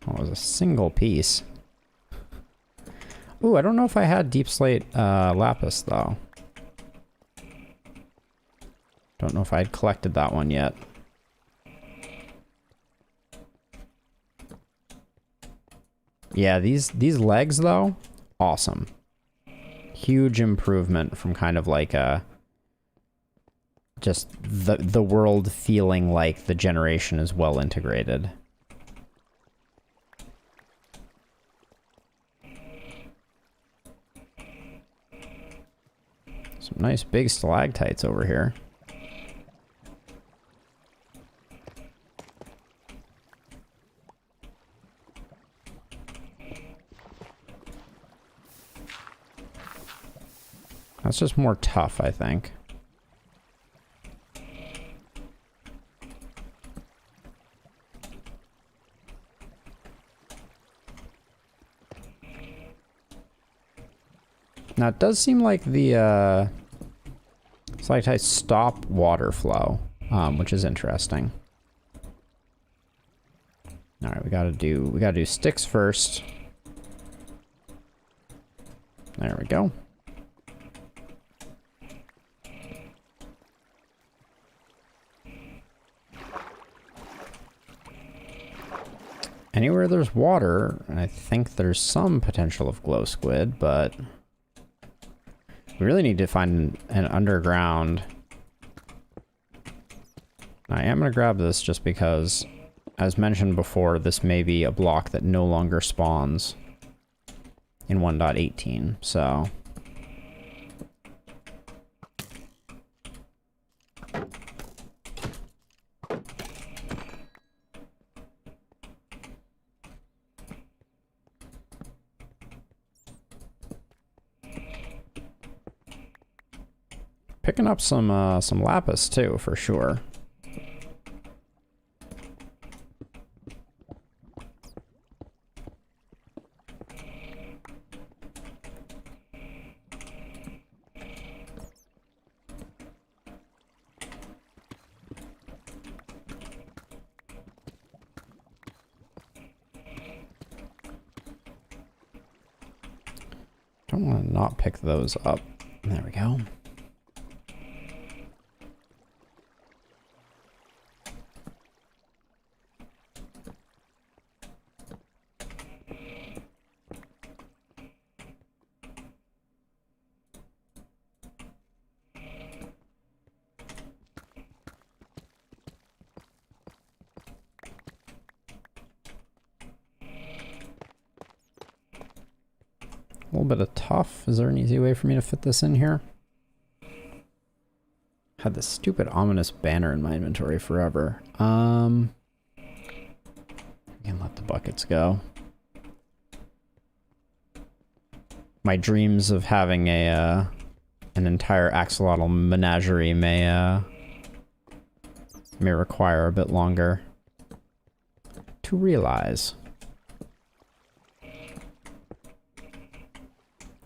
Oh, it was a single piece. Ooh, I don't know if I had deep slate lapis, though. Don't know if I had collected that one yet. Yeah, these legs, though, awesome. Huge improvement from kind of like a... just the world feeling like the generation is well integrated. Some nice big stalactites over here. That's just more tough, I think. Now, it does seem like the stalactites stop water flow, which is interesting. All right, we gotta do sticks first. There we go. Anywhere there's water, I think there's some potential of glow squid, but we really need to find an underground. I am going to grab this just because, as mentioned before, this may be a block that no longer spawns in 1.18, so... Picking up some lapis too, for sure. Don't want to not pick those up. There we go. A little bit of tough. Is there an easy way for me to fit this in here? Had this stupid ominous banner in my inventory forever. I can let the buckets go. My dreams of having a an entire axolotl menagerie may require a bit longer to realize.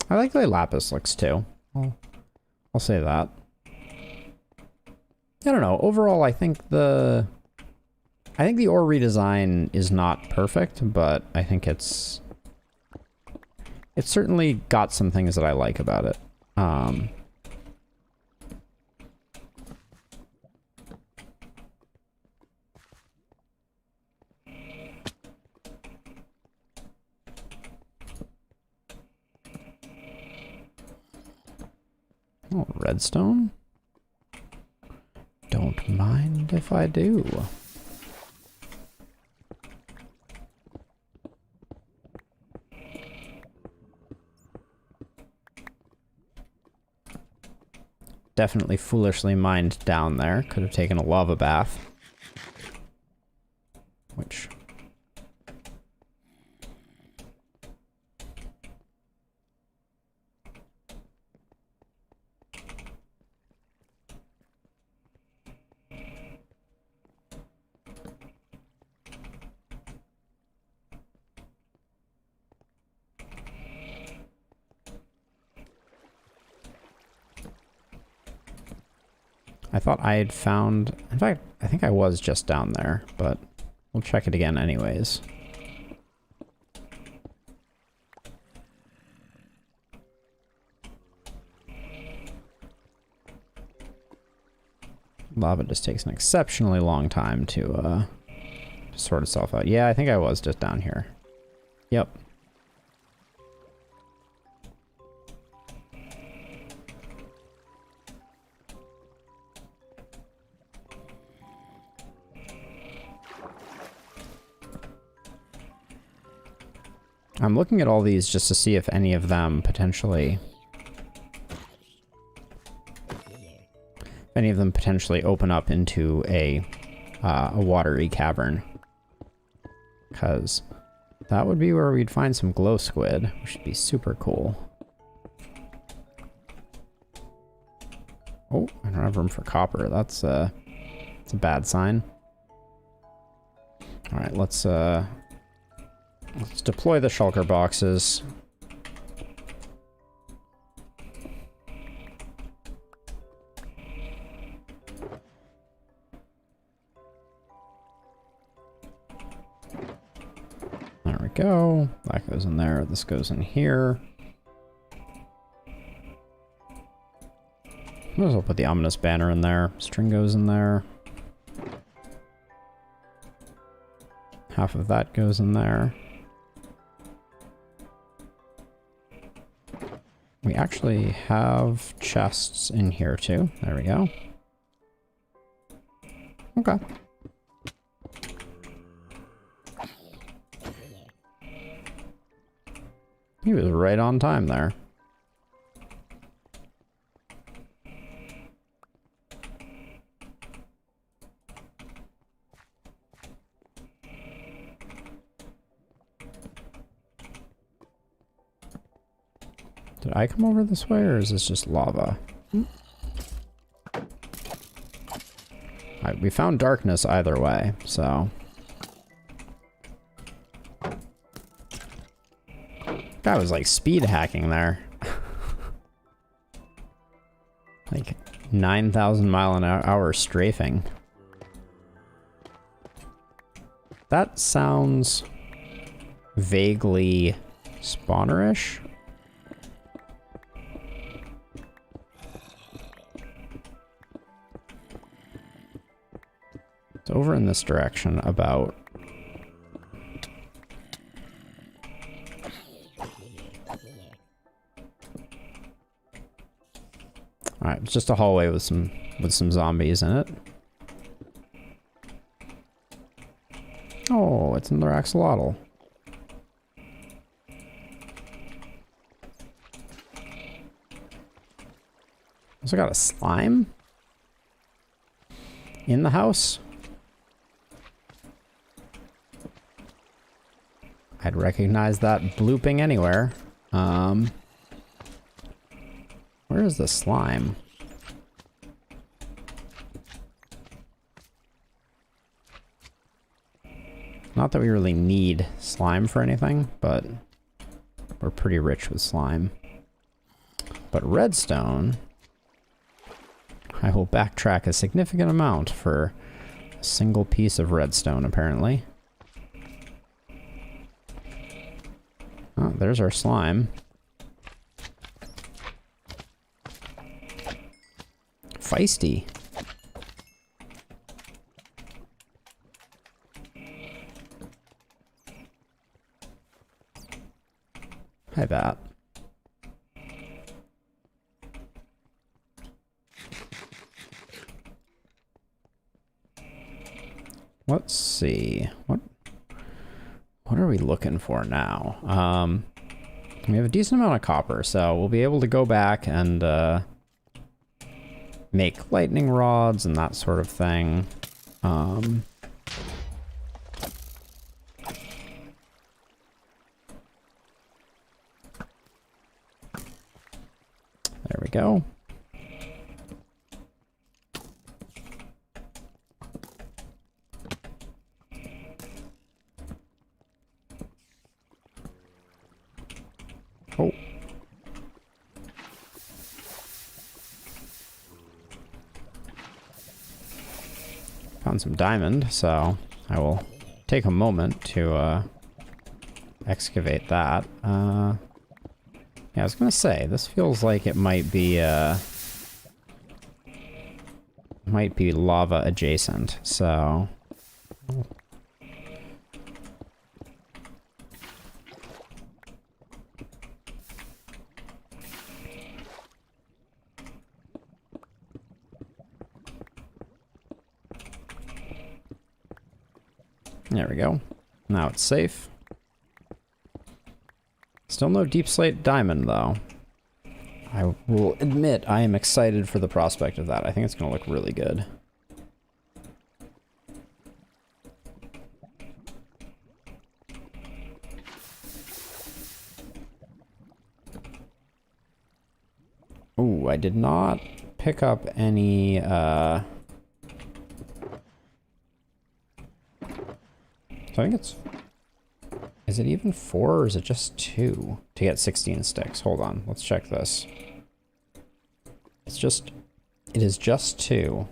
I like the way lapis looks too. I'll say that. I don't know. Overall, I think the ore redesign is not perfect, but I think it's certainly got some things that I like about it. Oh, redstone? Don't mind if I do. Definitely foolishly mined down there. Could have taken a lava bath. Which... I thought I had found... In fact, I think I was just down there, but we'll check it again anyways. Lava just takes an exceptionally long time to sort itself out. Yeah, I think I was just down here. Yep. I'm looking at all these just to see if any of them potentially... open up into a watery cavern. Because that would be where we'd find some glow squid, which would be super cool. Oh, I don't have room for copper. That's a bad sign. All right, let's deploy the shulker boxes. There we go. That goes in there. This goes in here. Might as well put the ominous banner in there. String goes in there. Half of that goes in there. We actually have chests in here too. There we go. Okay. He was right on time there. Did I come over this way, or is this just lava? Alright, we found darkness either way, so... Guy was like speed hacking there. Like 9,000 mile an hour strafing. That sounds vaguely spawnerish. It's over in this direction about... Alright, it's just a hallway with some zombies in it. Oh, it's another axolotl. Also got a slime in the house. I'd recognize that blooping anywhere. Where is the slime? Not that we really need slime for anything, but we're pretty rich with slime. But redstone, I will backtrack a significant amount for a single piece of redstone, apparently. Oh, there's our slime. Feisty. Hi, Bat. let's see. What are we looking for now? We have a decent amount of copper, so we'll be able to go back and make lightning rods and that sort of thing. There we go. Oh. Found some diamond, so I will take a moment to excavate that. Yeah, I was gonna say, this feels like it might be lava adjacent, so... There we go. Now it's safe. Still no deep slate diamond, though. I will admit I am excited for the prospect of that. I think it's going to look really good. Ooh, I did not pick up any, So I think it's... Is it even 4 or is it just 2 to get 16 sticks? Hold on, let's check this. It's just... It is just 2.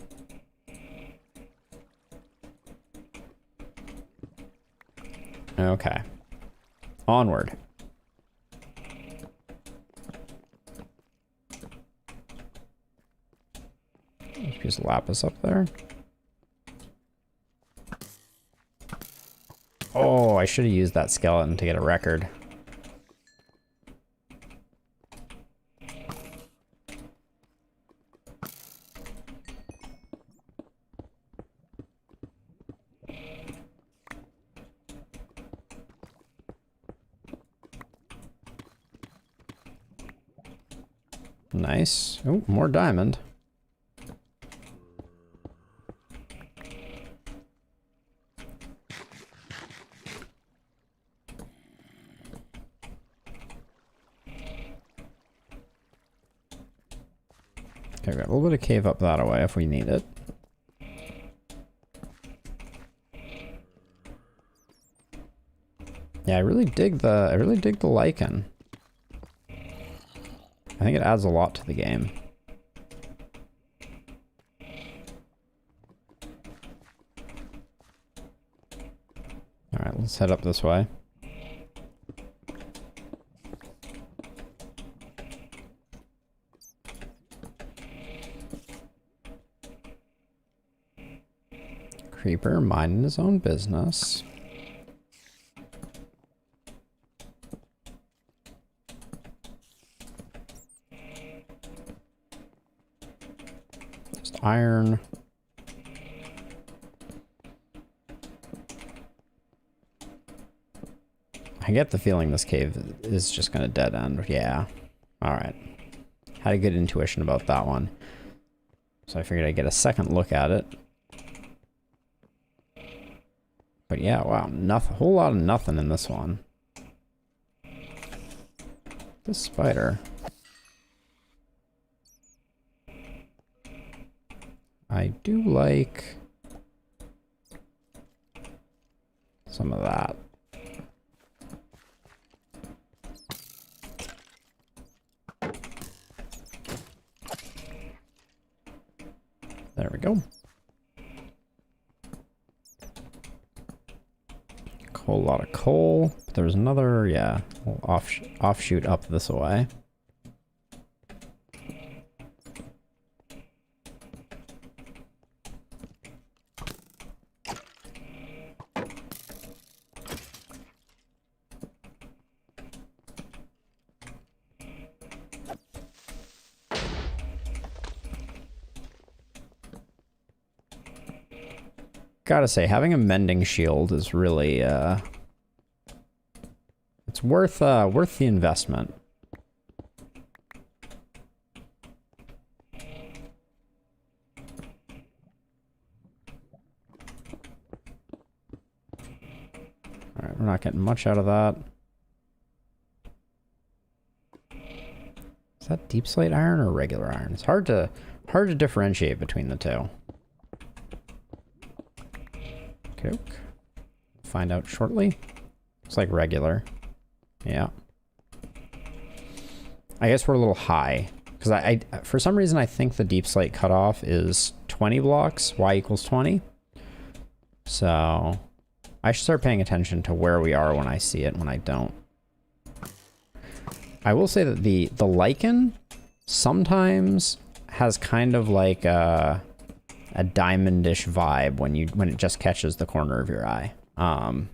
Okay. Onward. Use lapis up there. Oh, I should have used that skeleton to get a record. Nice. Oh, more diamond. Okay, got a little bit of cave up that way if we need it. Yeah, I really dig the lichen. I think it adds a lot to the game. Alright, let's head up this way. Creeper minding his own business. Just iron. I get the feeling this cave is just gonna dead end. Yeah. Alright. Had a good intuition about that one. So I figured I'd get a second look at it. But yeah, wow, nothing, a whole lot of nothing in this one. This spider. I do like some of that. There we go. Whole lot of coal. There's another, yeah, offshoot up this way. Gotta say, having a mending shield is really, it's worth the investment. All right, we're not getting much out of that. Is that deep slate iron or regular iron? It's hard to differentiate between the two. Okay. Find out shortly. Looks like regular. Yeah. I guess we're a little high. Because I for some reason, I think the deep slate cutoff is 20 blocks. Y equals 20. So I should start paying attention to where we are when I see it, when I don't. I will say that the lichen sometimes has kind of like a diamondish vibe when it just catches the corner of your eye, from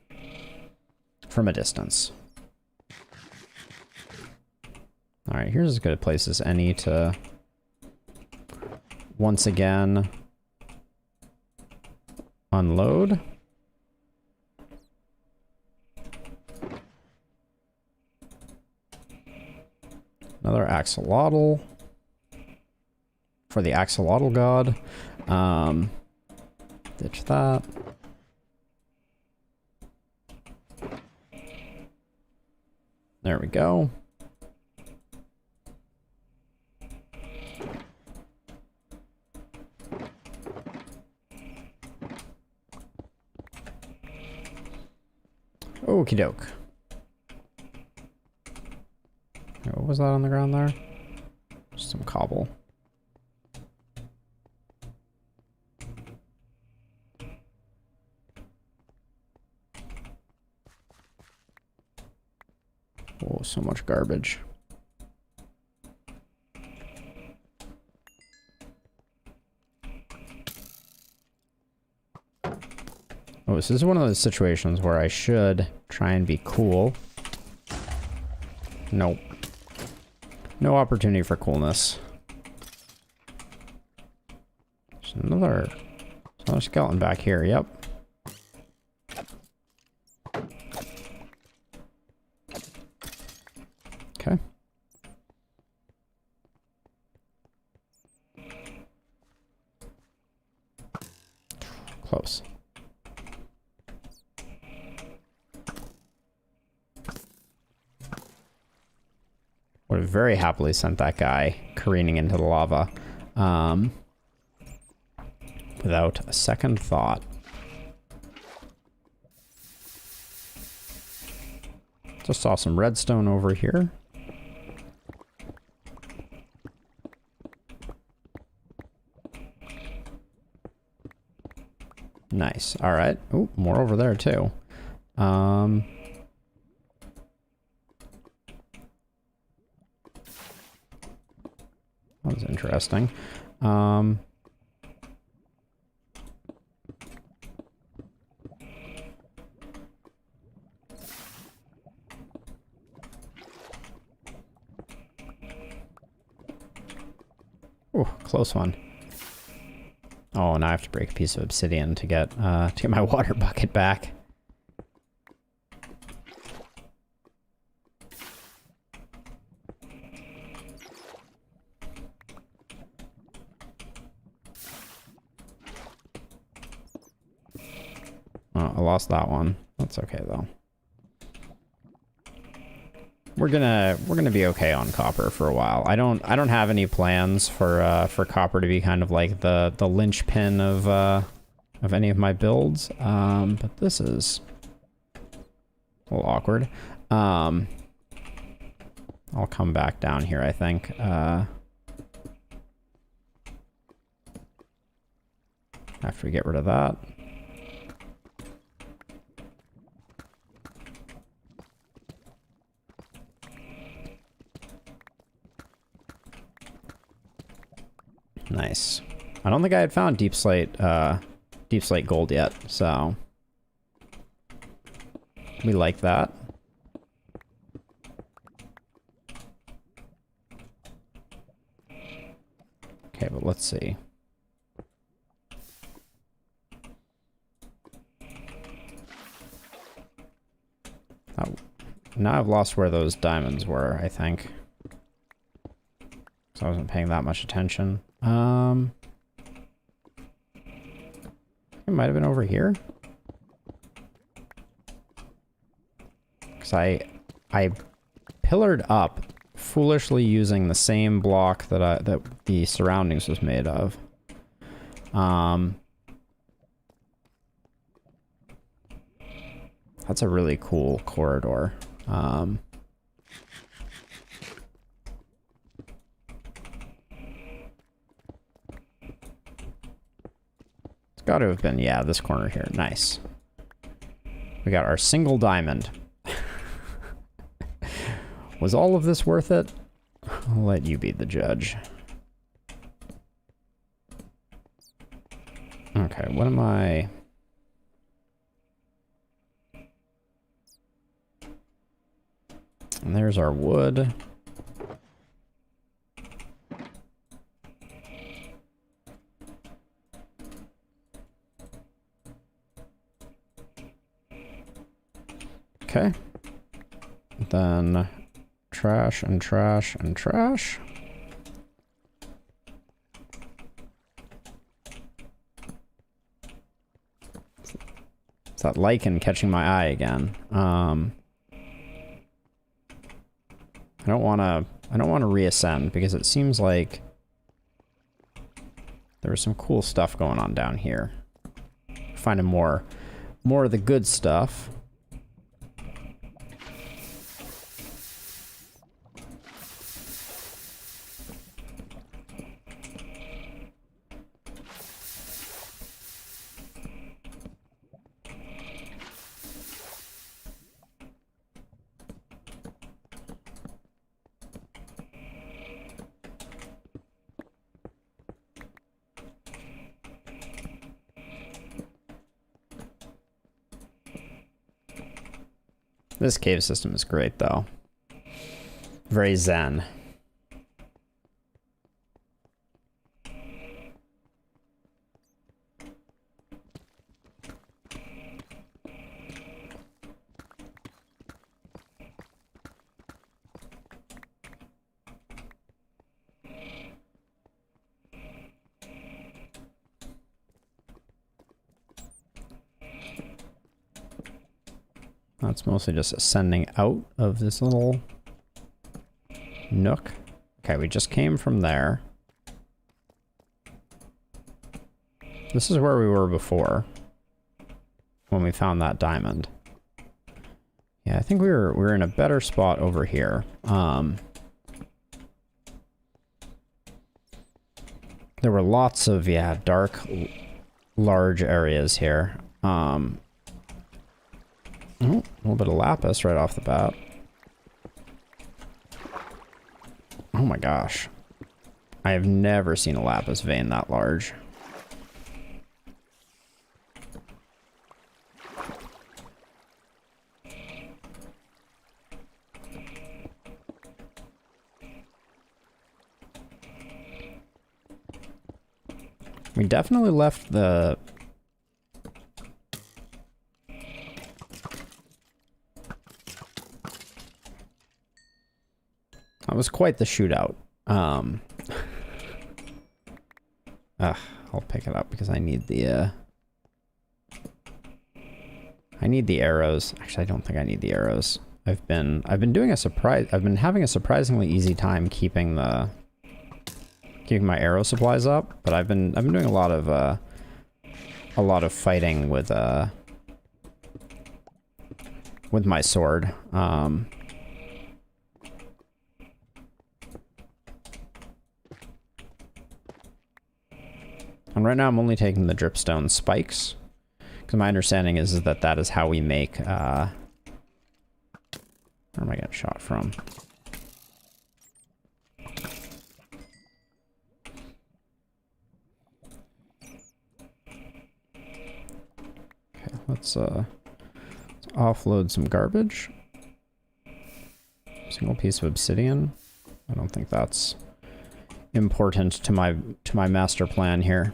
a distance. All right, here's as good a place as any to once again unload. Another axolotl for the axolotl god. Ditch that. There we go. Okie doke. What was that on the ground there? Just some cobble. Oh, so much garbage. Oh, this is one of those situations where I should try and be cool. Nope. No opportunity for coolness. There's another skeleton back here, yep. Okay. Close. Would have very happily sent that guy careening into the lava, without a second thought. Just saw some redstone over here. Nice. All right. Oh, more over there too. That was interesting. Ooh, close one. Oh, and I have to break a piece of obsidian to get my water bucket back. Oh, I lost that one. That's okay though. We're gonna be okay on copper for a while. I don't have any plans for copper to be kind of like the linchpin of any of my builds. But this is a little awkward. I'll come back down here, I think. After we get rid of that. Nice. I don't think I had found deep slate gold yet, so we like that. Okay, but let's see. Now I've lost where those diamonds were, I think. So I wasn't paying that much attention. It might have been over here. Because I pillared up, foolishly using the same block that the surroundings was made of. That's a really cool corridor. It's got to have been, yeah, this corner here. Nice. We got our single diamond. Was all of this worth it? I'll let you be the judge. Okay, what am I... And there's our wood. Okay. Then trash and trash and trash. It's that lichen catching my eye again. I don't want to reascend because it seems like there was some cool stuff going on down here. Finding more of the good stuff. This cave system is great, though. Very zen. That's mostly just ascending out of this little nook. Okay, we just came from there. This is where we were before when we found that diamond. Yeah, I think we were in a better spot over here. There were lots of, yeah, dark, large areas here. Oh, a little bit of lapis right off the bat. Oh my gosh. I have never seen a lapis vein that large. We definitely left the... That was quite the shootout. I'll pick it up because I need the arrows. Actually, I don't think I need the arrows. I've been having a surprisingly easy time keeping my arrow supplies up, but I've been doing a lot of fighting with my sword. And right now I'm only taking the dripstone spikes, because my understanding is that is how we make, where am I getting shot from? Okay, let's offload some garbage. Single piece of obsidian. I don't think that's important to my master plan here.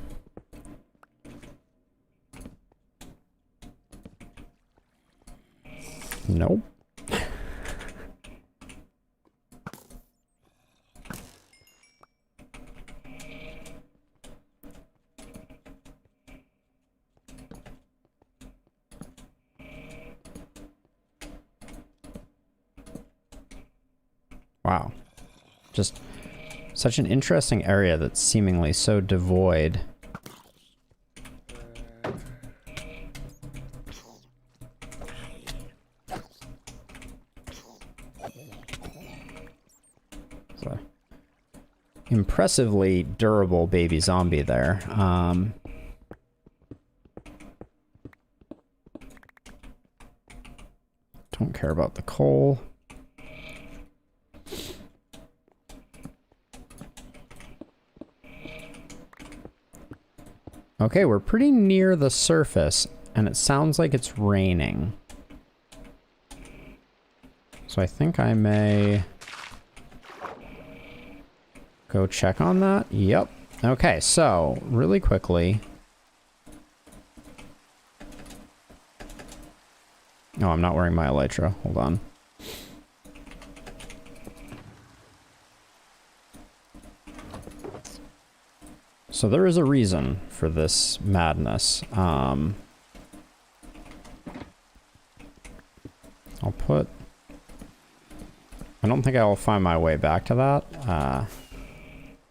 Nope. Wow. Just such an interesting area that's seemingly so devoid. So, impressively durable baby zombie there. Don't care about the coal. Okay, we're pretty near the surface, and it sounds like it's raining. So I think I may go check on that. Yep. Okay, so really quickly. Oh, I'm not wearing my elytra. Hold on. So there is a reason for this madness. I'll put... I don't think I will find my way back to that,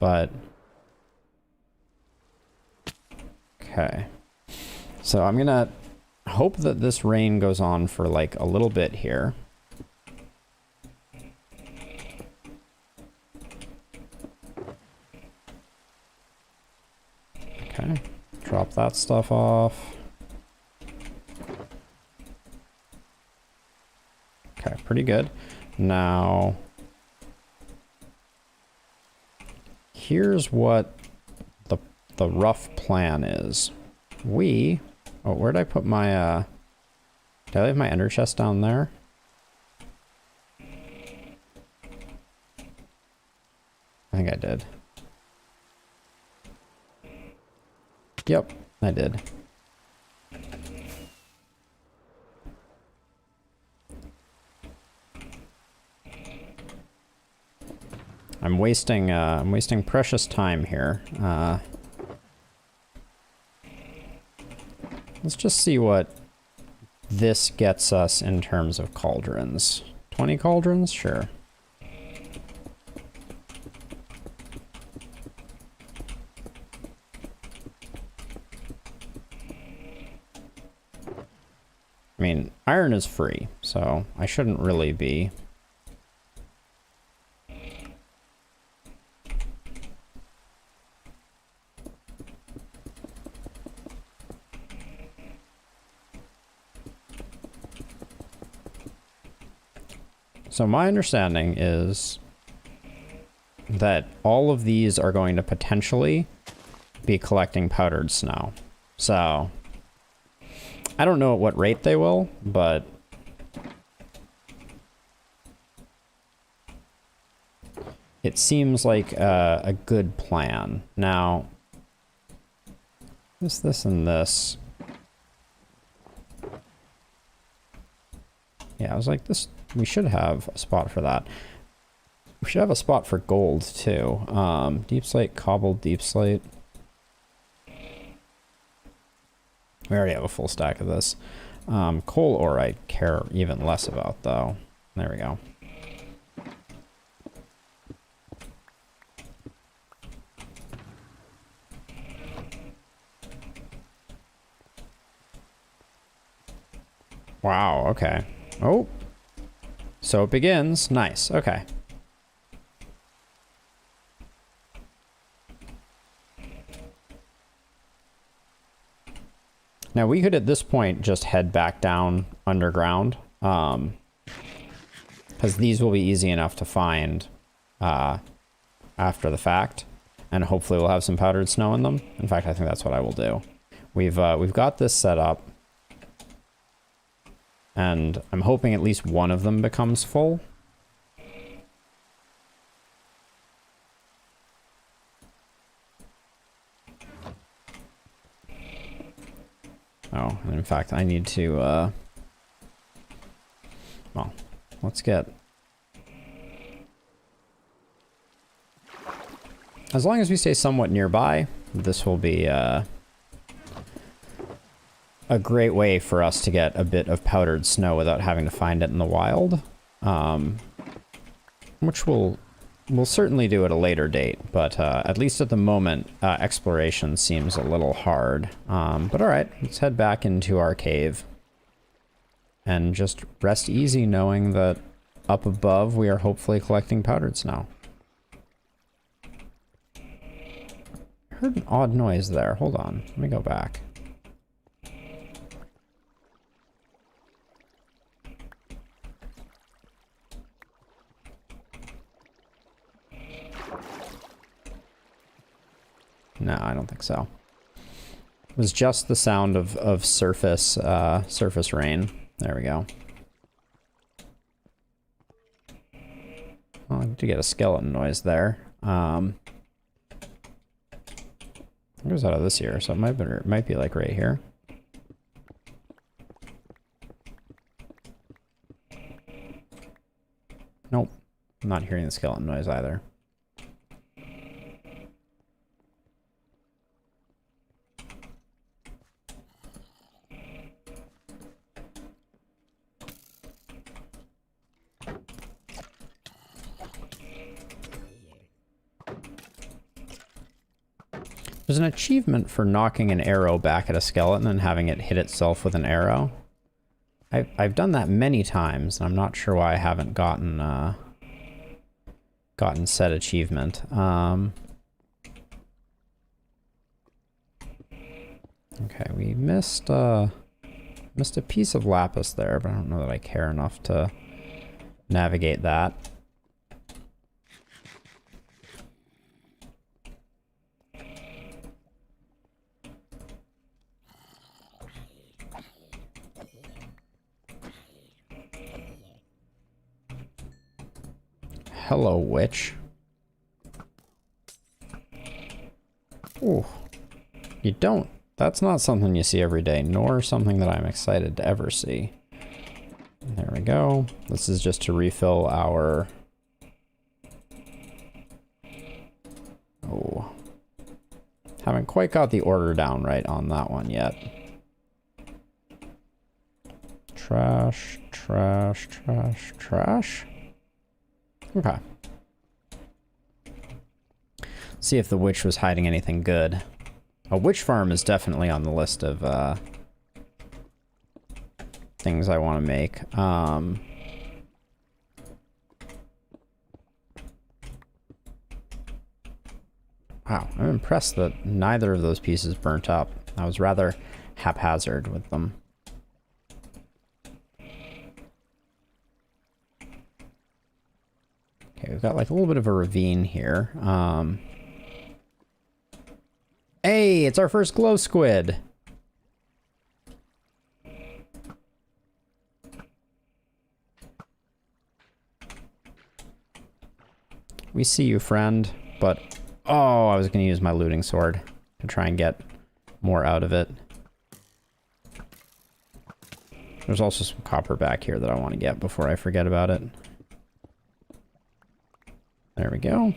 but... Okay. So I'm gonna hope that this rain goes on for like a little bit here. Okay, drop that stuff off. Okay, pretty good. Now, here's what the rough plan is. Oh, where'd I put my, did I leave my ender chest down there? I think I did. Yep, I did. I'm wasting precious time here. Let's just see what this gets us in terms of cauldrons. 20 cauldrons? Sure. I mean, iron is free, so I shouldn't really be... So my understanding is that all of these are going to potentially be collecting powdered snow. So I don't know at what rate they will, but it seems like a good plan. Now, this, and this. Yeah, I was like, this, we should have a spot for that. We should have a spot for gold, too. Deep slate, cobbled deep slate. We already have a full stack of this. Coal ore I care even less about, though. There we go. Wow, okay. Oh. So it begins. Nice, okay. Now we could at this point just head back down underground, because these will be easy enough to find after the fact, and hopefully we'll have some powdered snow in them. In fact, I think that's what I will do. We've got this set up, and I'm hoping at least one of them becomes full. Oh, and in fact, I need to, well, let's get... As long as we stay somewhat nearby, this will be, a great way for us to get a bit of powdered snow without having to find it in the wild. which we'll certainly do at a later date, but at least at the moment, exploration seems a little hard. But all right, let's head back into our cave and just rest easy knowing that up above we are hopefully collecting powdered snow. I heard an odd noise there. Hold on, let me go back. No, I don't think so. It was just the sound of surface rain. There we go. Well, I did get a skeleton noise there. It goes out of this ear, so it might be like right here. Nope, I'm not hearing the skeleton noise either. There's an achievement for knocking an arrow back at a skeleton and having it hit itself with an arrow. I've done that many times, and I'm not sure why I haven't gotten said achievement. Okay, we missed a piece of lapis there, but I don't know that I care enough to navigate that. Hello, witch. Ooh. You don't. That's not something you see every day, nor something that I'm excited to ever see. There we go. This is just to refill our... Oh. Haven't quite got the order down right on that one yet. Trash, trash, trash, trash. Okay. See if the witch was hiding anything good. A witch farm is definitely on the list of things I want to make. Wow, I'm impressed that neither of those pieces burnt up. I was rather haphazard with them. Okay, we've got like a little bit of a ravine here. Hey, it's our first glow squid. We see you, friend, but oh, I was going to use my looting sword to try and get more out of it. There's also some copper back here that I want to get before I forget about it. There we go.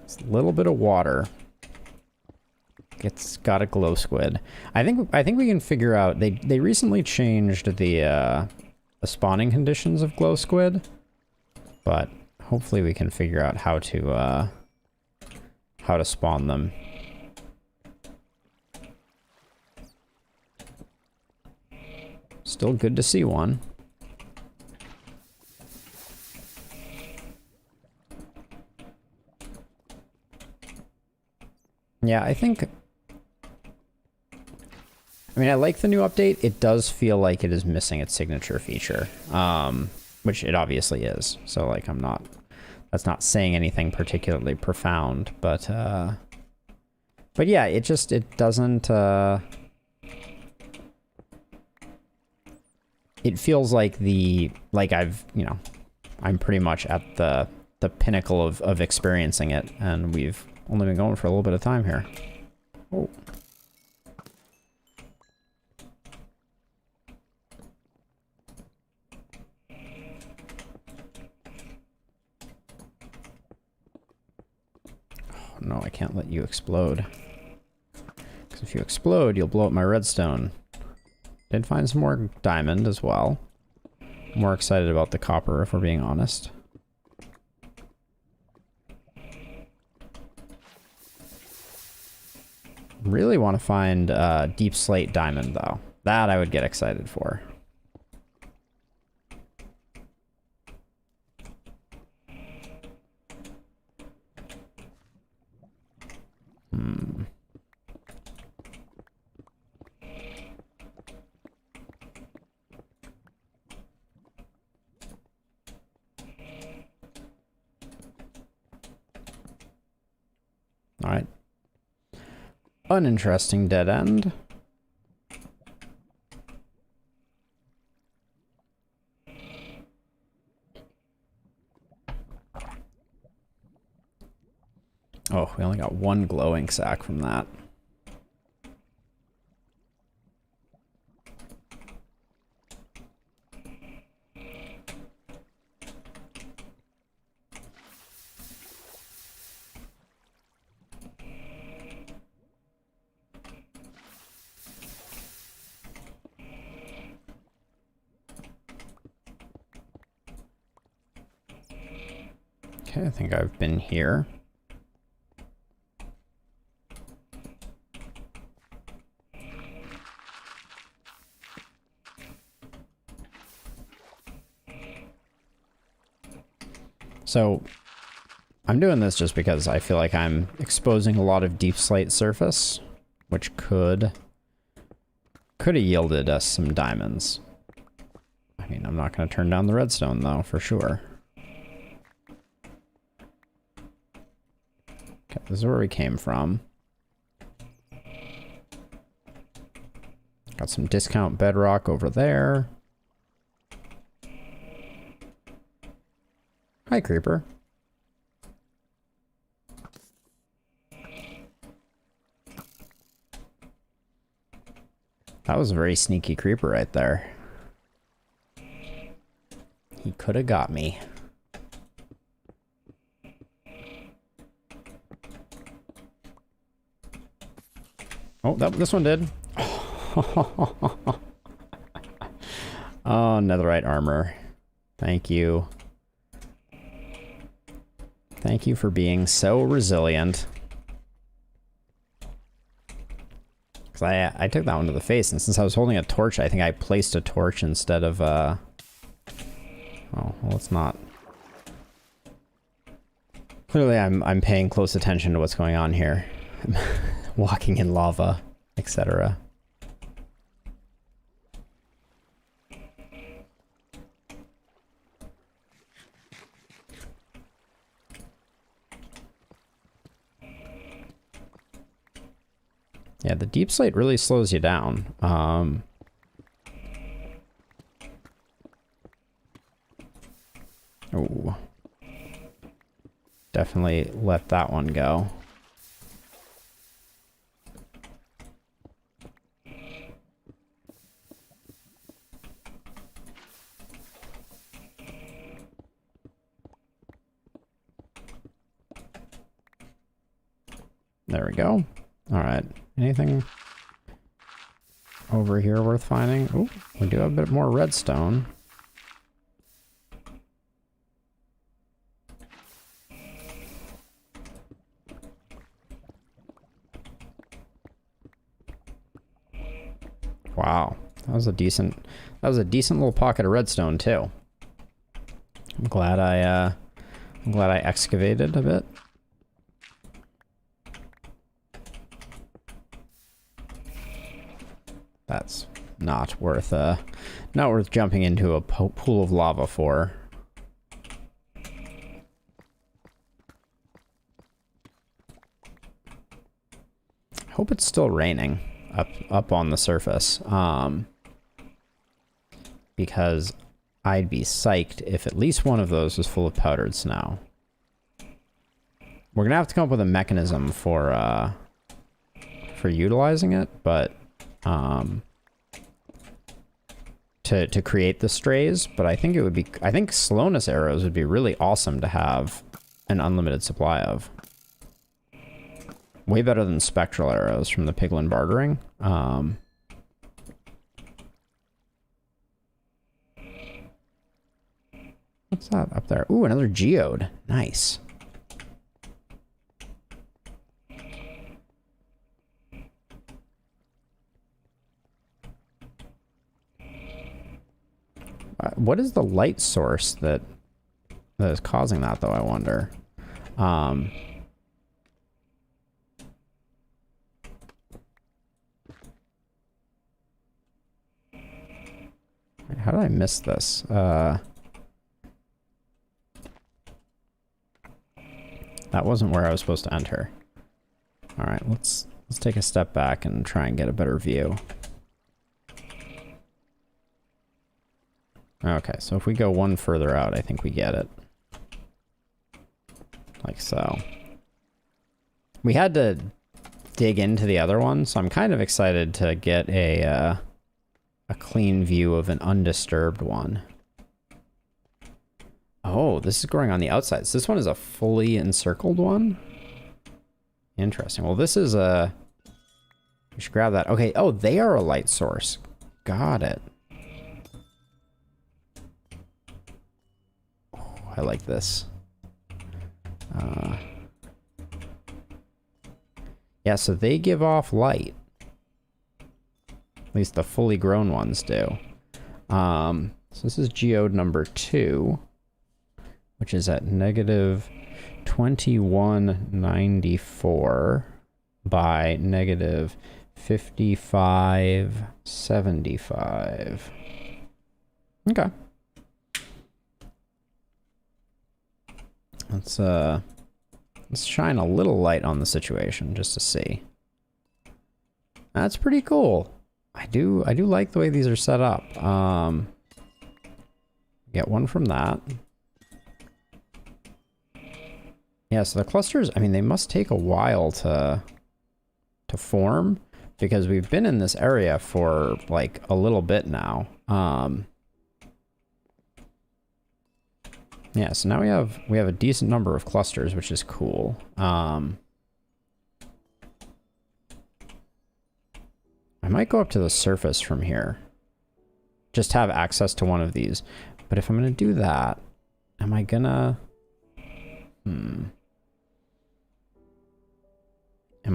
It's a little bit of water. It's got a glow squid. I think we can figure out. They recently changed the spawning conditions of glow squid, but hopefully we can figure out how to spawn them. Still good to see one. Yeah, I mean, I like the new update. It does feel like it is missing its signature feature, which it obviously is. So, like, that's not saying anything particularly profound, but yeah, it doesn't, it feels like I'm pretty much at the pinnacle of experiencing it, and we've only been going for a little bit of time here. Oh. Oh no, I can't let you explode. Because if you explode, you'll blow up my redstone Did find some more diamond as well. More excited about the copper, if we're being honest. Really want to find deep slate diamond, though. That I would get excited for. All right. Uninteresting dead end. Oh, we only got one glowing sack from that. Okay, I think I've been here. So I'm doing this just because I feel like I'm exposing a lot of deep slate surface, which could have yielded us some diamonds. I mean, I'm not going to turn down the redstone though, for sure. Okay, this is where we came from. Got some discount bedrock over there. Hi, creeper. That was a very sneaky creeper right there. He could have got me. Oh, this one did. Oh, netherite armor. Thank you. Thank you for being so resilient. Because I took that one to the face, and since I was holding a torch, I think I placed a torch instead of, oh, well, it's not. Clearly, I'm paying close attention to what's going on here. I'm walking in lava, etc. Yeah, the deep slate really slows you down. Oh, definitely let that one go. There we go. All right. Anything over here worth finding? Oh, we do have a bit more redstone. Wow, that was a decent little pocket of redstone too. I'm glad I excavated a bit. That's not worth jumping into a pool of lava for. I hope it's still raining up on the surface. Because I'd be psyched if at least one of those was full of powdered snow. We're gonna have to come up with a mechanism for utilizing it, but to create the strays, but I think slowness arrows would be really awesome to have an unlimited supply of. Way better than spectral arrows from the piglin bartering. What's that up there? Ooh, another geode. Nice. What is the light source that is causing that, though, I wonder? How did I miss this? That wasn't where I was supposed to enter. All right, let's take a step back and try and get a better view. Okay, so if we go one further out, I think we get it. Like so. We had to dig into the other one, so I'm kind of excited to get a clean view of an undisturbed one. Oh, this is growing on the outside. So this one is a fully encircled one? Interesting. Well, this is a... We should grab that. Okay, oh, they are a light source. Got it. Oh, I like this. Yeah, so they give off light. At least the fully grown ones do. So this is geode number 2, which is at negative 2194 by negative 5575. Okay. Let's shine a little light on the situation just to see. That's pretty cool. I do like the way these are set up. Get one from that. Yeah, so the clusters, I mean, they must take a while to form because we've been in this area for like a little bit now. Yeah, so now we have a decent number of clusters, which is cool. I might go up to the surface from here. Just have access to one of these. But if I'm gonna do that, am I gonna... Am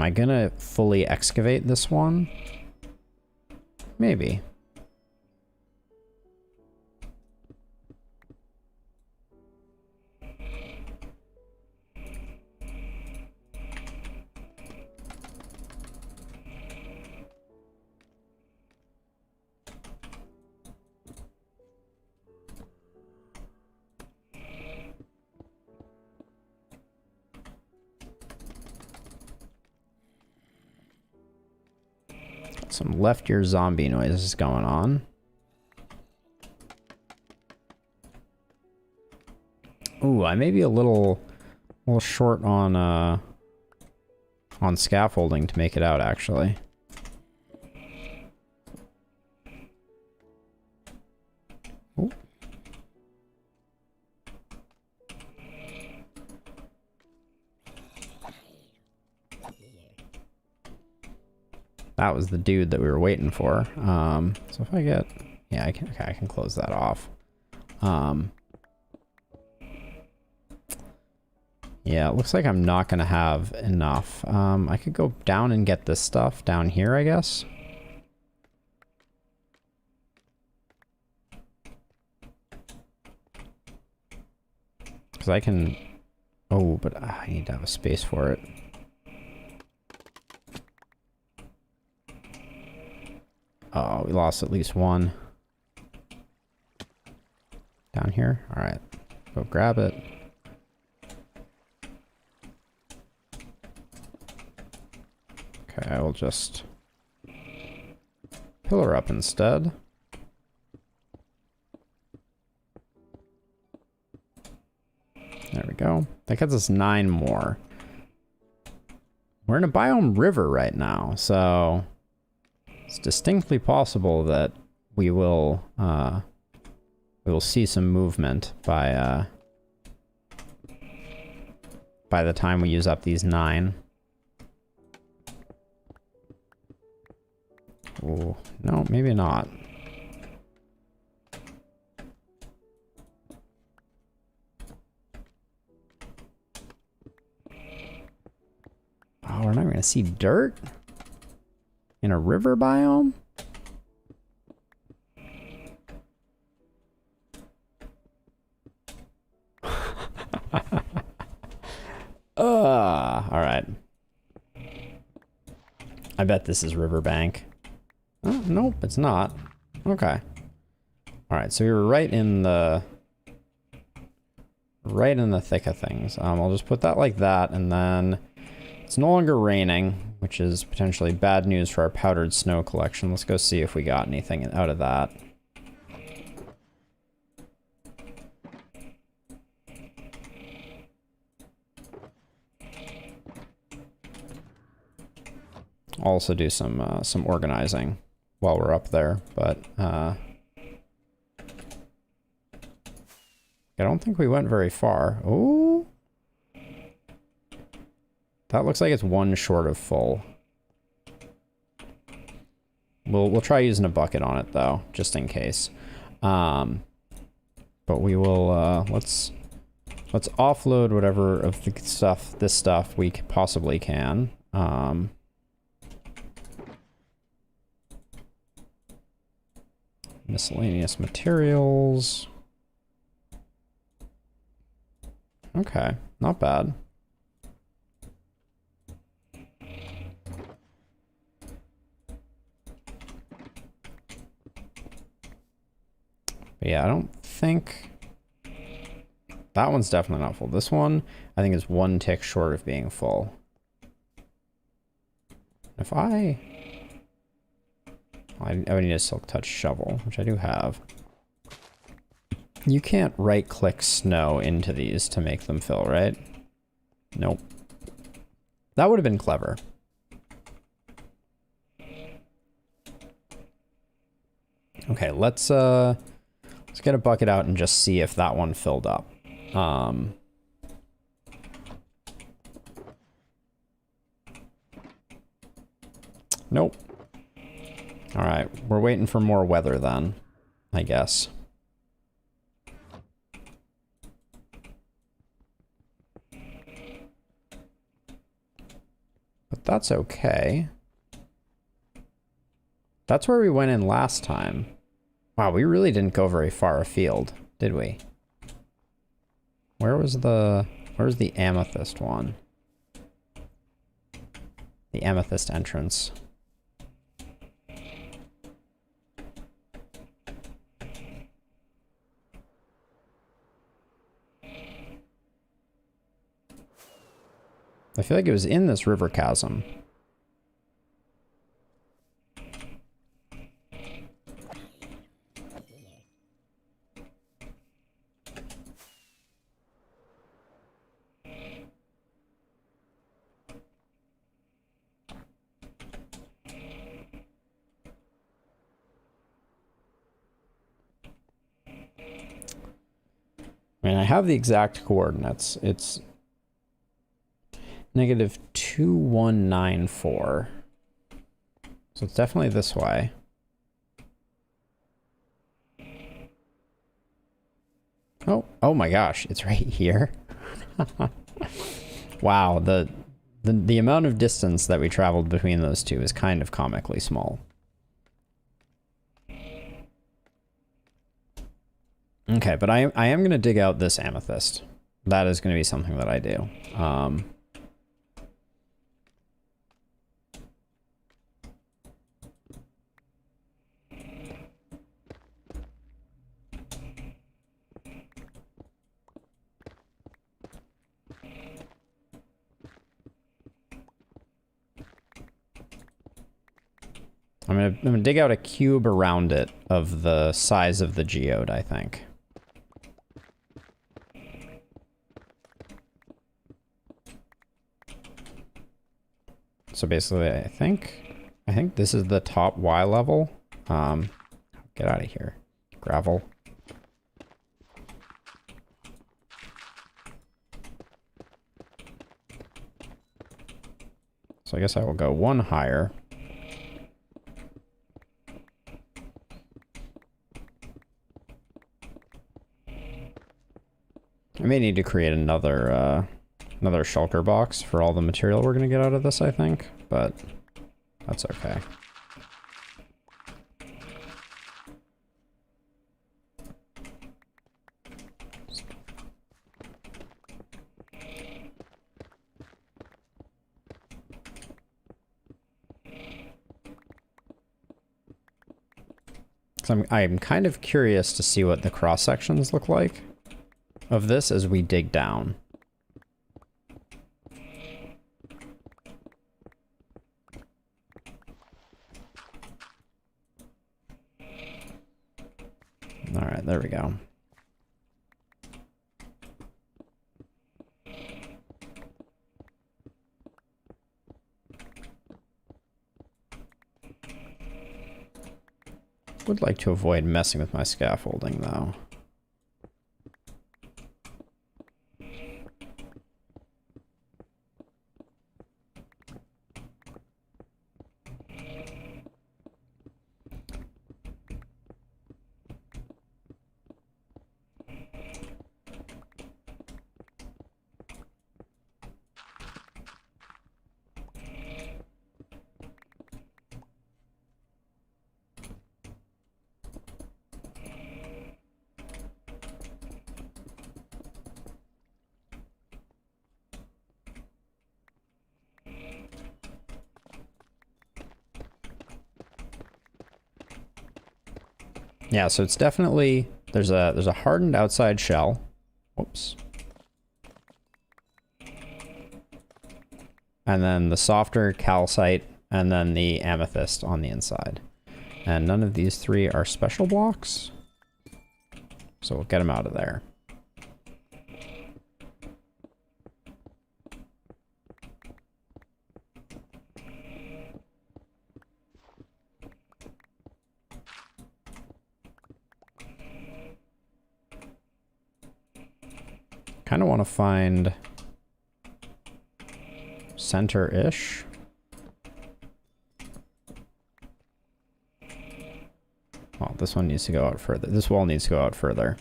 I gonna fully excavate this one? Maybe. Some left ear zombie noises going on. Ooh, I may be a little short on scaffolding to make it out, actually. Ooh. That was the dude that we were waiting for. So if I get... Yeah, I can close that off. Yeah, it looks like I'm not going to have enough. I could go down and get this stuff down here, I guess. Because I can... Oh, but I need to have a space for it. Oh, we lost at least one. Down here? Alright. Go grab it. Okay, I will just pillar up instead. There we go. That gets us 9 more. We're in a biome river right now, so it's distinctly possible that we will see some movement by the time we use up these 9. Oh, no, maybe not. we're not going to see dirt in a river biome? All right. I bet this is riverbank. Oh, nope, it's not. Okay. All right, so we were right in the thick of things. I'll just put that like that, and then it's no longer raining, which is potentially bad news for our powdered snow collection. Let's go see if we got anything out of that. I'll also do some organizing while we're up there, but I don't think we went very far. Oh, that looks like it's one short of full. We'll try using a bucket on it though, just in case. But we will let's offload whatever of the stuff, this stuff we possibly can. Miscellaneous materials. Okay, not bad. But yeah, I don't think... That one's definitely not full. This one, I think, is one tick short of being full. If I would need a silk touch shovel, which I do have. You can't right-click snow into these to make them fill, right? Nope. That would have been clever. Okay, let's get a bucket out and just see if that one filled up. Nope. All right, we're waiting for more weather then, I guess. But that's okay. That's where we went in last time. Wow, we really didn't go very far afield, did we? Where's the amethyst one? The amethyst entrance. I feel like it was in this river chasm. I mean, I have the exact coordinates. It's negative 2194. So it's definitely this way. Oh my gosh, it's right here. Wow, the amount of distance that we traveled between those two is kind of comically small. Okay, but I am going to dig out this amethyst. That is going to be something that I do. I'm gonna dig out a cube around it of the size of the geode, I think. So basically, I think this is the top Y level. Get out of here. Gravel. So I guess I will go one higher. I may need to create another Another shulker box for all the material we're going to get out of this, I think, but that's okay. So I'm kind of curious to see what the cross sections look like of this as we dig down. All right, there we go. Would like to avoid messing with my scaffolding, though. Yeah, so it's definitely there's a hardened outside shell. Whoops. And then the softer calcite and then the amethyst on the inside. And none of these three are special blocks. So we'll get them out of there. Kind of want to find center-ish. Well, this one needs to go out further. This wall needs to go out further.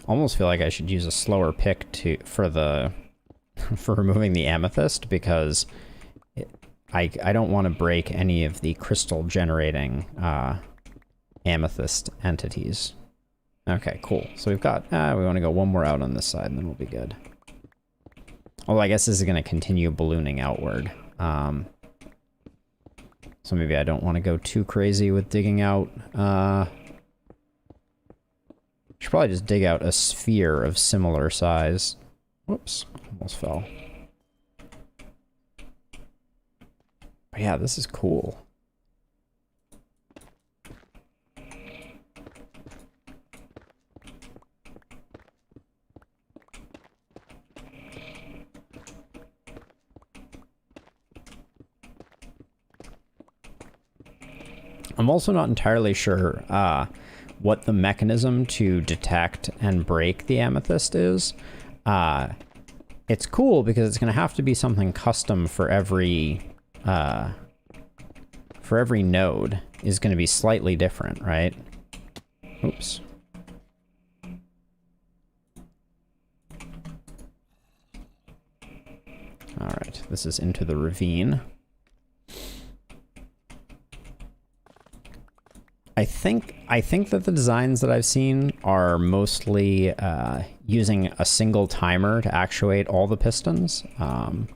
Almost feel like I should use a slower pick for removing the amethyst, because I don't want to break any of the crystal generating amethyst entities. Okay, cool. So we've got we want to go one more out on this side and then we'll be good. Although I guess this is going to continue ballooning outward. So maybe I don't want to go too crazy with digging out. Should probably just dig out a sphere of similar size. Whoops, almost fell. But yeah, this is cool. I'm also not entirely sure what the mechanism to detect and break the amethyst is. It's cool because it's going to have to be something custom for every node. Is going to be slightly different, right? Oops. All right, this is into the ravine. I think that the designs that I've seen are mostly using a single timer to actuate all the pistons. I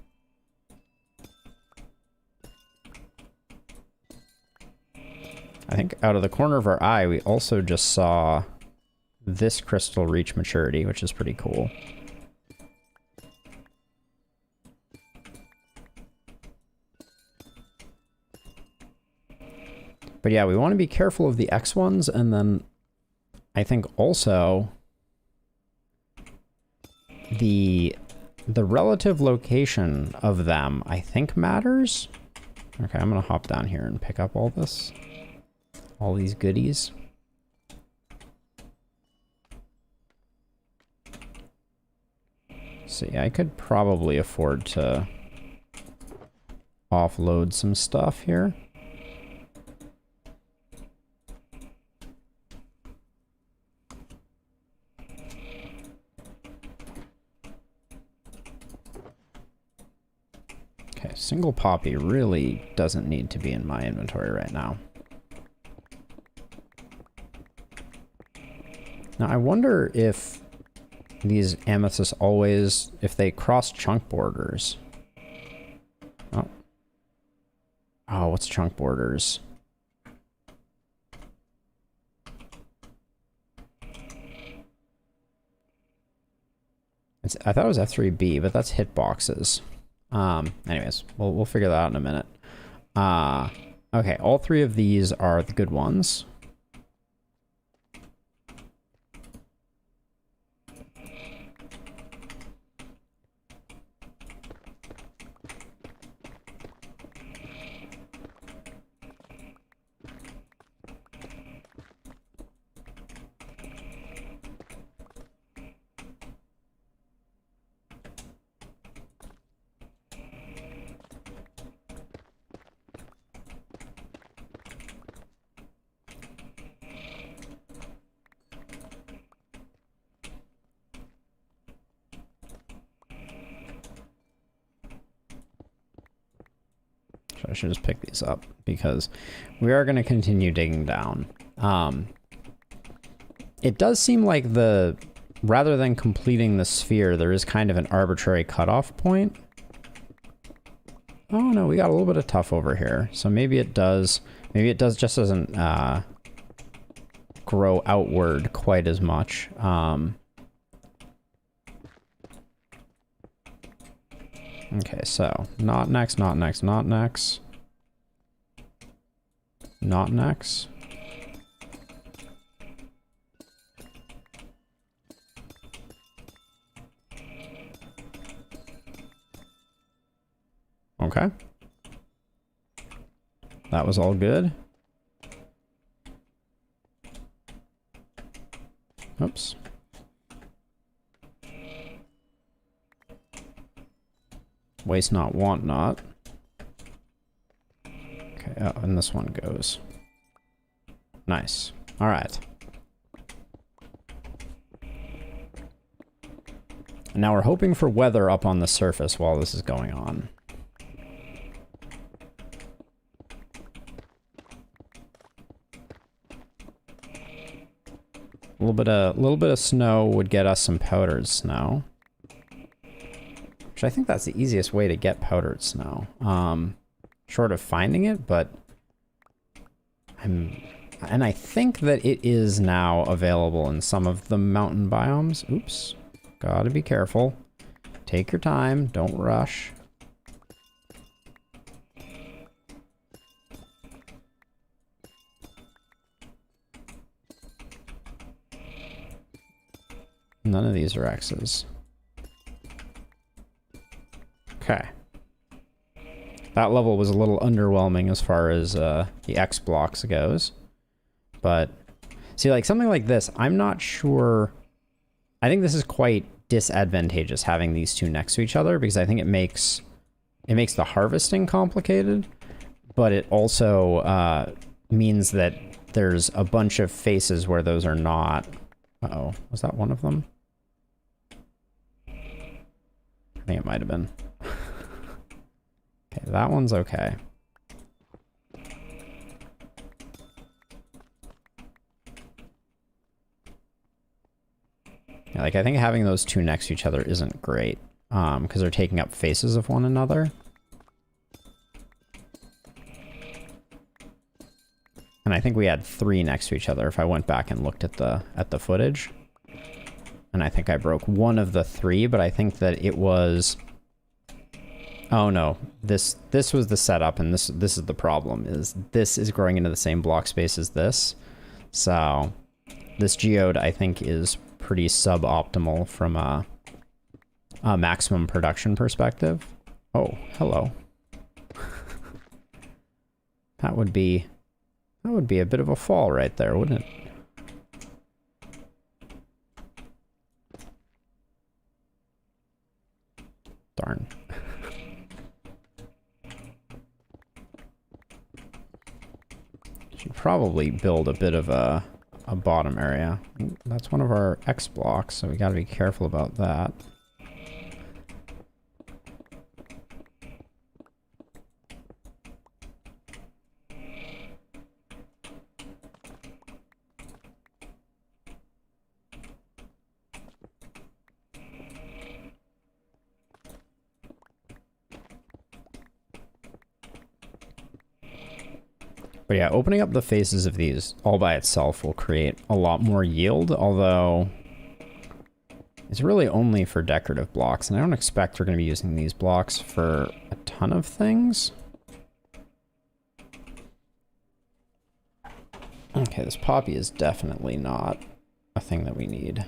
think out of the corner of our eye, we also just saw this crystal reach maturity, which is pretty cool. But yeah, we want to be careful of the X ones, and then I think also the relative location of them, I think, matters. Okay, I'm gonna hop down here and pick up all these goodies. See, I could probably afford to offload some stuff here. Okay, single poppy really doesn't need to be in my inventory right now. Now, I wonder if these amethysts always, if they cross chunk borders. Oh. Oh, what's chunk borders? I thought it was F3B, but that's hitboxes. Anyways, we'll figure that out in a minute. Okay, all three of these are the good ones. I should just pick these up because we are going to continue digging down. It does seem like rather than completing the sphere, there is kind of an arbitrary cutoff point. Oh no, we got a little bit of tuff over here. So maybe it just doesn't grow outward quite as much. Okay, so not next, not next, not next. Not next. Okay. That was all good. Oops. Waste not, want not. Okay, oh, and this one goes. Nice. All right. And now we're hoping for weather up on the surface while this is going on. A little bit of snow would get us some powdered snow. Which I think that's the easiest way to get powdered snow. Short of finding it, but and I think that it is now available in some of the mountain biomes. Oops. Gotta be careful. Take your time, don't rush. None of these are X's. Okay. That level was a little underwhelming as far as the X blocks goes. But, see, like, something like this, I'm not sure... I think this is quite disadvantageous having these two next to each other, because I think it makes the harvesting complicated, but it also means that there's a bunch of faces where those are not... Uh-oh, was that one of them? I think it might have been. Okay, that one's okay. Yeah, like, I think having those two next to each other isn't great, because they're taking up faces of one another. And I think we had 3 next to each other if I went back and looked at the footage. And I think I broke one of the 3, but I think that it was... Oh no, this was the setup, and this is the problem, is this is growing into the same block space as this. So this geode, I think, is pretty suboptimal from a maximum production perspective. Oh, hello. That would be a bit of a fall right there, wouldn't it? Darn. Should probably build a bit of a bottom area. That's one of our X blocks, so we gotta be careful about that. But yeah, opening up the faces of these all by itself will create a lot more yield, although it's really only for decorative blocks, and I don't expect we're going to be using these blocks for a ton of things. Okay, this poppy is definitely not a thing that we need.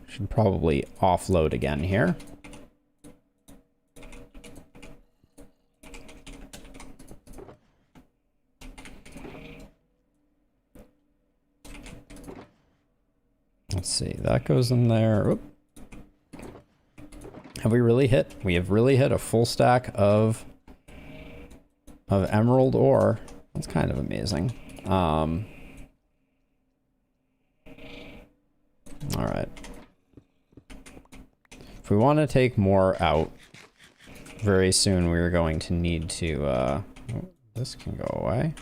Should probably offload again here. Let's see, that goes in there. Oop. Have we really hit? We have really hit a full stack of emerald ore. That's kind of amazing. All right. If we want to take more out very soon, we're going to need to, this can go away.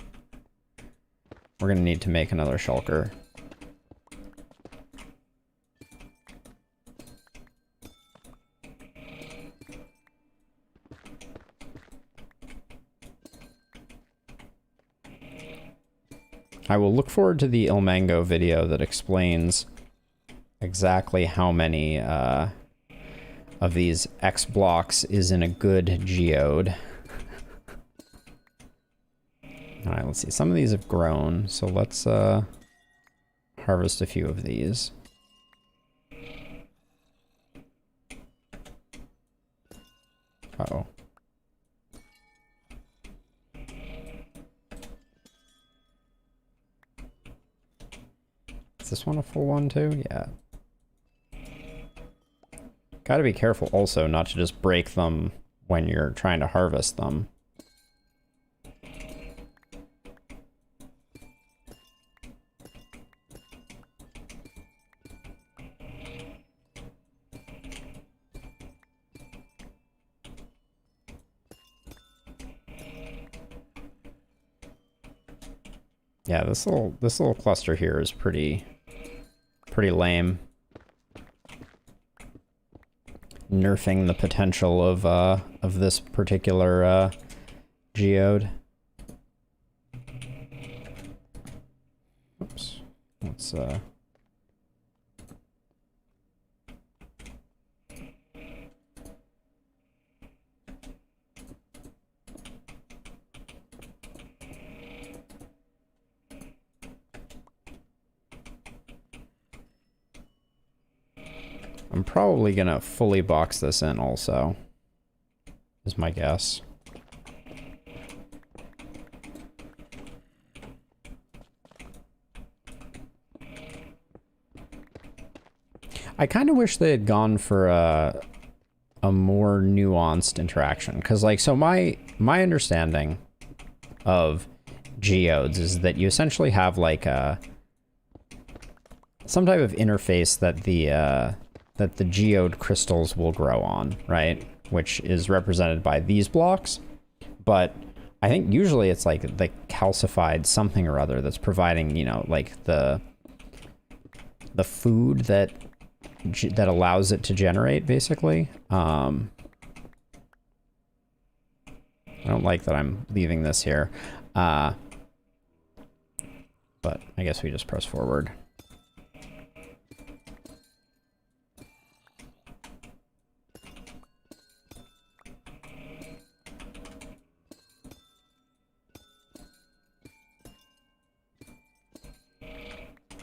We're going to need to make another shulker. I will look forward to the Ilmango video that explains exactly how many, of these X blocks is in a good geode. Alright, let's see. Some of these have grown, so let's harvest a few of these. Uh-oh. Is this one a full one too? Yeah. Gotta be careful also not to just break them when you're trying to harvest them. Yeah, this little cluster here is pretty lame. Nerfing the potential of this particular geode. Oops. Let's I'm probably gonna fully box this in also, is my guess. I kind of wish they had gone for a more nuanced interaction, because like, so my understanding of geodes is that you essentially have like some type of interface that the geode crystals will grow on, right? Which is represented by these blocks. But I think usually it's like the calcified something or other that's providing, you know, like the food that allows it to generate, basically. I don't like that I'm leaving this here. But I guess we just press forward.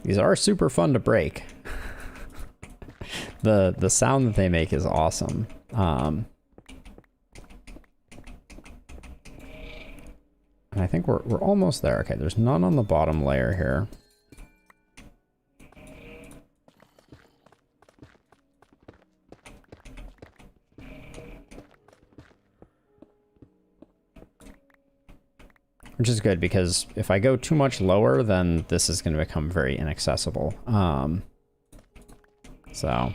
These are super fun to break. The sound that they make is awesome. And I think we're almost there. Okay, there's none on the bottom layer here. Which is good, because if I go too much lower, then this is going to become very inaccessible. So...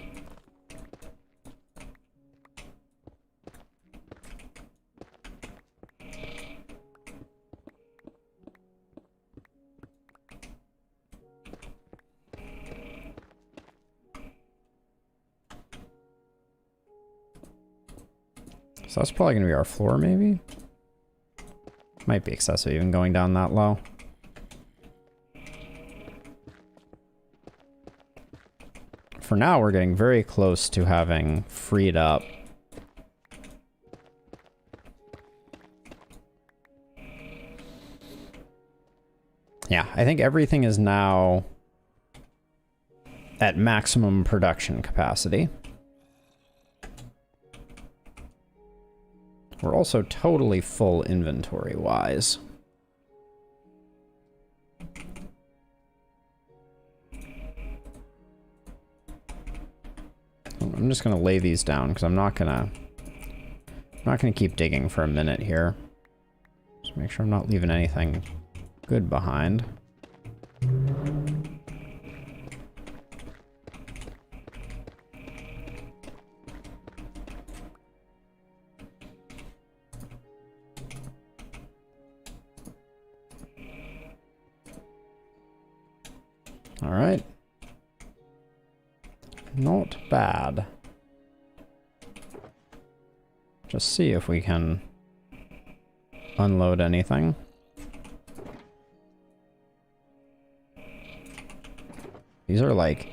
So that's probably going to be our floor, maybe? Might be excessive even going down that low. For now, we're getting very close to having freed up. Yeah, I think everything is now at maximum production capacity. We're also totally full inventory-wise. I'm just gonna lay these down because I'm not gonna keep digging for a minute here. Just make sure I'm not leaving anything good behind. All right. Not bad. Just see if we can unload anything. These are like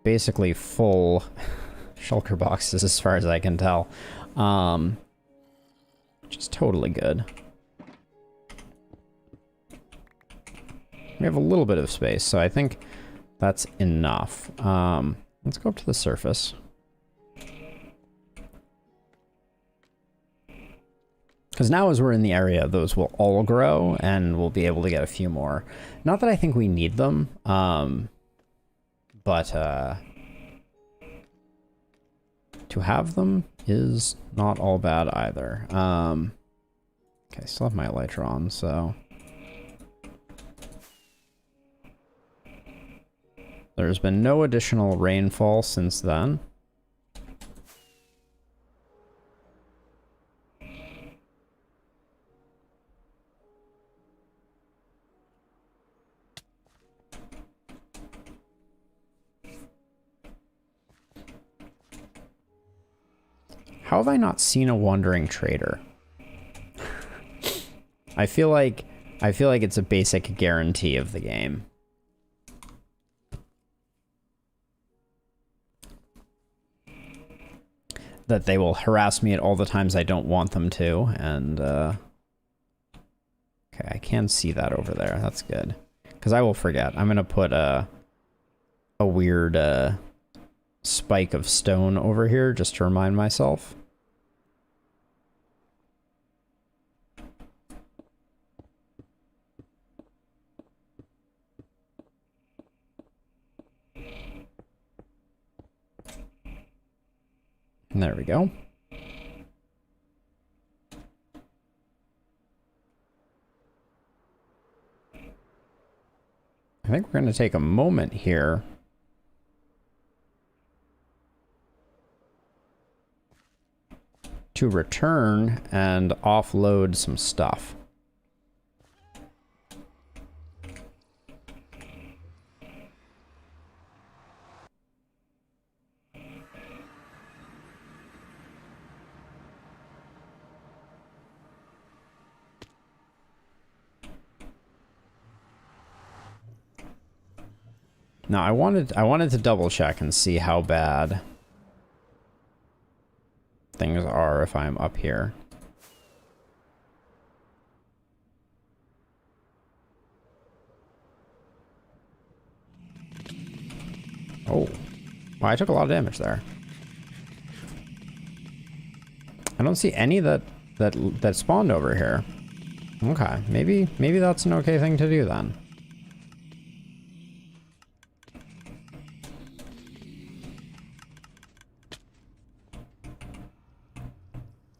basically full shulker boxes as far as I can tell. Which is totally good. We have a little bit of space, so I think that's enough. Let's go up to the surface. Because now as we're in the area, those will all grow, and we'll be able to get a few more. Not that I think we need them, but to have them is not all bad either. Okay, I still have my elytra on, so... There's been no additional rainfall since then. How have I not seen a wandering trader? I feel like it's a basic guarantee of the game. That they will harass me at all the times I don't want them to, and, okay, I can see that over there. That's good. Because I will forget. I'm gonna put a weird, spike of stone over here, just to remind myself. And there we go. I think we're going to take a moment here to return and offload some stuff. Now, I wanted to double check and see how bad things are if I'm up here. Oh, well, I took a lot of damage there. I don't see any that spawned over here. Okay, maybe that's an okay thing to do then.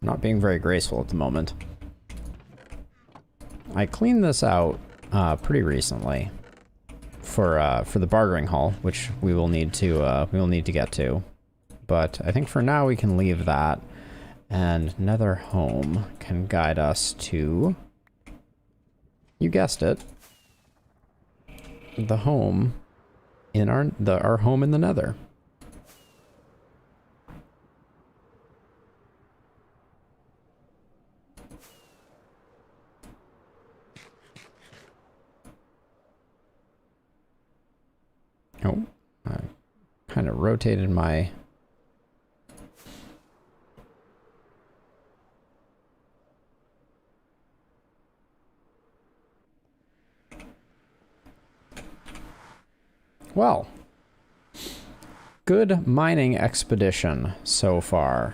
Not being very graceful at the moment. I cleaned this out pretty recently for the bartering hall, which we will need to get to. But I think for now we can leave that, and Nether Home can guide us to, you guessed it, the home in our home in the Nether. Oh, I kind of rotated my... Well, good mining expedition so far.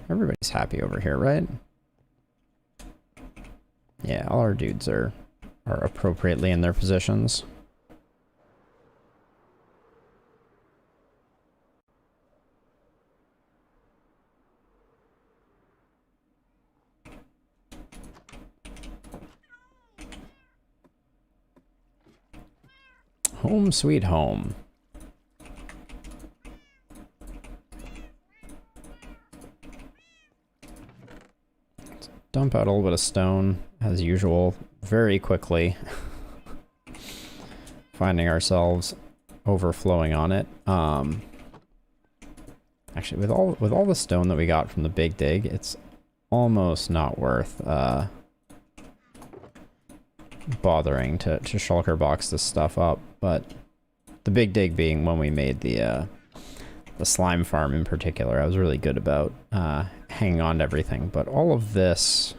Everybody's happy over here, right? Yeah, all our dudes are appropriately in their positions. Home sweet home. Let's dump out a little bit of stone, as usual, very quickly. Finding ourselves overflowing on it. Actually, with all the stone that we got from the big dig, it's almost not worth bothering to shulker box this stuff up. But the big dig being when we made the slime farm in particular, I was really good about hanging on to everything. But all of this,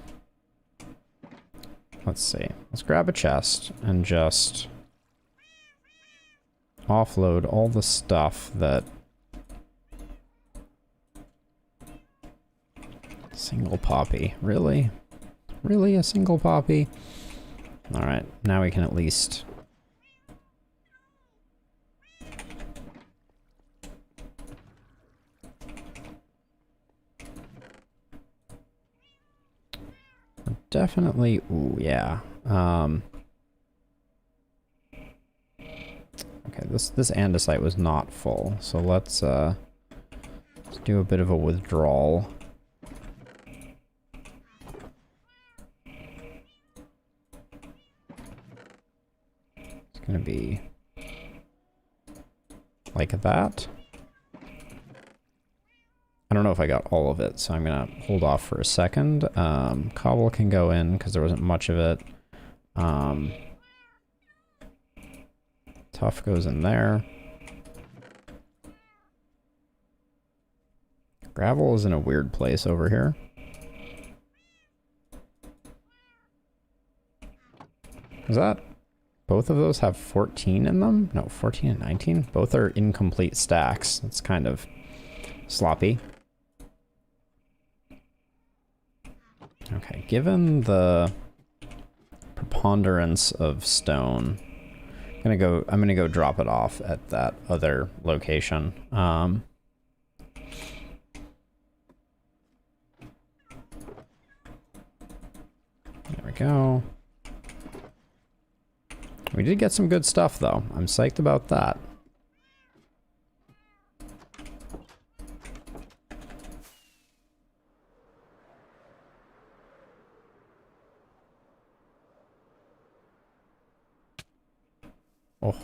let's see, let's grab a chest and just offload all the stuff that single poppy, really a single poppy. All right, now we can at least definitely, ooh, yeah. Okay, this andesite was not full, so let's do a bit of a withdrawal. It's gonna be like that. I don't know if I got all of it, so I'm gonna hold off for a second. Cobble can go in because there wasn't much of it. Tough goes in there. Gravel is in a weird place over here. Is that... both of those have 14 in them? No, 14 and 19? Both are incomplete stacks. That's kind of sloppy. Okay, given the preponderance of stone, I'm gonna go drop it off at that other location. There we go. We did get some good stuff though. I'm psyched about that. Oh. Are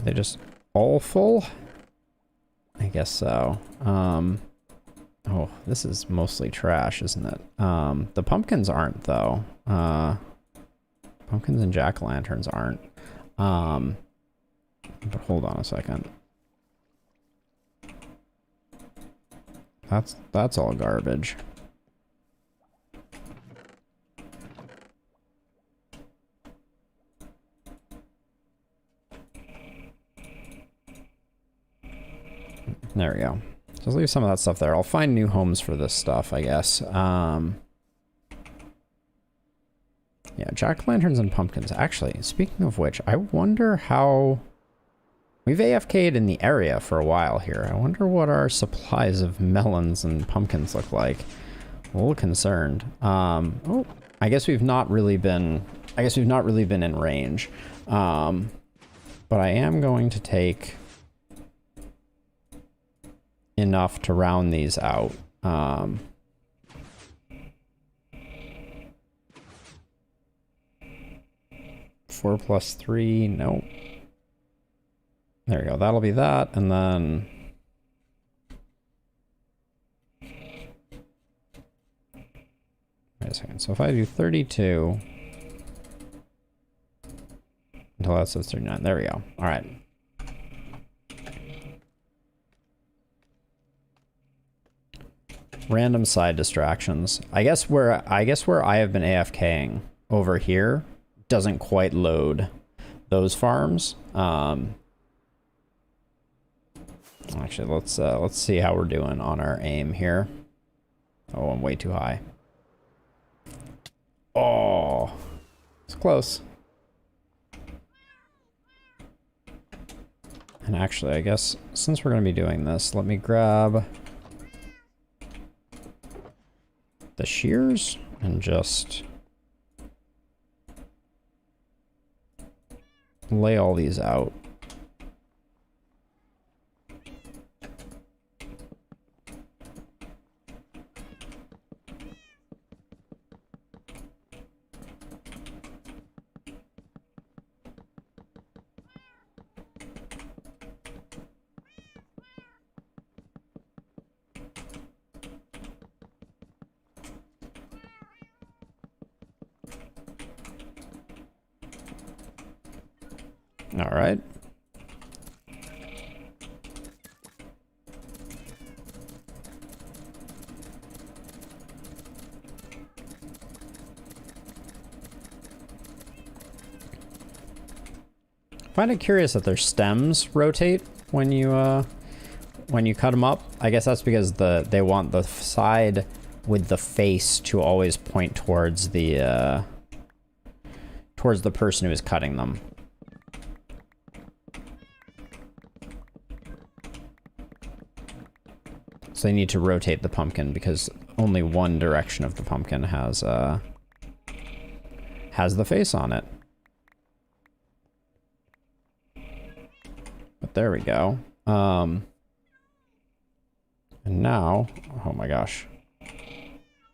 they just all full? I guess so. Oh, this is mostly trash, isn't it? The pumpkins aren't, though. Pumpkins and jack-o'-lanterns aren't. But hold on a second. That's all garbage. There we go. Just leave some of that stuff there. I'll find new homes for this stuff, I guess. Yeah, jack-o'-lanterns and pumpkins. Actually, speaking of which, I wonder how... We've AFK'd in the area for a while here. I wonder what our supplies of melons and pumpkins look like. A little concerned. Oh, I guess we've not really been... in range. But I am going to take enough to round these out. 4 plus 3, nope. There we go, that'll be that, and then... Wait a second, so if I do 32... Until that says 39, there we go, alright. Random side distractions. I guess where I have been AFKing over here doesn't quite load those farms. Actually, let's see how we're doing on our aim here. Oh, I'm way too high. Oh, it's close. And actually, I guess since we're going to be doing this, let me grab the shears and just lay all these out. All right. Find it curious that their stems rotate when you cut them up. I guess that's because they want the side with the face to always point towards the person who is cutting them. So they need to rotate the pumpkin because only one direction of the pumpkin has the face on it. But there we go. And now, oh my gosh.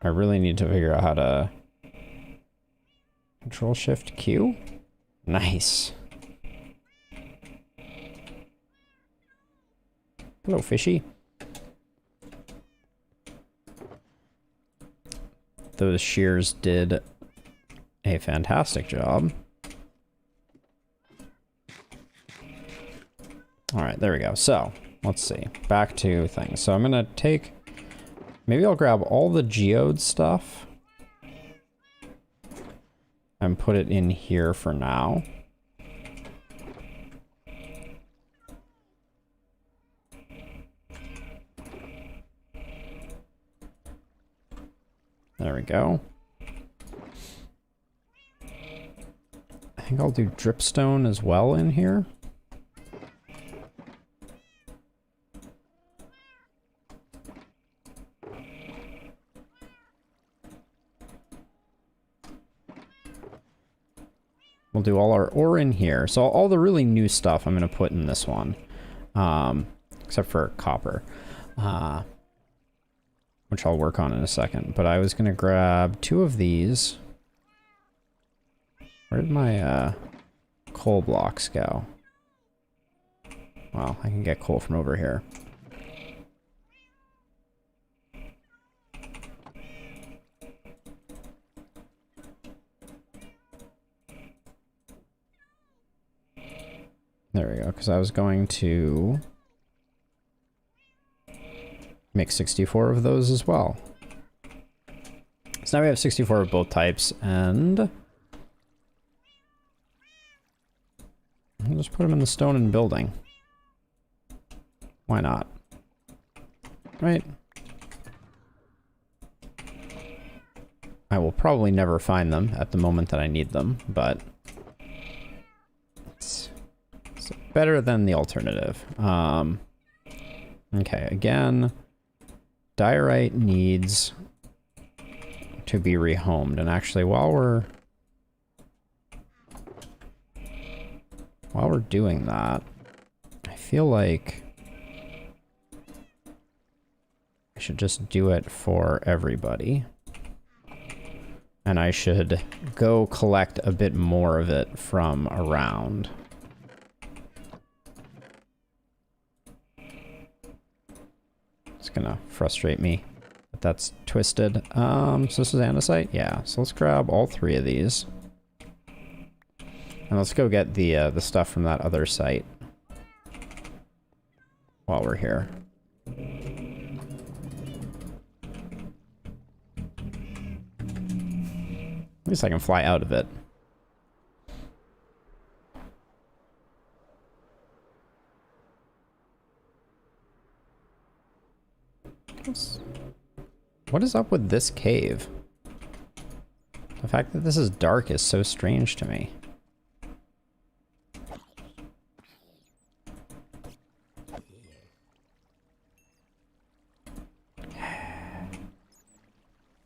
I really need to figure out how to Control Shift Q. Nice. Hello, fishy. Those shears did a fantastic job. All right, there we go. So let's see, back to things. So I'm gonna take, maybe I'll grab all the geode stuff and put it in here for now. There we go. I think I'll do dripstone as well in here. We'll do all our ore in here. So all the really new stuff I'm going to put in this one. Except for copper. Which I'll work on in a second. But I was going to grab 2 of these. Where did my coal blocks go? Well, I can get coal from over here. There we go, because I was going to make 64 of those as well. So now we have 64 of both types, and I'll just put them in the stone and building. Why not? Right? I will probably never find them at the moment that I need them, but it's better than the alternative. Okay, again, diorite needs to be rehomed. And actually, while we're doing that, I feel like I should just do it for everybody. And I should go collect a bit more of it from around. It's gonna frustrate me that that's twisted. So this is andesite? Yeah, so let's grab all 3 of these. And let's go get the stuff from that other site while we're here. At least I can fly out of it. What is up with this cave? The fact that this is dark is so strange to me.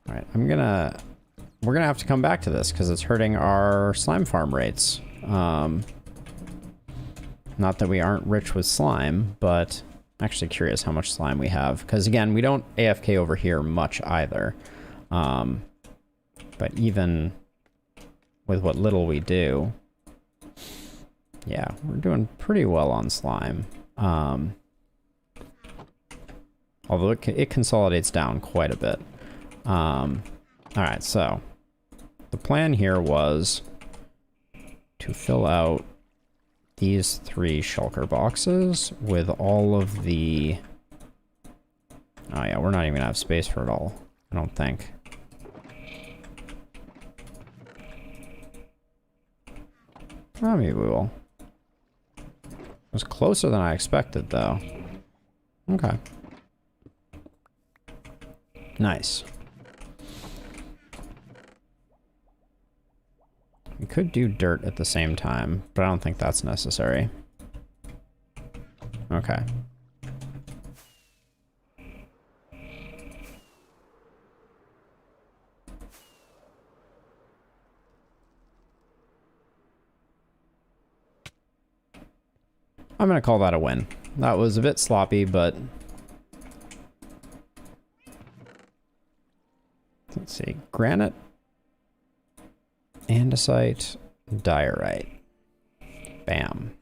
Alright, we're gonna have to come back to this because it's hurting our slime farm rates. Not that we aren't rich with slime, but I'm actually curious how much slime we have. Because again, we don't AFK over here much either. But even with what little we do, yeah, we're doing pretty well on slime. Although it consolidates down quite a bit. Alright, so the plan here was to fill out these 3 shulker boxes with all of the... Oh yeah, we're not even gonna have space for it all, I don't think. Oh, maybe we will. It was closer than I expected, though. Okay. Nice. We could do dirt at the same time, but I don't think that's necessary. Okay. I'm gonna call that a win. That was a bit sloppy, but... Let's see. Granite, andesite, diorite. Bam.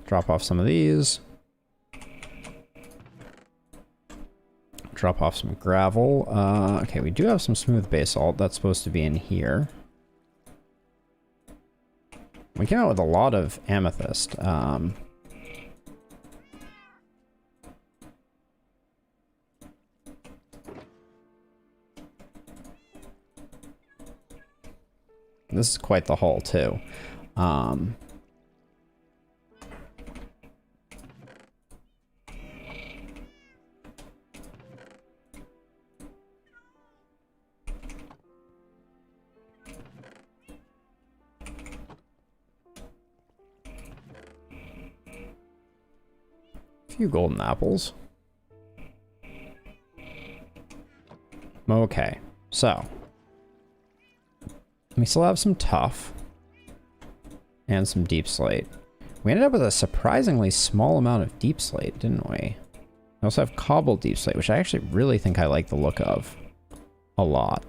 Drop off some of these. Drop off some gravel. Okay, we do have some smooth basalt. That's supposed to be in here. We came out with a lot of amethyst. This is quite the haul, too. A few golden apples. Okay, so we still have some tuff and some deep slate. We ended up with a surprisingly small amount of deep slate, didn't we? We also have cobbled deep slate, which I actually really think I like the look of a lot.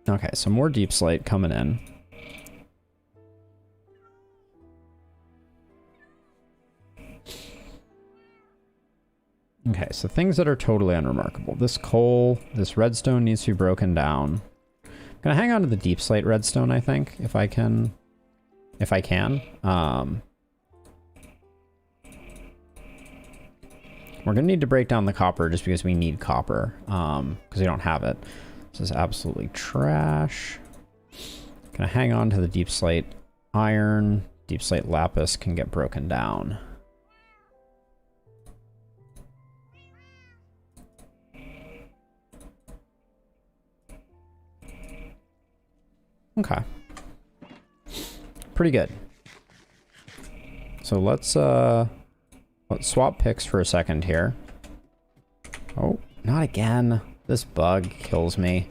Okay, so more deep slate coming in. Okay, so things that are totally unremarkable. This coal, this redstone needs to be broken down. I'm gonna hang on to the deep slate redstone, I think, if I can. We're gonna need to break down the copper just because we need copper, because we don't have it. This is absolutely trash. Gonna hang on to the deep slate iron. Deep slate lapis can get broken down. Okay. Pretty good. So let's swap picks for a second here. Oh, not again. This bug kills me.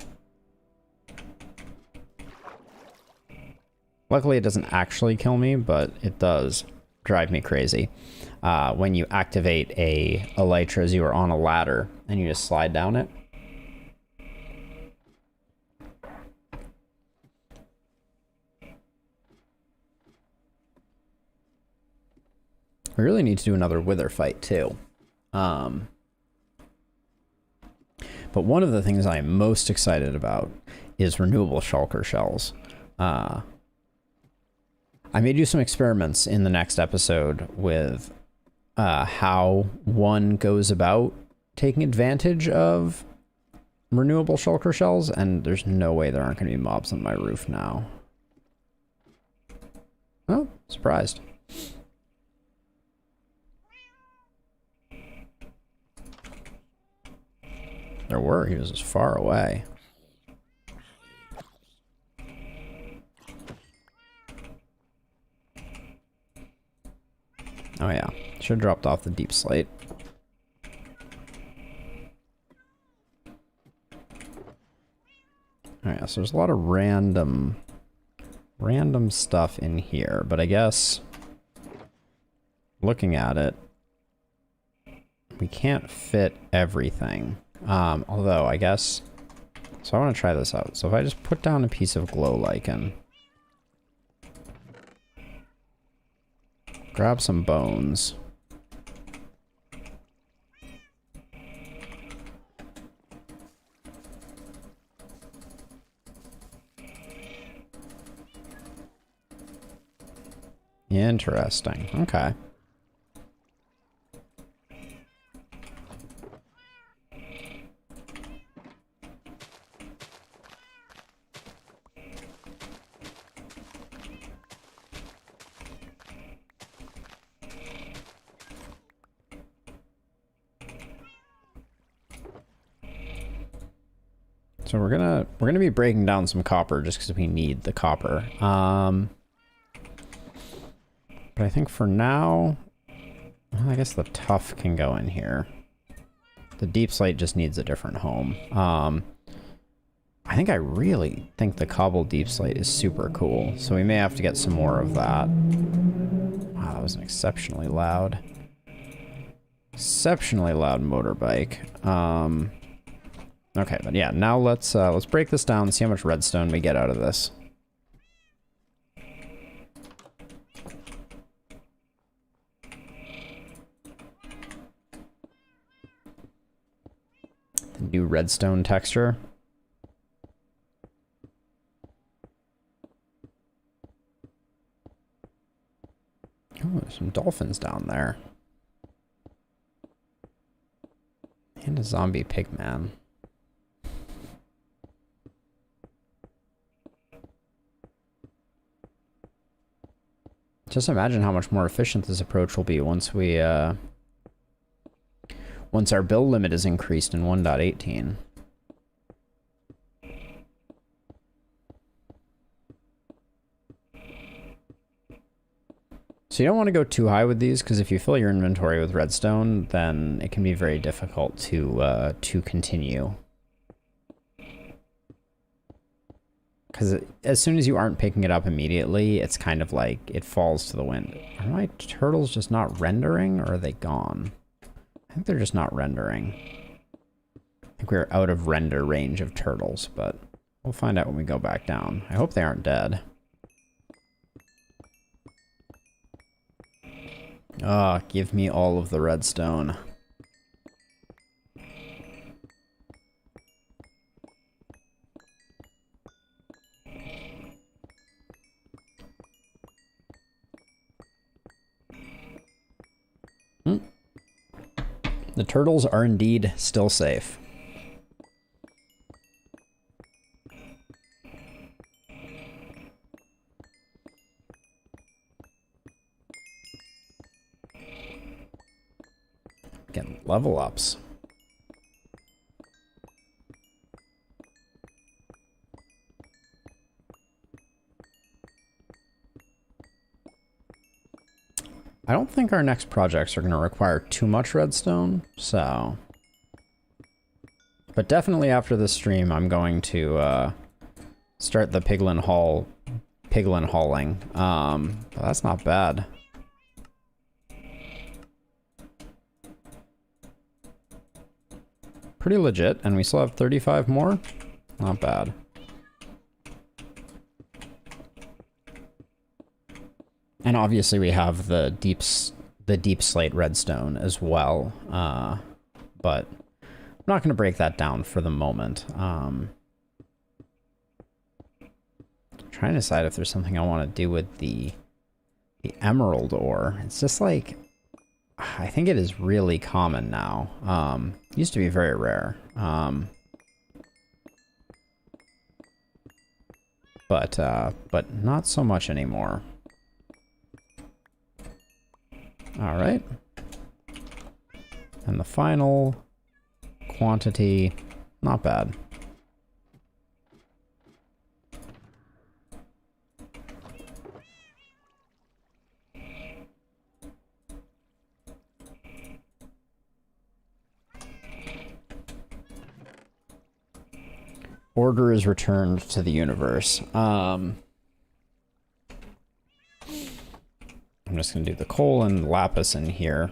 Luckily, it doesn't actually kill me, but it does drive me crazy. When you activate a elytra as you are on a ladder and you just slide down it. We really need to do another wither fight too. But one of the things I am most excited about is renewable shulker shells. I may do some experiments in the next episode with how one goes about taking advantage of renewable shulker shells, and there's no way there aren't going to be mobs on my roof now. Oh, surprised. There were. He was as far away. Oh yeah, should have dropped off the deep slate. Alright, so there's a lot of random stuff in here, but I guess looking at it, we can't fit everything. Although I guess, so I want to try this out. So if I just put down a piece of glow lichen, grab some bones. Interesting. Okay. So we're gonna be breaking down some copper just because we need the copper. But I think for now, well, I guess the tough can go in here. The deep slate just needs a different home. I think I really think the cobbled deep slate is super cool, so we may have to get some more of that. Wow, that was an exceptionally loud motorbike. Okay, but yeah, now let's break this down and see how much redstone we get out of this. The new redstone texture. Oh, there's some dolphins down there. And a zombie pigman. Just imagine how much more efficient this approach will be once we, once our build limit is increased in 1.18. So you don't want to go too high with these, because if you fill your inventory with redstone, then it can be very difficult to continue. Because as soon as you aren't picking it up immediately, it's kind of like it falls to the wind. Are my turtles just not rendering, or are they gone? I think they're just not rendering. I think we're out of render range of turtles, but we'll find out when we go back down. I hope they aren't dead. Ah, give me all of the redstone. The turtles are indeed still safe. Getting level ups. I don't think our next projects are going to require too much redstone, so... But definitely after this stream, I'm going to start the piglin hauling. But that's not bad. Pretty legit, and we still have 35 more. Not bad. And obviously we have the deep slate redstone as well, but I'm not going to break that down for the moment. Trying to decide if there's something I want to do with the emerald ore. It's just like, I think it is really common now. Used to be very rare. But not so much anymore. All right. And the final quantity, not bad. Order is returned to the universe. I'm just going to do the coal and lapis in here.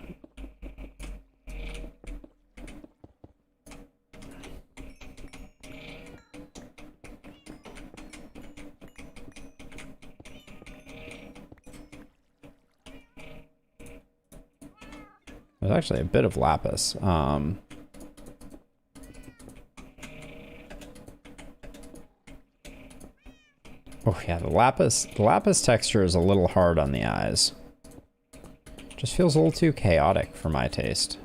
There's actually a bit of lapis. Oh yeah, the lapis texture is a little hard on the eyes. Just feels a little too chaotic for my taste.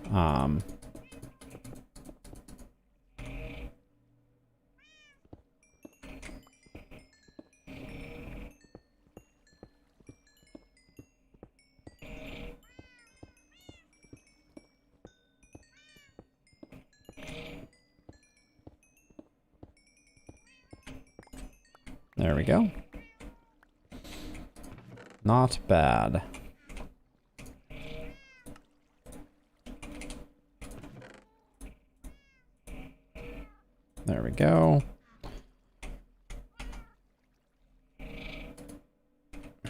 There we go. Not bad. There we go.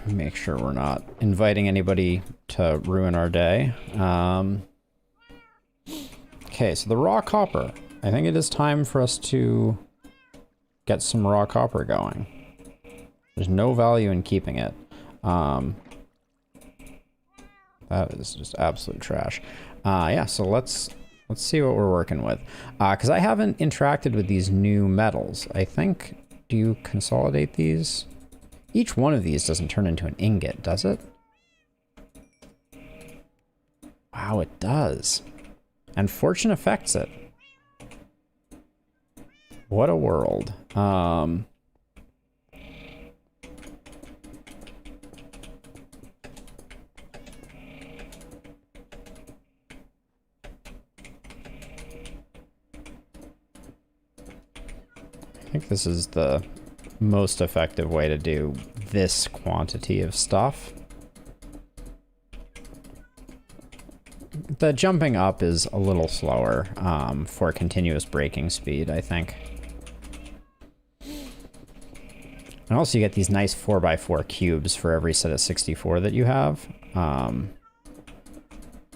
Make sure we're not inviting anybody to ruin our day. Okay, so the raw copper. I think it is time for us to get some raw copper going. There's no value in keeping it. That is just absolute trash. Yeah, so let's see what we're working with. Because I haven't interacted with these new metals. I think, do you consolidate these? Each one of these doesn't turn into an ingot, does it? Wow, it does. And fortune affects it. What a world. I think this is the most effective way to do this quantity of stuff. The jumping up is a little slower for continuous breaking speed, I think. And also you get these nice 4x4 cubes for every set of 64 that you have,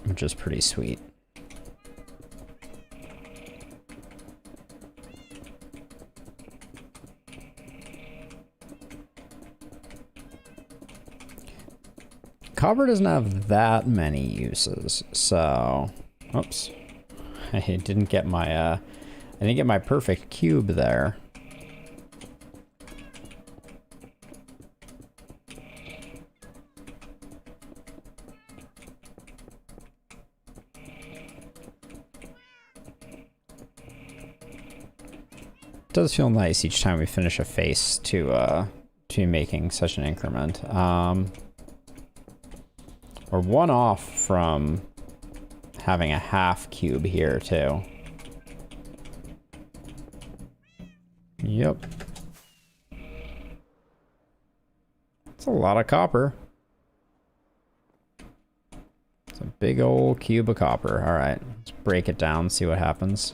which is pretty sweet. Copper doesn't have that many uses, so... Oops. I didn't get my, perfect cube there. It does feel nice each time we finish a face to making such an increment. We're one off from having a half cube here, too. Yep. It's a lot of copper. Big old cube of copper. All right, let's break it down, see what happens.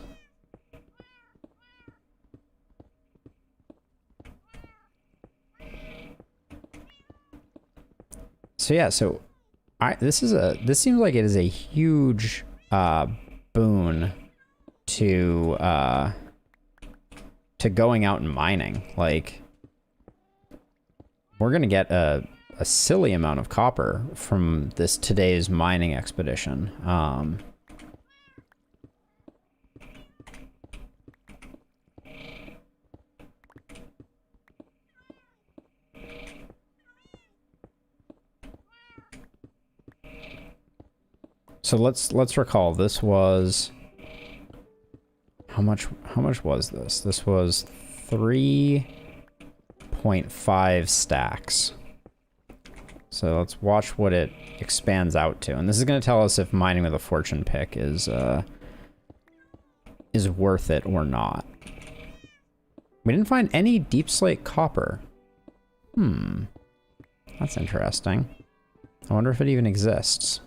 So yeah, so this seems like it is a huge boon to going out and mining. Like, we're gonna get a silly amount of copper from today's mining expedition. So let's recall, this was how much was this? This was 3.5 stacks. So let's watch what it expands out to. And this is going to tell us if mining with a fortune pick is worth it or not. We didn't find any deep slate copper. That's interesting. I wonder if it even exists.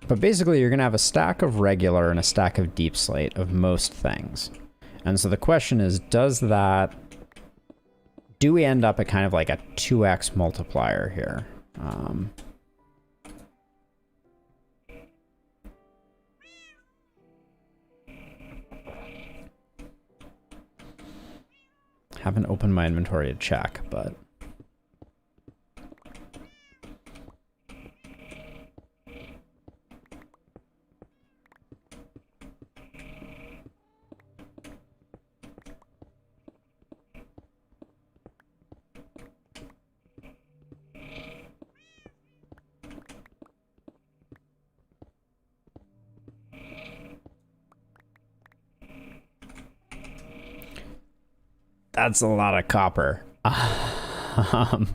But basically, you're going to have a stack of regular and a stack of deep slate of most things. And so the question is, do we end up at kind of like a 2x multiplier here? Haven't opened my inventory to check, but... That's a lot of copper. And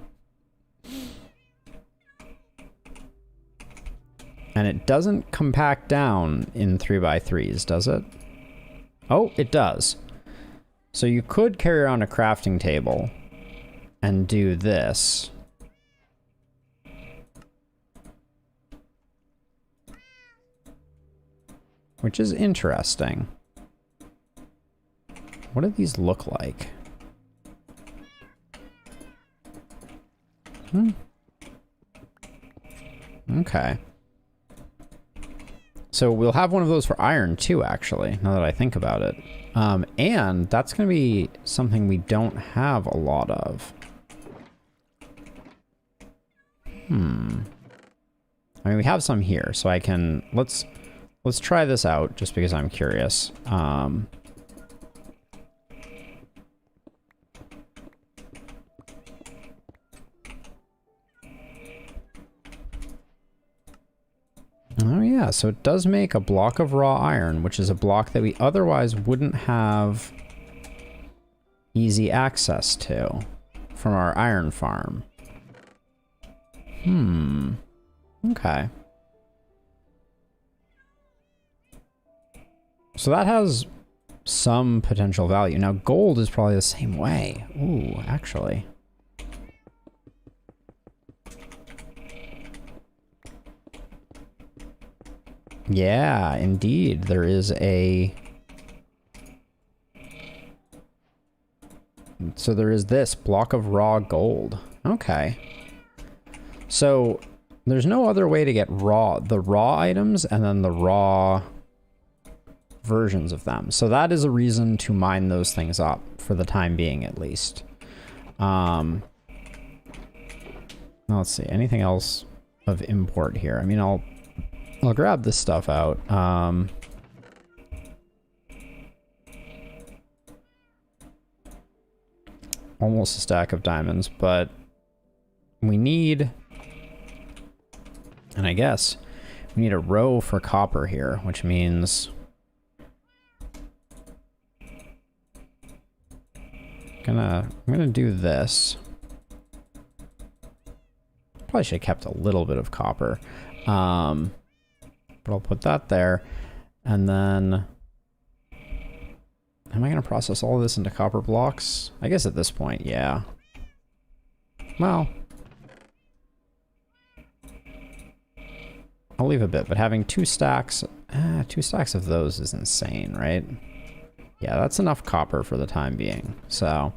it doesn't compact down in 3x3s, does it? Oh, it does. So you could carry around a crafting table and do this. Which is interesting. What do these look like? Okay. So we'll have one of those for iron too, actually, now that I think about it. And that's going to be something we don't have a lot of. I mean, we have some here, so I can... Let's try this out, just because I'm curious. Oh yeah, so it does make a block of raw iron, which is a block that we otherwise wouldn't have easy access to from our iron farm. Okay. So that has some potential value. Now gold is probably the same way. Ooh, actually. Yeah, indeed. There is a... So there is this block of raw gold. Okay. So there's no other way to get the raw items and then the raw versions of them. So that is a reason to mine those things up for the time being, at least. Now let's see. Anything else of import here? I mean, I'll grab this stuff out. Almost a stack of diamonds, but we need, and I guess we need a row for copper here, which means I'm gonna do this. Probably should have kept a little bit of copper. But I'll put that there, and then am I going to process all of this into copper blocks? I guess at this point, yeah. Well, I'll leave a bit, but having 2 stacks of those is insane, right? Yeah, that's enough copper for the time being. So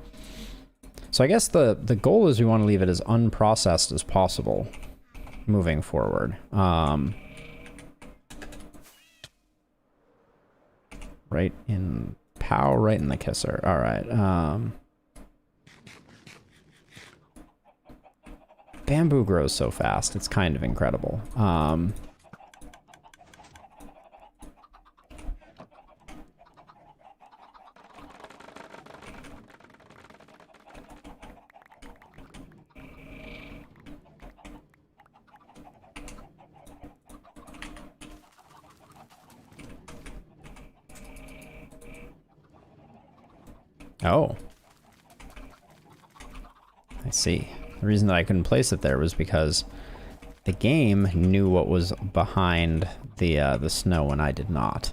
I guess the goal is we want to leave it as unprocessed as possible moving forward. Right in POW, right in the kisser. All right. Bamboo grows so fast. It's kind of incredible. Oh. I see. The reason that I couldn't place it there was because the game knew what was behind the snow and I did not.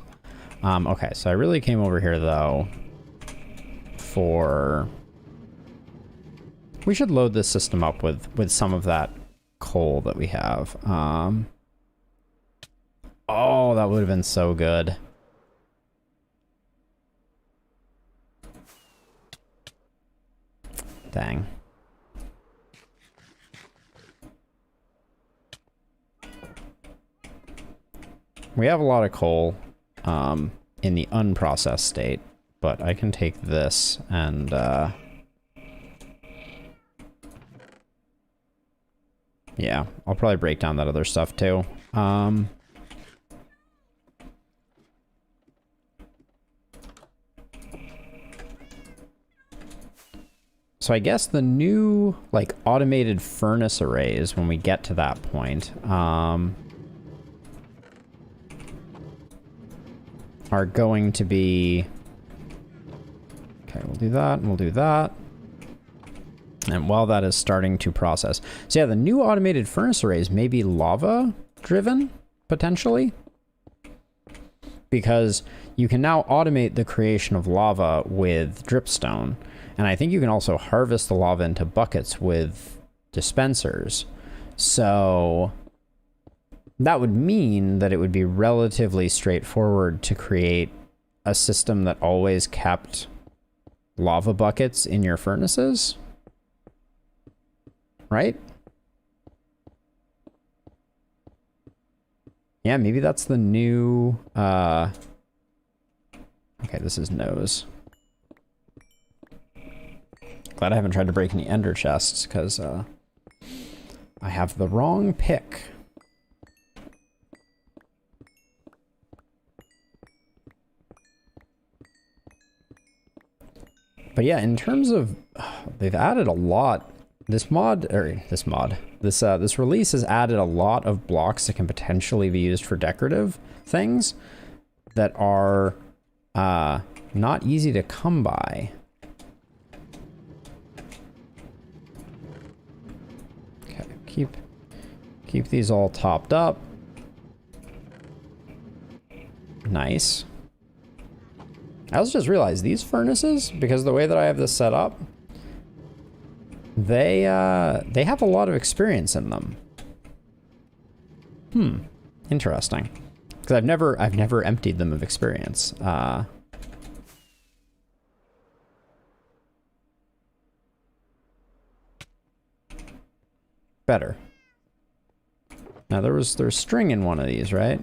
Okay, so I really came over here, though, for... We should load this system up with some of that coal that we have. Oh, that would have been so good. Dang. We have a lot of coal in the unprocessed state, but I can take this and yeah, I'll probably break down that other stuff too. So I guess the new, like, automated furnace arrays, when we get to that point, are going to be... Okay, we'll do that, and we'll do that. And while that is starting to process. So yeah, the new automated furnace arrays may be lava-driven, potentially. Because you can now automate the creation of lava with dripstone. And I think you can also harvest the lava into buckets with dispensers. So that would mean that it would be relatively straightforward to create a system that always kept lava buckets in your furnaces. Right? Yeah, maybe that's the new... Okay, this is nose. Glad I haven't tried to break any ender chests, because I have the wrong pick. But yeah, in terms of... they've added a lot. This release has added a lot of blocks that can potentially be used for decorative things that are not easy to come by. Okay, keep these all topped up. Nice. I also just realized these furnaces, because of the way that I have this set up, they have a lot of experience in them. Interesting. Because I've never emptied them of experience. Better. Now there's string in one of these, right?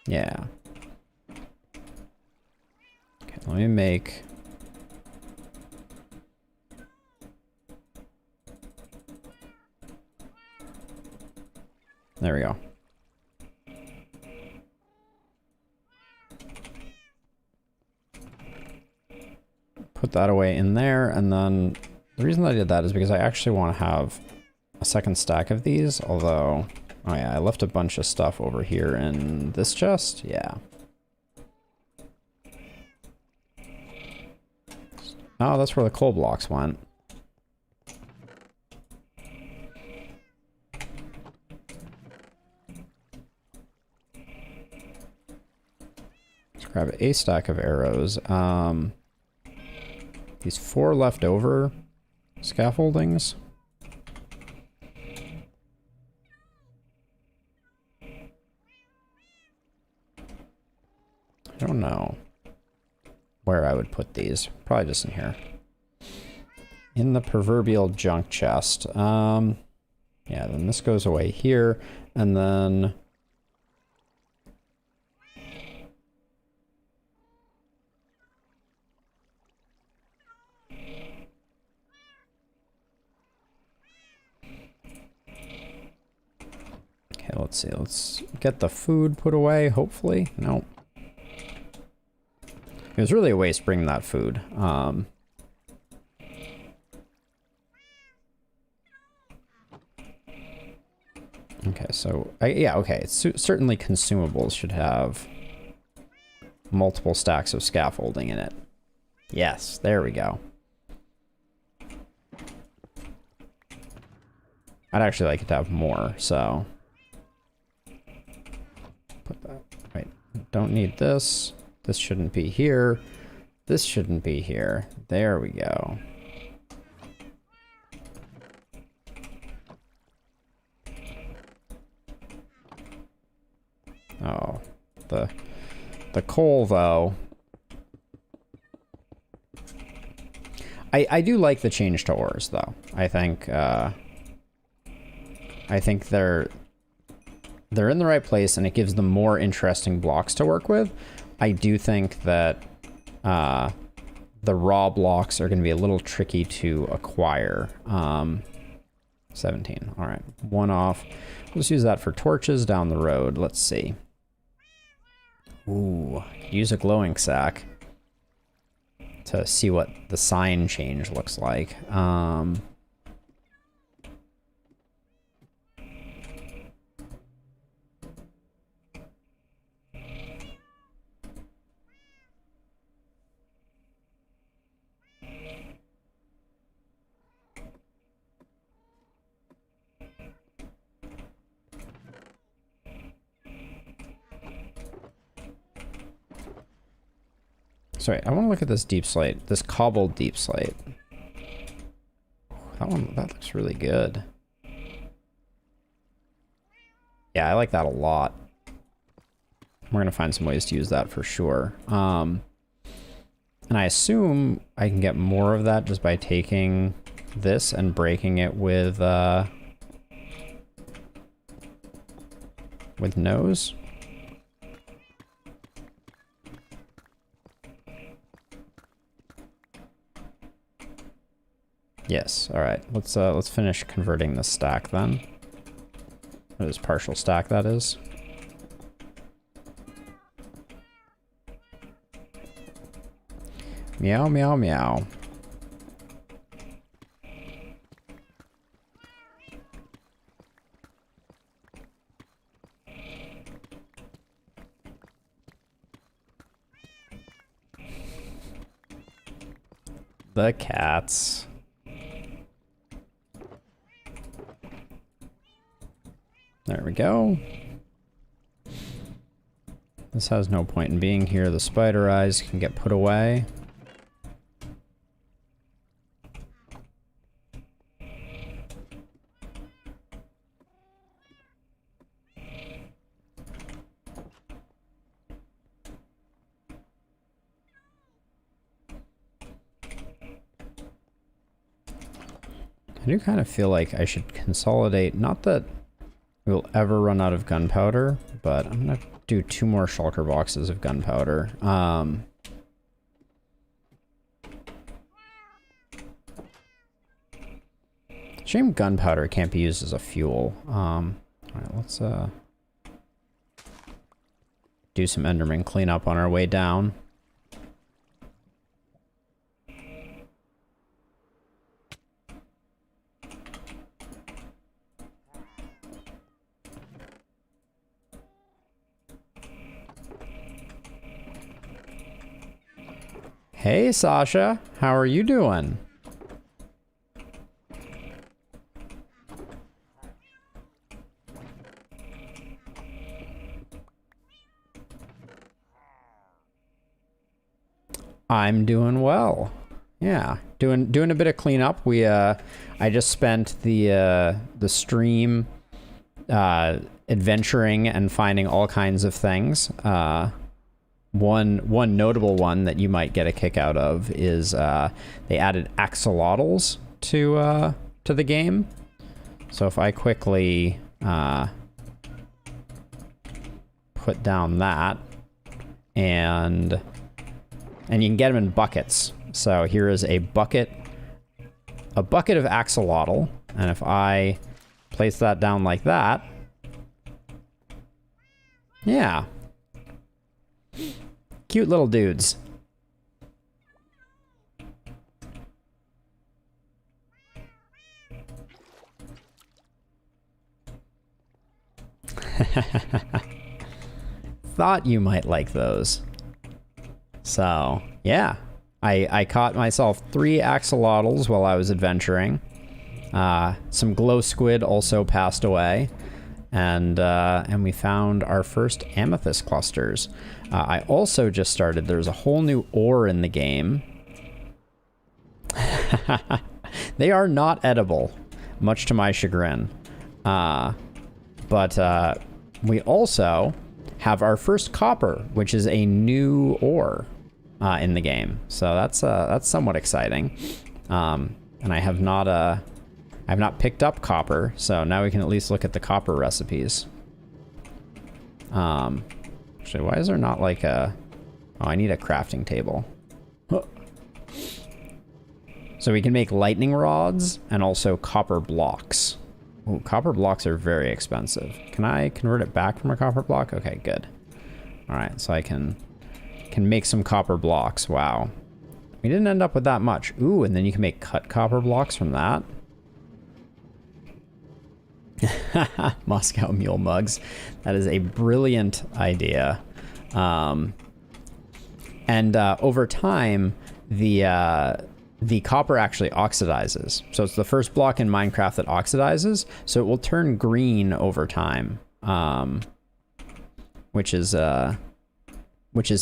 Yeah. Okay, let me make... There we go. Put that away in there, and then the reason I did that is because I actually want to have a second stack of these, although... Oh yeah, I left a bunch of stuff over here in this chest. Yeah. Oh, that's where the coal blocks went. Let's grab a stack of arrows. These 4 leftover scaffoldings. put these? Probably just in here. In the proverbial junk chest. Yeah, then this goes away here, and then... Okay, let's see. Let's get the food put away, hopefully. No. It was really a waste bringing that food. Okay, so... yeah, okay. Certainly consumables should have multiple stacks of scaffolding in it. Yes, there we go. I'd actually like it to have more, so... Put that... Wait, don't need this. This shouldn't be here. This shouldn't be here. There we go. Oh, the coal, though. I do like the change to ores, though. I think they're in the right place, and it gives them more interesting blocks to work with. I do think that the raw blocks are going to be a little tricky to acquire. 17. All right, one off. Let's use that for torches down the road. Let's see. Ooh, use a glowing sack to see what the sign change looks like. Sorry, I want to look at this deep slate, this cobbled deep slate. That looks really good. Yeah, I like that a lot. We're gonna find some ways to use that for sure. And I assume I can get more of that just by taking this and breaking it with nose. Yes. All right. Let's finish converting this stack then. Or this partial stack, that is. Meow, meow, meow. The cats. There we go. This has no point in being here. The spider eyes can get put away. I do kind of feel like I should consolidate, not that we'll ever run out of gunpowder, but I'm gonna do 2 more shulker boxes of gunpowder. Shame gunpowder can't be used as a fuel. Alright, let's do some Enderman cleanup on our way down. Hey, Sasha, how are you doing? I'm doing well. Yeah, doing a bit of cleanup. I just spent the stream adventuring and finding all kinds of things. one notable one that you might get a kick out of is they added axolotls to the game. So if I quickly put down that, and you can get them in buckets. So here is a bucket of axolotl, and if I place that down like that, yeah, cute little dudes. Thought you might like those. So, yeah. I caught myself 3 axolotls while I was adventuring. Some glow squid also passed away. And we found our first amethyst clusters. I also just started, there's a whole new ore in the game. They are not edible, much to my chagrin. But we also have our first copper, which is a new ore in the game. So that's somewhat exciting. And I have not picked up copper, so now we can at least look at the copper recipes. Actually, why is there not like a... Oh, I need a crafting table. So we can make lightning rods and also copper blocks. Ooh, copper blocks are very expensive. Can I convert it back from a copper block? Okay, good. All right, so I can make some copper blocks. Wow. We didn't end up with that much. Ooh, and then you can make cut copper blocks from that. Moscow Mule mugs. That is a brilliant idea. And over time, the copper actually oxidizes. So it's the first block in Minecraft that oxidizes. So it will turn green over time, which is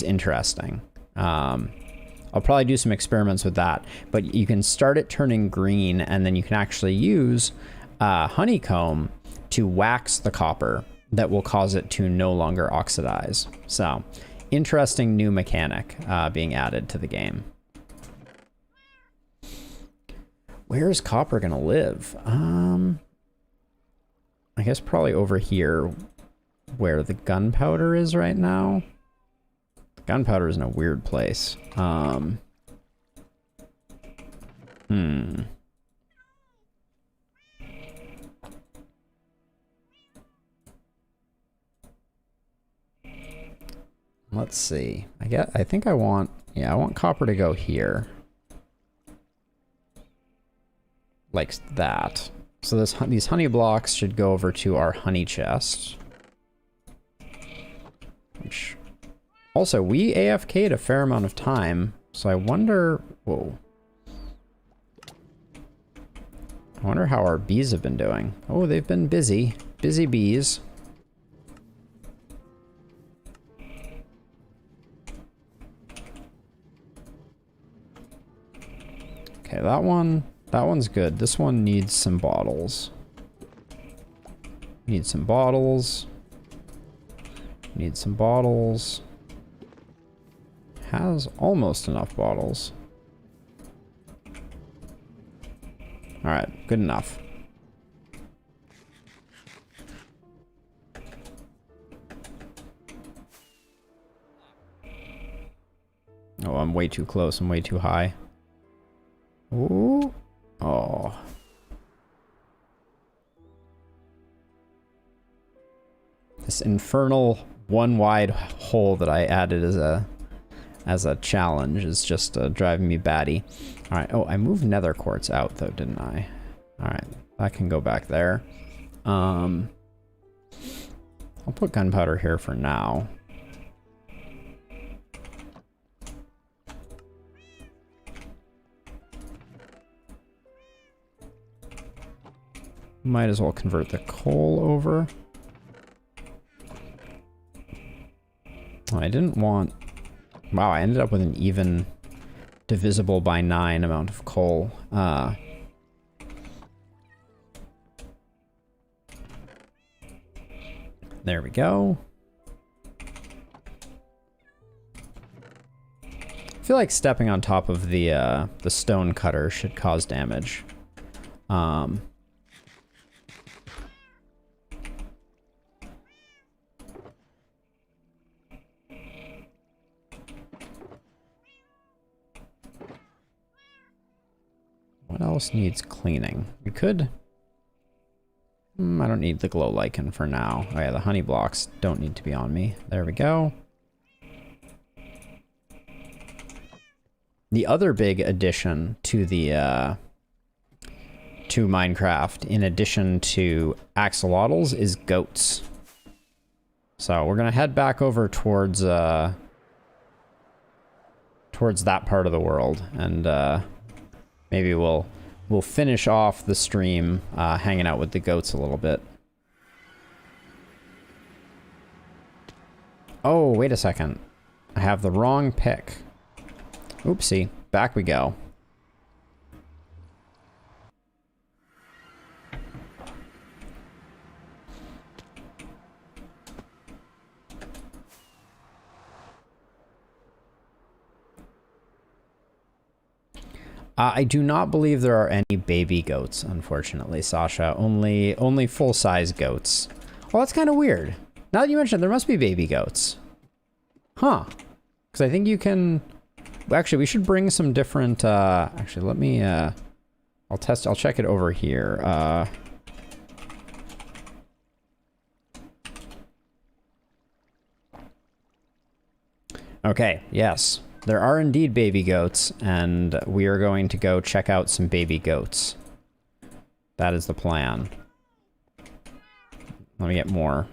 interesting. I'll probably do some experiments with that. But you can start it turning green, and then you can actually use honeycomb to wax the copper that will cause it to no longer oxidize. So, interesting new mechanic being added to the game. Where is copper gonna live? I guess probably over here where the gunpowder is right now. Gunpowder is in a weird place. Let's see. I think I want copper to go here. Like that. So these honey blocks should go over to our honey chest. Which also, we AFK'd a fair amount of time, so I wonder, whoa. I wonder how our bees have been doing. Oh, they've been busy. Busy bees. Okay, that one's good. This one needs some bottles. Need some bottles. Need some bottles. Has almost enough bottles. All right, good enough. Oh, I'm way too close. I'm way too high. Ooh. Oh. This infernal one wide hole that I added as a challenge is just driving me batty. All right. Oh, I moved nether quartz out though, didn't I? All right. That can go back there. I'll put gunpowder here for now. Might as well convert the coal over. Oh, I didn't want... Wow, I ended up with an even divisible by 9 amount of coal. There we go. feel like stepping on top of the stone cutter should cause damage. What else needs cleaning? We could... I don't need the glow lichen for now. Oh yeah, the honey blocks don't need to be on me. There we go. The other big addition to the to Minecraft, in addition to axolotls, is goats. So we're gonna head back over towards towards that part of the world, and maybe we'll finish off the stream hanging out with the goats a little bit. Oh, wait a second. I have the wrong pick. Oopsie. Back we go. I do not believe there are any baby goats, unfortunately, Sasha. Only full-size goats. Well, that's kind of weird. Now that you mention it, there must be baby goats. Huh. Because I think you can... Actually, we should bring some different... Actually, let me... I'll check it over here. Okay, yes. There are indeed baby goats, and we are going to go check out some baby goats. That is the plan. Let me get more.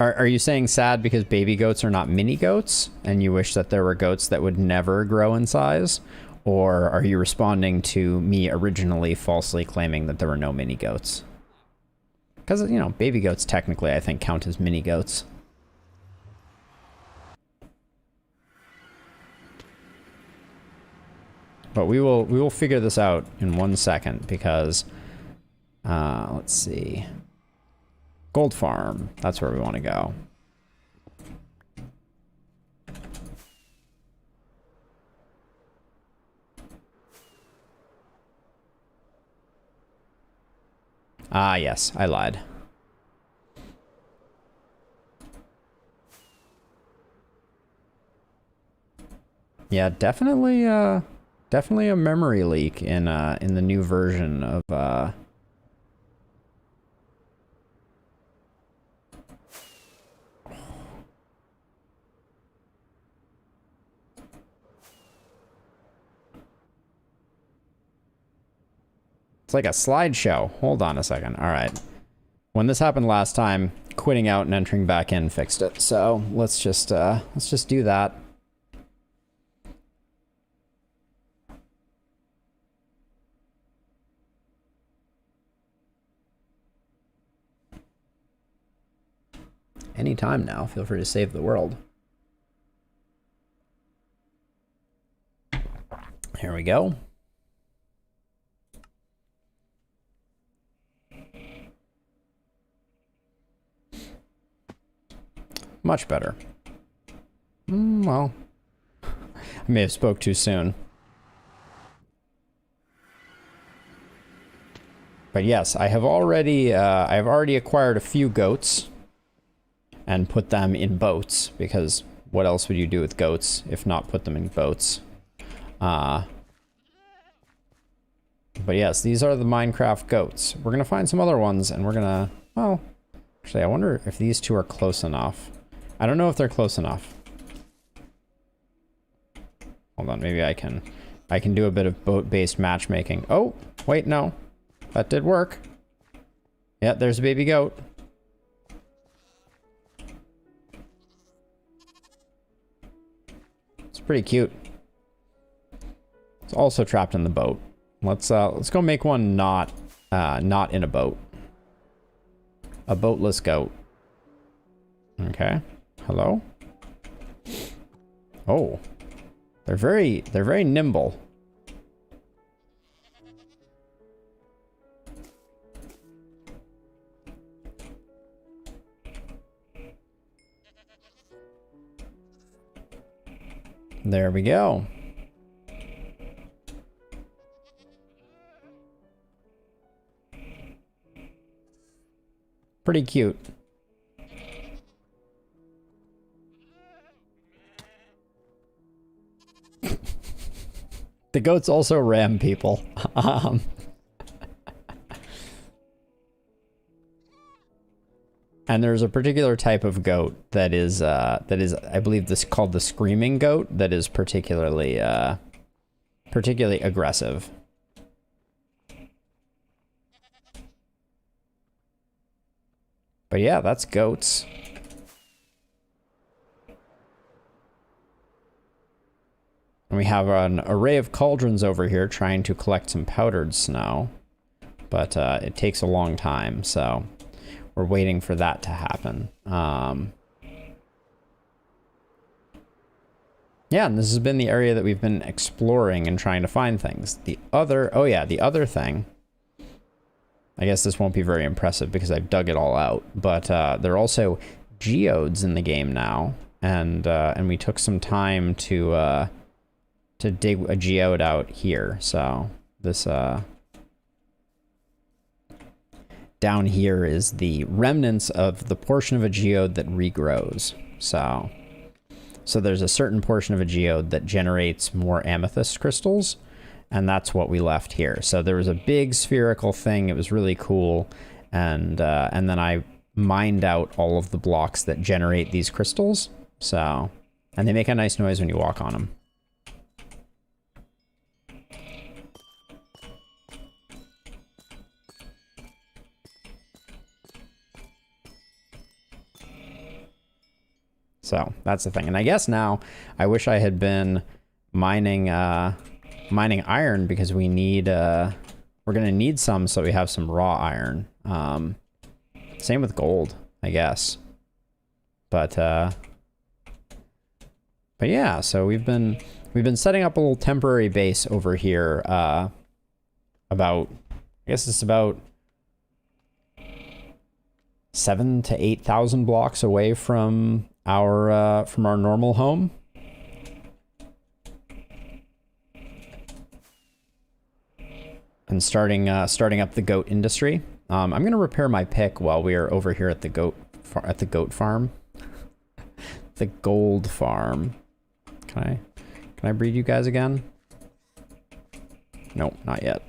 Are you saying sad because baby goats are not mini goats, and you wish that there were goats that would never grow in size? Or are you responding to me originally falsely claiming that there were no mini goats? Because, you know, baby goats technically, I think, count as mini goats. But we will figure this out in 1 second, because, let's see. Gold Farm, that's where we want to go. Ah, yes, I lied. Yeah, definitely a memory leak in the new version of It's like a slideshow. Hold on a second. All right. When this happened last time, quitting out and entering back in fixed it. So let's just do that. Anytime now, feel free to save the world. Here we go. Much better. Well, I may have spoke too soon. But yes, I have already acquired a few goats and put them in boats, because what else would you do with goats if not put them in boats? But yes, these are the Minecraft goats. We're gonna find some other ones, and we're gonna, well, actually, I wonder if these two are close enough. I don't know if they're close enough. Hold on, maybe I can do a bit of boat-based matchmaking. Oh, wait, no. That did work. Yeah, there's a baby goat. It's pretty cute. It's also trapped in the boat. Let's go make one not in a boat. A boatless goat. Okay. Hello? Oh. They're very nimble. There we go. Pretty cute. The goats also ram people. And there's a particular type of goat that is I believe this called the screaming goat that is particularly aggressive. But yeah, that's goats. And we have an array of cauldrons over here trying to collect some powdered snow. But it takes a long time, so we're waiting for that to happen. Yeah, and this has been the area that we've been exploring and trying to find things. The other thing, I guess this won't be very impressive because I've dug it all out, but there are also geodes in the game now, and we took some time to dig a geode out here. So this down here is the remnants of the portion of a geode that regrows. So there's a certain portion of a geode that generates more amethyst crystals, and that's what we left here. So there was a big spherical thing. It was really cool, and then I mined out all of the blocks that generate these crystals. So, and they make a nice noise when you walk on them. So that's the thing. And I guess now I wish I had been mining mining iron, because we need we're gonna need some, so we have some raw iron. Same with gold, I guess. But yeah, so we've been setting up a little temporary base over here, about, I guess it's about 7,000 to 8,000 blocks away from our normal home. And starting up the goat industry. I'm gonna repair my pick while we are over here at the goat farm. The gold farm. Can I breed you guys again? Nope, not yet.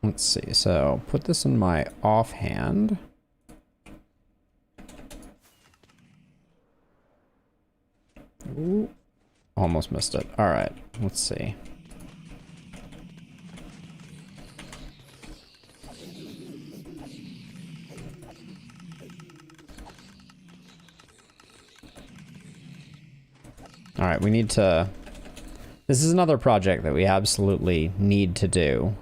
Let's see, so put this in my offhand. Ooh, almost missed it. All right, let's see. All right, we need to... This is another project that we absolutely need to do,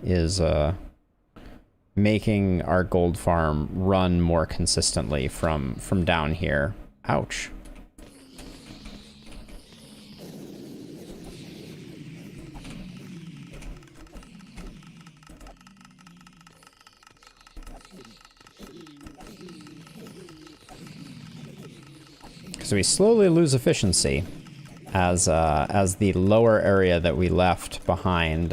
is making our gold farm run more consistently from down here. Ouch. So we slowly lose efficiency as the lower area that we left behind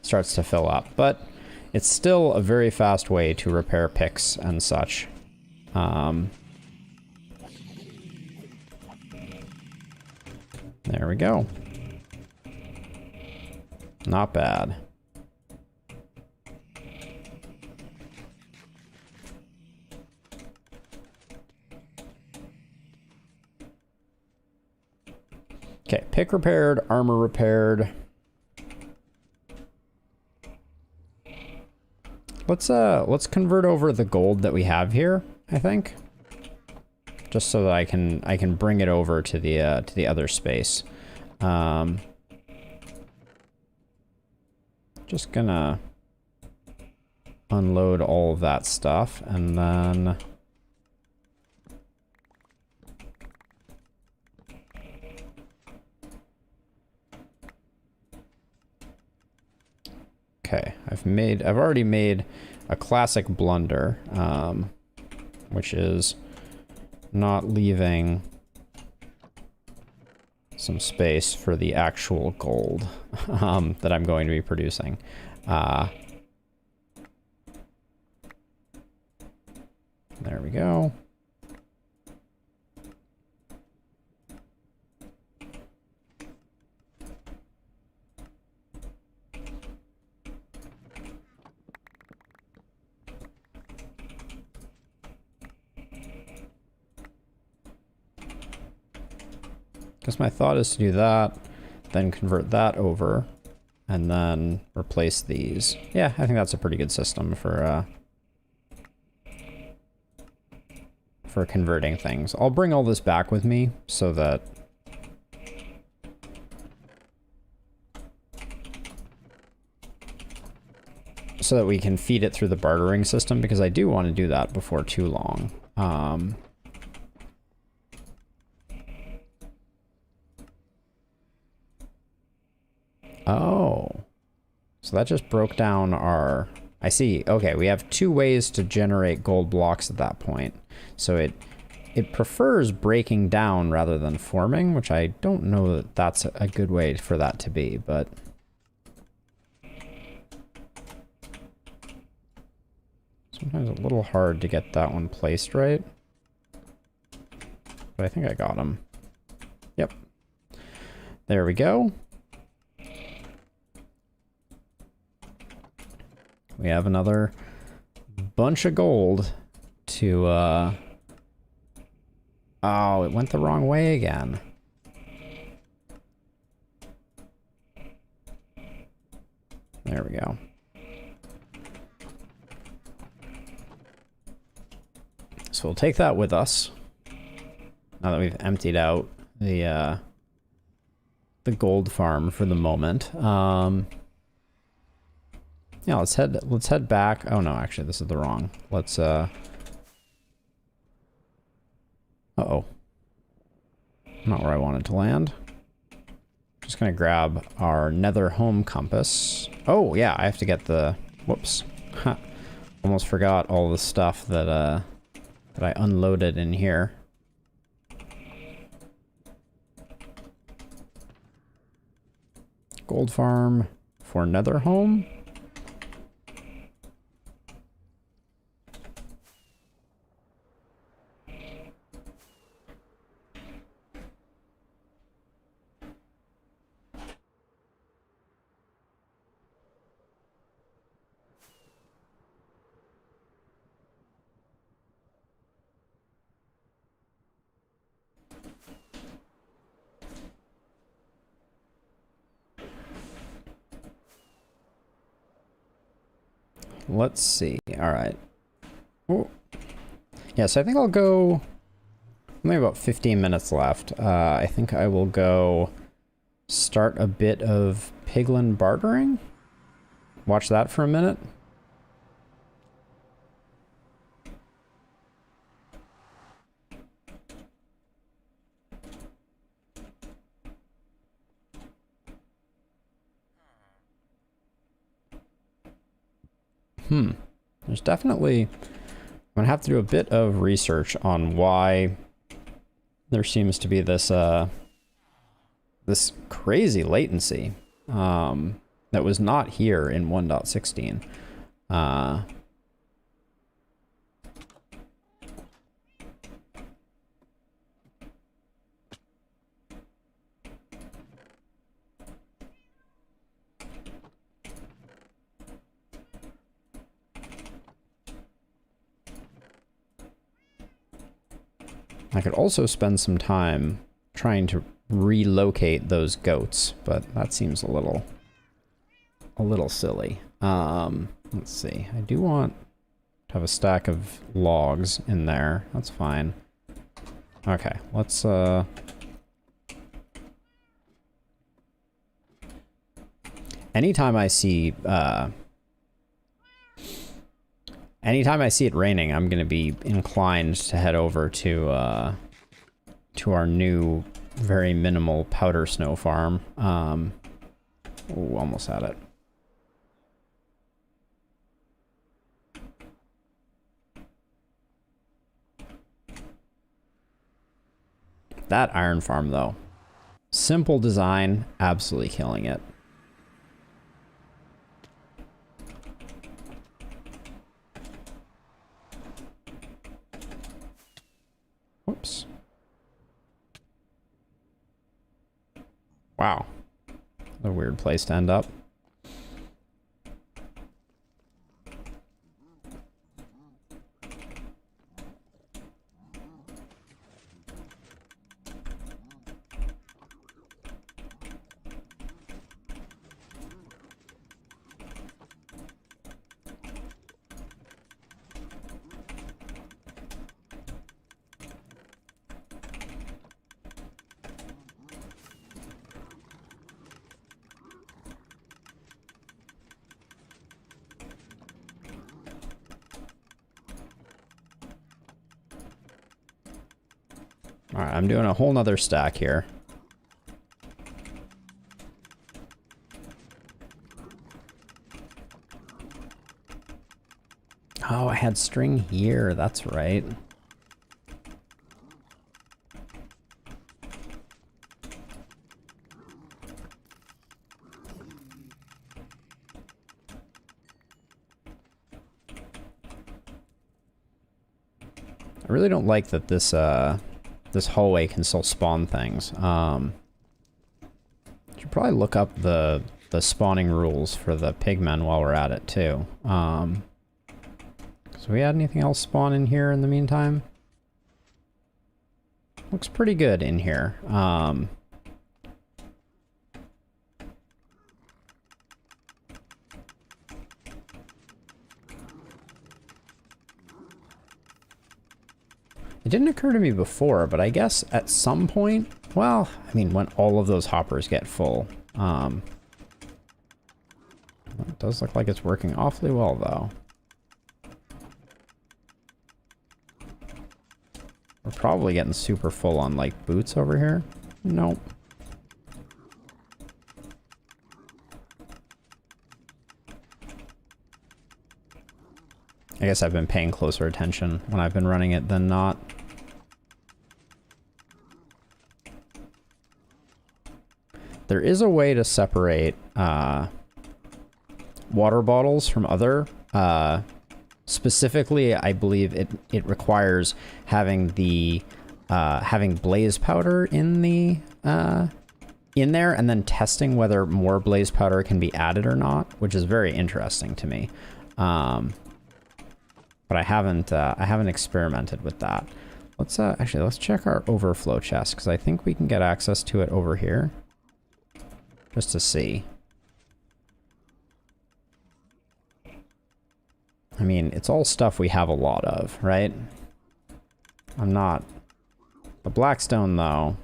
starts to fill up. But it's still a very fast way to repair picks and such. There we go. Not bad. Okay, pick repaired, armor repaired. Let's convert over the gold that we have here, I think. Just so that I can bring it over to the other space. Just gonna unload all of that stuff, and then Okay, I've already made a classic blunder, which is not leaving some space for the actual gold that I'm going to be producing. There we go. Guess my thought is to do that, then convert that over, and then replace these. Yeah, I think that's a pretty good system for converting things. I'll bring all this back with me so that we can feed it through the bartering system, because I do want to do that before too long. Oh, so that just broke down our, I see. Okay, we have 2 ways to generate gold blocks at that point. So it prefers breaking down rather than forming, which I don't know that that's a good way for that to be, but sometimes a little hard to get that one placed right. But I think I got him. Yep. There we go. We have another bunch of gold to, oh, it went the wrong way again. There we go. So we'll take that with us, now that we've emptied out the gold farm for the moment. Yeah, let's head back. Oh no, actually this is the wrong. Let's uh-oh. Not where I wanted to land. Just gonna grab our nether home compass. Oh yeah, I have to get the, whoops. Almost forgot all the stuff that I unloaded in here. Gold farm for nether home. Let's see. All right. Oh. Yeah, so I think I'll go... Only about 15 minutes left. I think I will go start a bit of piglin bartering. Watch that for a minute. There's definitely... I'm gonna have to do a bit of research on why there seems to be this this crazy latency that was not here in 1.16. I could also spend some time trying to relocate those goats, but that seems a little silly. Let's see. I do want to have a stack of logs in there. That's fine. Okay, let's anytime I see it raining, I'm gonna be inclined to head over to our new, very minimal powder snow farm. Ooh, almost had it. That iron farm, though. Simple design, absolutely killing it. Whoops. Wow. A weird place to end up. All right, I'm doing a whole nother stack here. Oh, I had string here. That's right. I really don't like that this this hallway can still spawn things. Should probably look up the spawning rules for the pigmen while we're at it too. So we had anything else spawn in here in the meantime? Looks pretty good in here. It didn't occur to me before, but I guess at some point, well, I mean, when all of those hoppers get full, it does look like it's working awfully well, though. We're probably getting super full on, like, boots over here. Nope. I guess I've been paying closer attention when I've been running it than not. There is a way to separate water bottles from other. Specifically, I believe it requires having the having blaze powder in the in there, and then testing whether more blaze powder can be added or not, which is very interesting to me. But I haven't experimented with that. Let's actually let's check our overflow chest, because I think we can get access to it over here. Just to see. I mean, it's all stuff we have a lot of, right? I'm not... The Blackstone, though,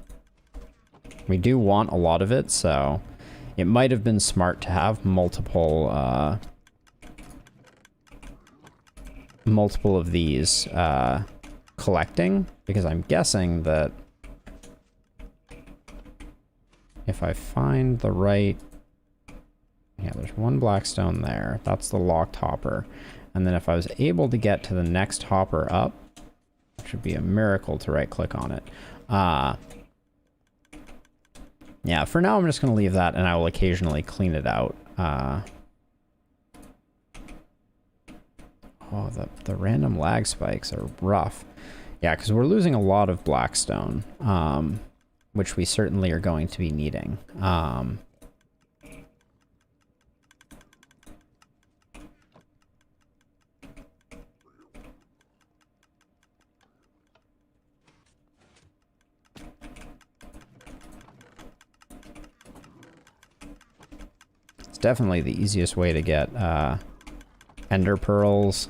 we do want a lot of it, so it might have been smart to have multiple, multiple of these collecting, because I'm guessing that if I find the right... Yeah, there's one Blackstone there. That's the locked hopper. And then if I was able to get to the next hopper up, which would be a miracle to right-click on it. Yeah, for now I'm just going to leave that, and I will occasionally clean it out. Oh, the random lag spikes are rough. Yeah, because we're losing a lot of Blackstone, which we certainly are going to be needing. It's definitely the easiest way to get ender pearls.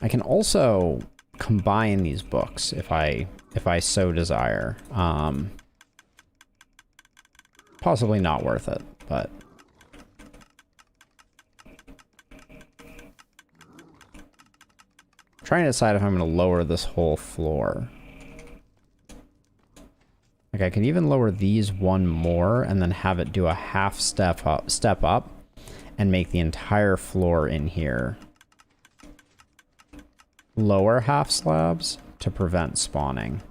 I can also combine these books if I so desire. Possibly not worth it, but trying to decide if I'm going to lower this whole floor. Like, I could even lower these one more and then have it do a half step up and make the entire floor in here lower half slabs to prevent spawning.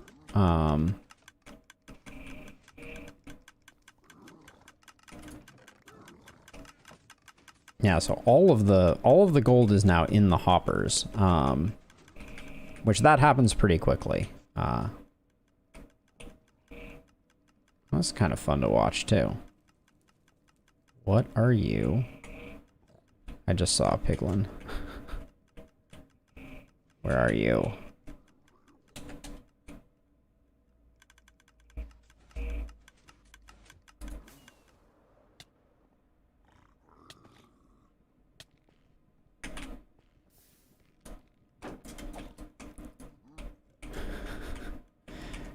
Yeah, so all of the gold is now in the hoppers, which that happens pretty quickly. That's kind of fun to watch too. What are you? I just saw a piglin. Where are you?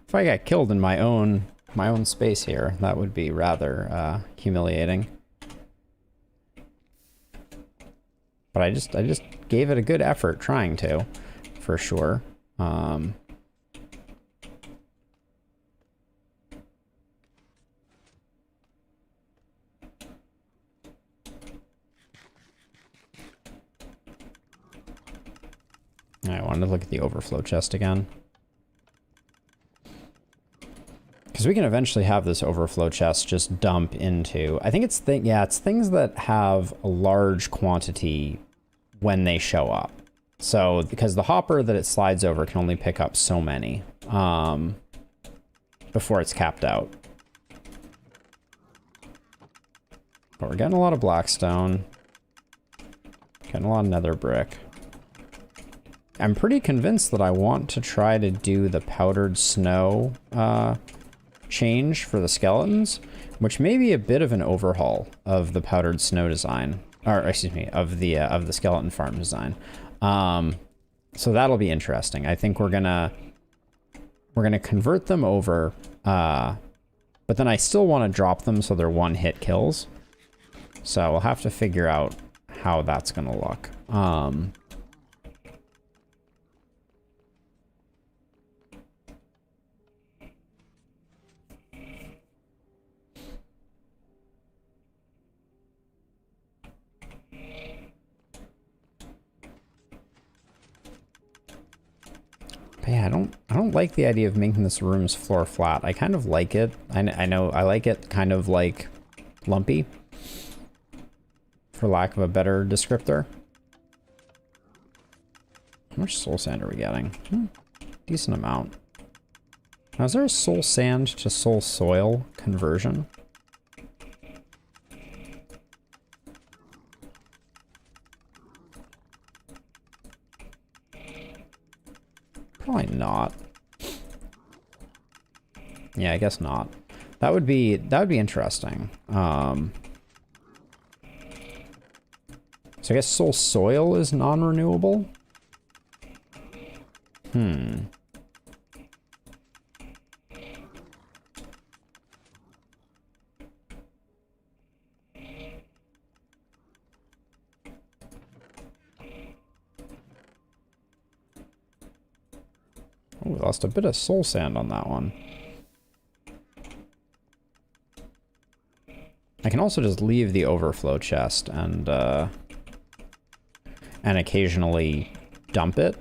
If I got killed in my own space here, that would be rather humiliating. But I just gave it a good effort trying to, for sure. I wanted to look at the overflow chest again. Because we can eventually have this overflow chest just dump into... I think it's it's things that have a large quantity when they show up. So, because the hopper that it slides over can only pick up so many before it's capped out. But we're getting a lot of blackstone. Getting a lot of nether brick. I'm pretty convinced that I want to try to do the powdered snow change for the skeletons, which may be a bit of an overhaul of the powdered snow design, or excuse me, of the skeleton farm design. So that'll be interesting. I think we're gonna convert them over, but then I still want to drop them so they're one-hit kills. So we'll have to figure out how that's gonna look. But yeah, I don't like the idea of making this room's floor flat. I kind of like it. I know I like it kind of like lumpy, for lack of a better descriptor. How much soul sand are we getting? Decent amount. Now, is there a soul sand to soul soil conversion? Probably not. Yeah, I guess not. That would be interesting. So I guess soul soil is non-renewable? Oh, we lost a bit of soul sand on that one. I can also just leave the overflow chest and occasionally dump it.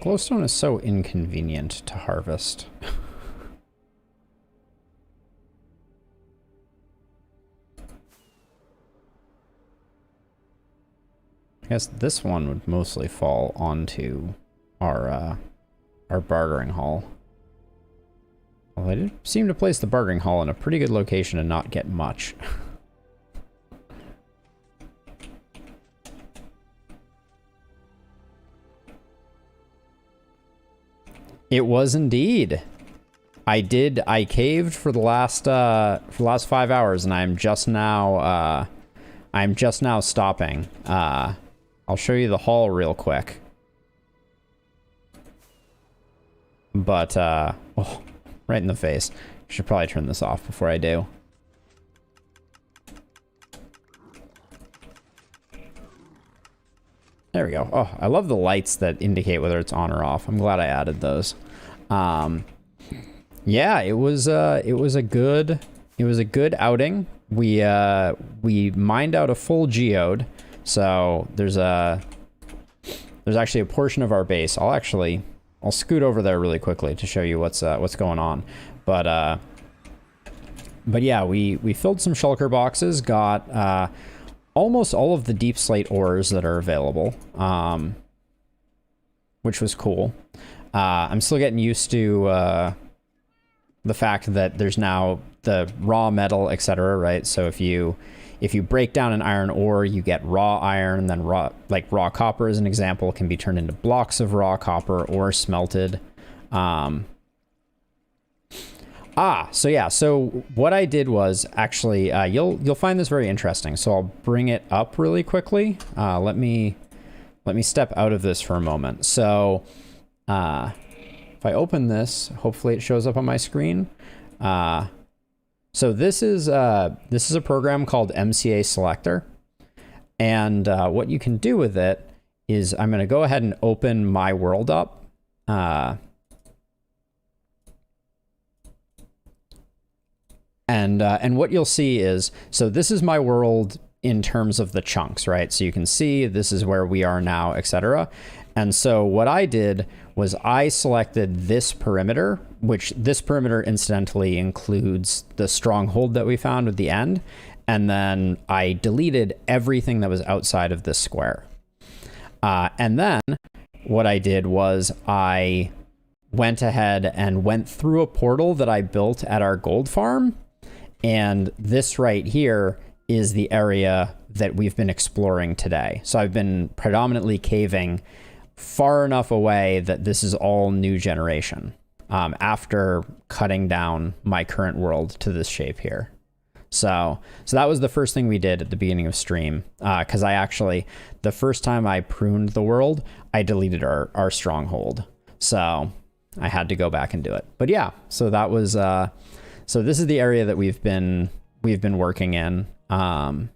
Glowstone is so inconvenient to harvest. I guess this one would mostly fall onto our bartering hall. Well, I did seem to place the bartering hall in a pretty good location and not get much. It was indeed. I caved for the last 5 hours, and I'm just now stopping. I'll show you the hall real quick. But oh, right in the face. Should probably turn this off before I do. There we go. Oh, I love the lights that indicate whether it's on or off. I'm glad I added those. Yeah, it was a good outing. We mined out a full geode, so there's actually a portion of our base. I'll scoot over there really quickly to show you what's going on. But yeah, we filled some shulker boxes, got almost all of the deep slate ores that are available, which was cool. I'm still getting used to the fact that there's now the raw metal, etc., right? So if you break down an iron ore, you get raw iron, and then raw copper, as an example, can be turned into blocks of raw copper or smelted. So yeah, so what I did was actually, you'll find this very interesting. So I'll bring it up really quickly. Let me step out of this for a moment. So if I open this, hopefully it shows up on my screen. So this is a program called MCA Selector, and what you can do with it is I'm going to go ahead and open my world up. And what you'll see is, so this is my world in terms of the chunks, right? So you can see this is where we are now, etc. And so what I did was I selected this perimeter, which this perimeter incidentally includes the stronghold that we found at the end. And then I deleted everything that was outside of this square. And then what I did was I went ahead and went through a portal that I built at our gold farm. And this right here is the area that we've been exploring today. So I've been predominantly caving far enough away that this is all new generation, after cutting down my current world to this shape here. So that was the first thing we did at the beginning of stream, because the first time I pruned the world, I deleted our stronghold. So I had to go back and do it. But yeah, so that was, so this is the area that we've been working in. Haven't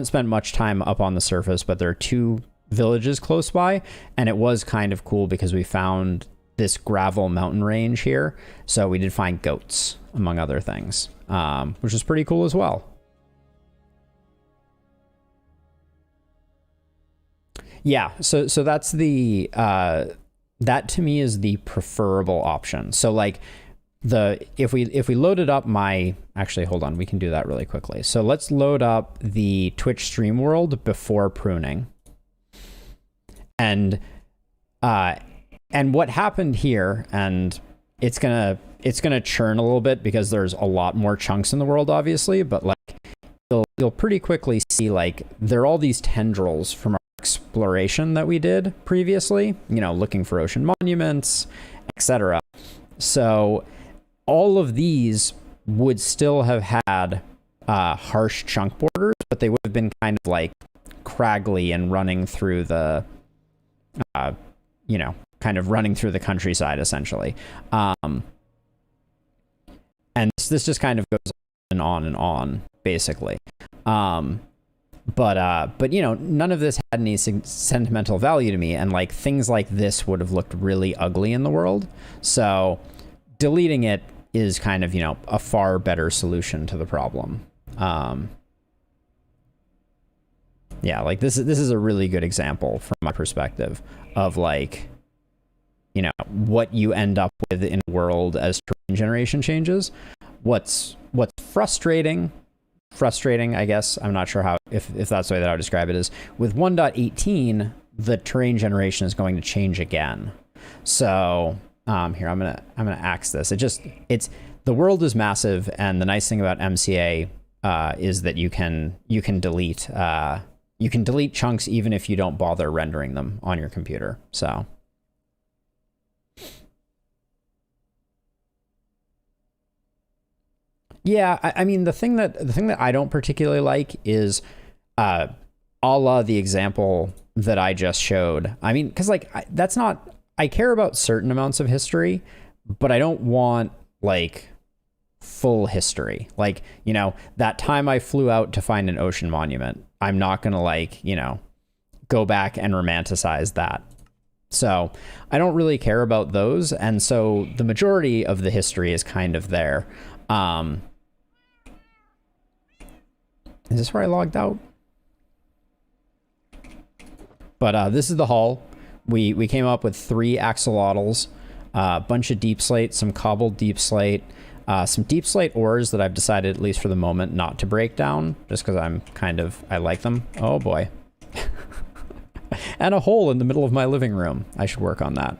spent much time up on the surface, but there are 2 villages close by, and it was kind of cool because we found this gravel mountain range here. So we did find goats, among other things, which is pretty cool as well. Yeah, so that's the that to me is the preferable option. So like if we loaded up actually, hold on, we can do that really quickly. So let's load up the Twitch stream world before pruning. And what happened here, and it's gonna churn a little bit because there's a lot more chunks in the world, obviously, but like you'll pretty quickly see, like, there are all these tendrils from our exploration that we did previously, looking for ocean monuments, etc. So all of these would still have had harsh chunk borders, but they would have been kind of like craggly and running through the kind of running through the countryside, essentially. And this just kind of goes on and on, basically. But none of this had any sentimental value to me, and like things like this would have looked really ugly in the world. So deleting it is kind of, a far better solution to the problem. Yeah, like this is a really good example from my perspective of like, what you end up with in a world as terrain generation changes. What's frustrating, I guess, I'm not sure how, if that's the way that I would describe it, is with 1.18, the terrain generation is going to change again. So here, I'm gonna axe this. The world is massive, and the nice thing about MCA is that you can delete chunks even if you don't bother rendering them on your computer. So Yeah, I mean the thing that I don't particularly like is a la the example that I just showed. I mean, because like that's not, I care about certain amounts of history, but I don't want like full history. Like, you know, that time I flew out to find an ocean monument, I'm not gonna like, you know, go back and romanticize that. So I don't really care about those, and so the majority of the history is kind of there. Is this where I logged out? But this is the hull. We came up with 3 axolotls, a bunch of deep slate, some cobbled deep slate, some deep slate ores that I've decided, at least for the moment, not to break down, just because I like them. Oh boy. And a hole in the middle of my living room. I should work on that.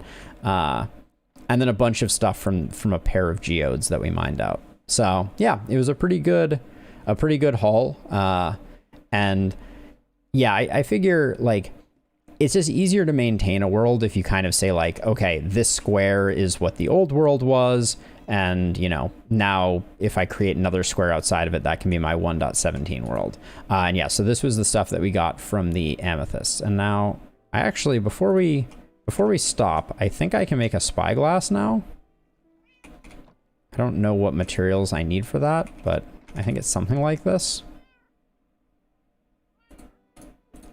And then a bunch of stuff from a pair of geodes that we mined out. So yeah, it was a pretty good haul. And yeah, I figure like it's just easier to maintain a world if you kind of say like, okay, this square is what the old world was. And, you know, now if I create another square outside of it, that can be my 1.17 world. And yeah, so this was the stuff that we got from the amethysts. And now I actually, before we stop, I think I can make a spyglass now. I don't know what materials I need for that, but I think it's something like this.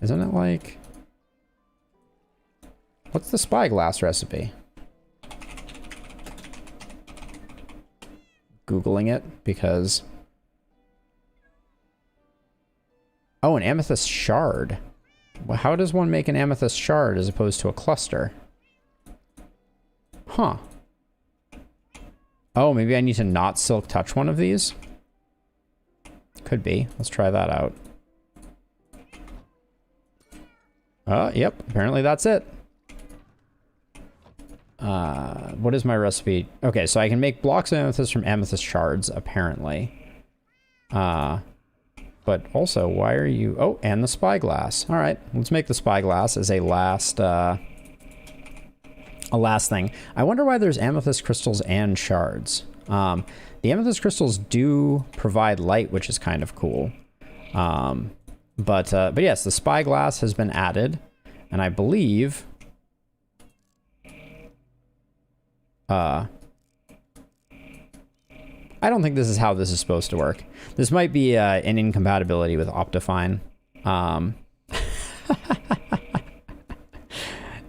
Isn't it like... What's the spyglass recipe? Googling it because... Oh, an amethyst shard. Well, how does one make an amethyst shard as opposed to a cluster? Huh. Oh, maybe I need to not silk touch one of these? Could be. Let's try that out. Yep. Apparently that's it. What is my recipe? Okay, so I can make blocks of amethyst from amethyst shards, apparently. But also, why are you... Oh, and the spyglass. All right, let's make the spyglass as a last thing. I wonder why there's amethyst crystals and shards. The amethyst crystals do provide light, which is kind of cool. But yes, the spyglass has been added, and I believe... I don't think this is how this is supposed to work. This might be an incompatibility with Optifine.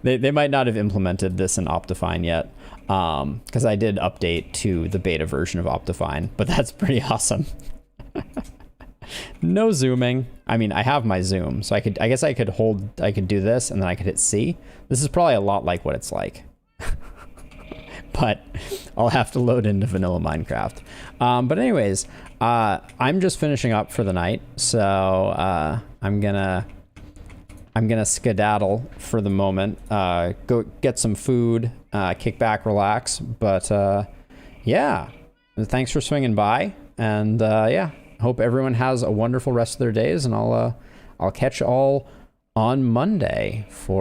They might not have implemented this in Optifine yet, because I did update to the beta version of Optifine, but that's pretty awesome. No zooming. I mean, I have my zoom, so I guess I could do this, and then I could hit C. This is probably a lot like what it's like. But I'll have to load into vanilla Minecraft. But anyways, I'm just finishing up for the night, so I'm gonna skedaddle for the moment. Go get some food, kick back, relax. But yeah, thanks for swinging by, and yeah, hope everyone has a wonderful rest of their days, and I'll catch you all on Monday for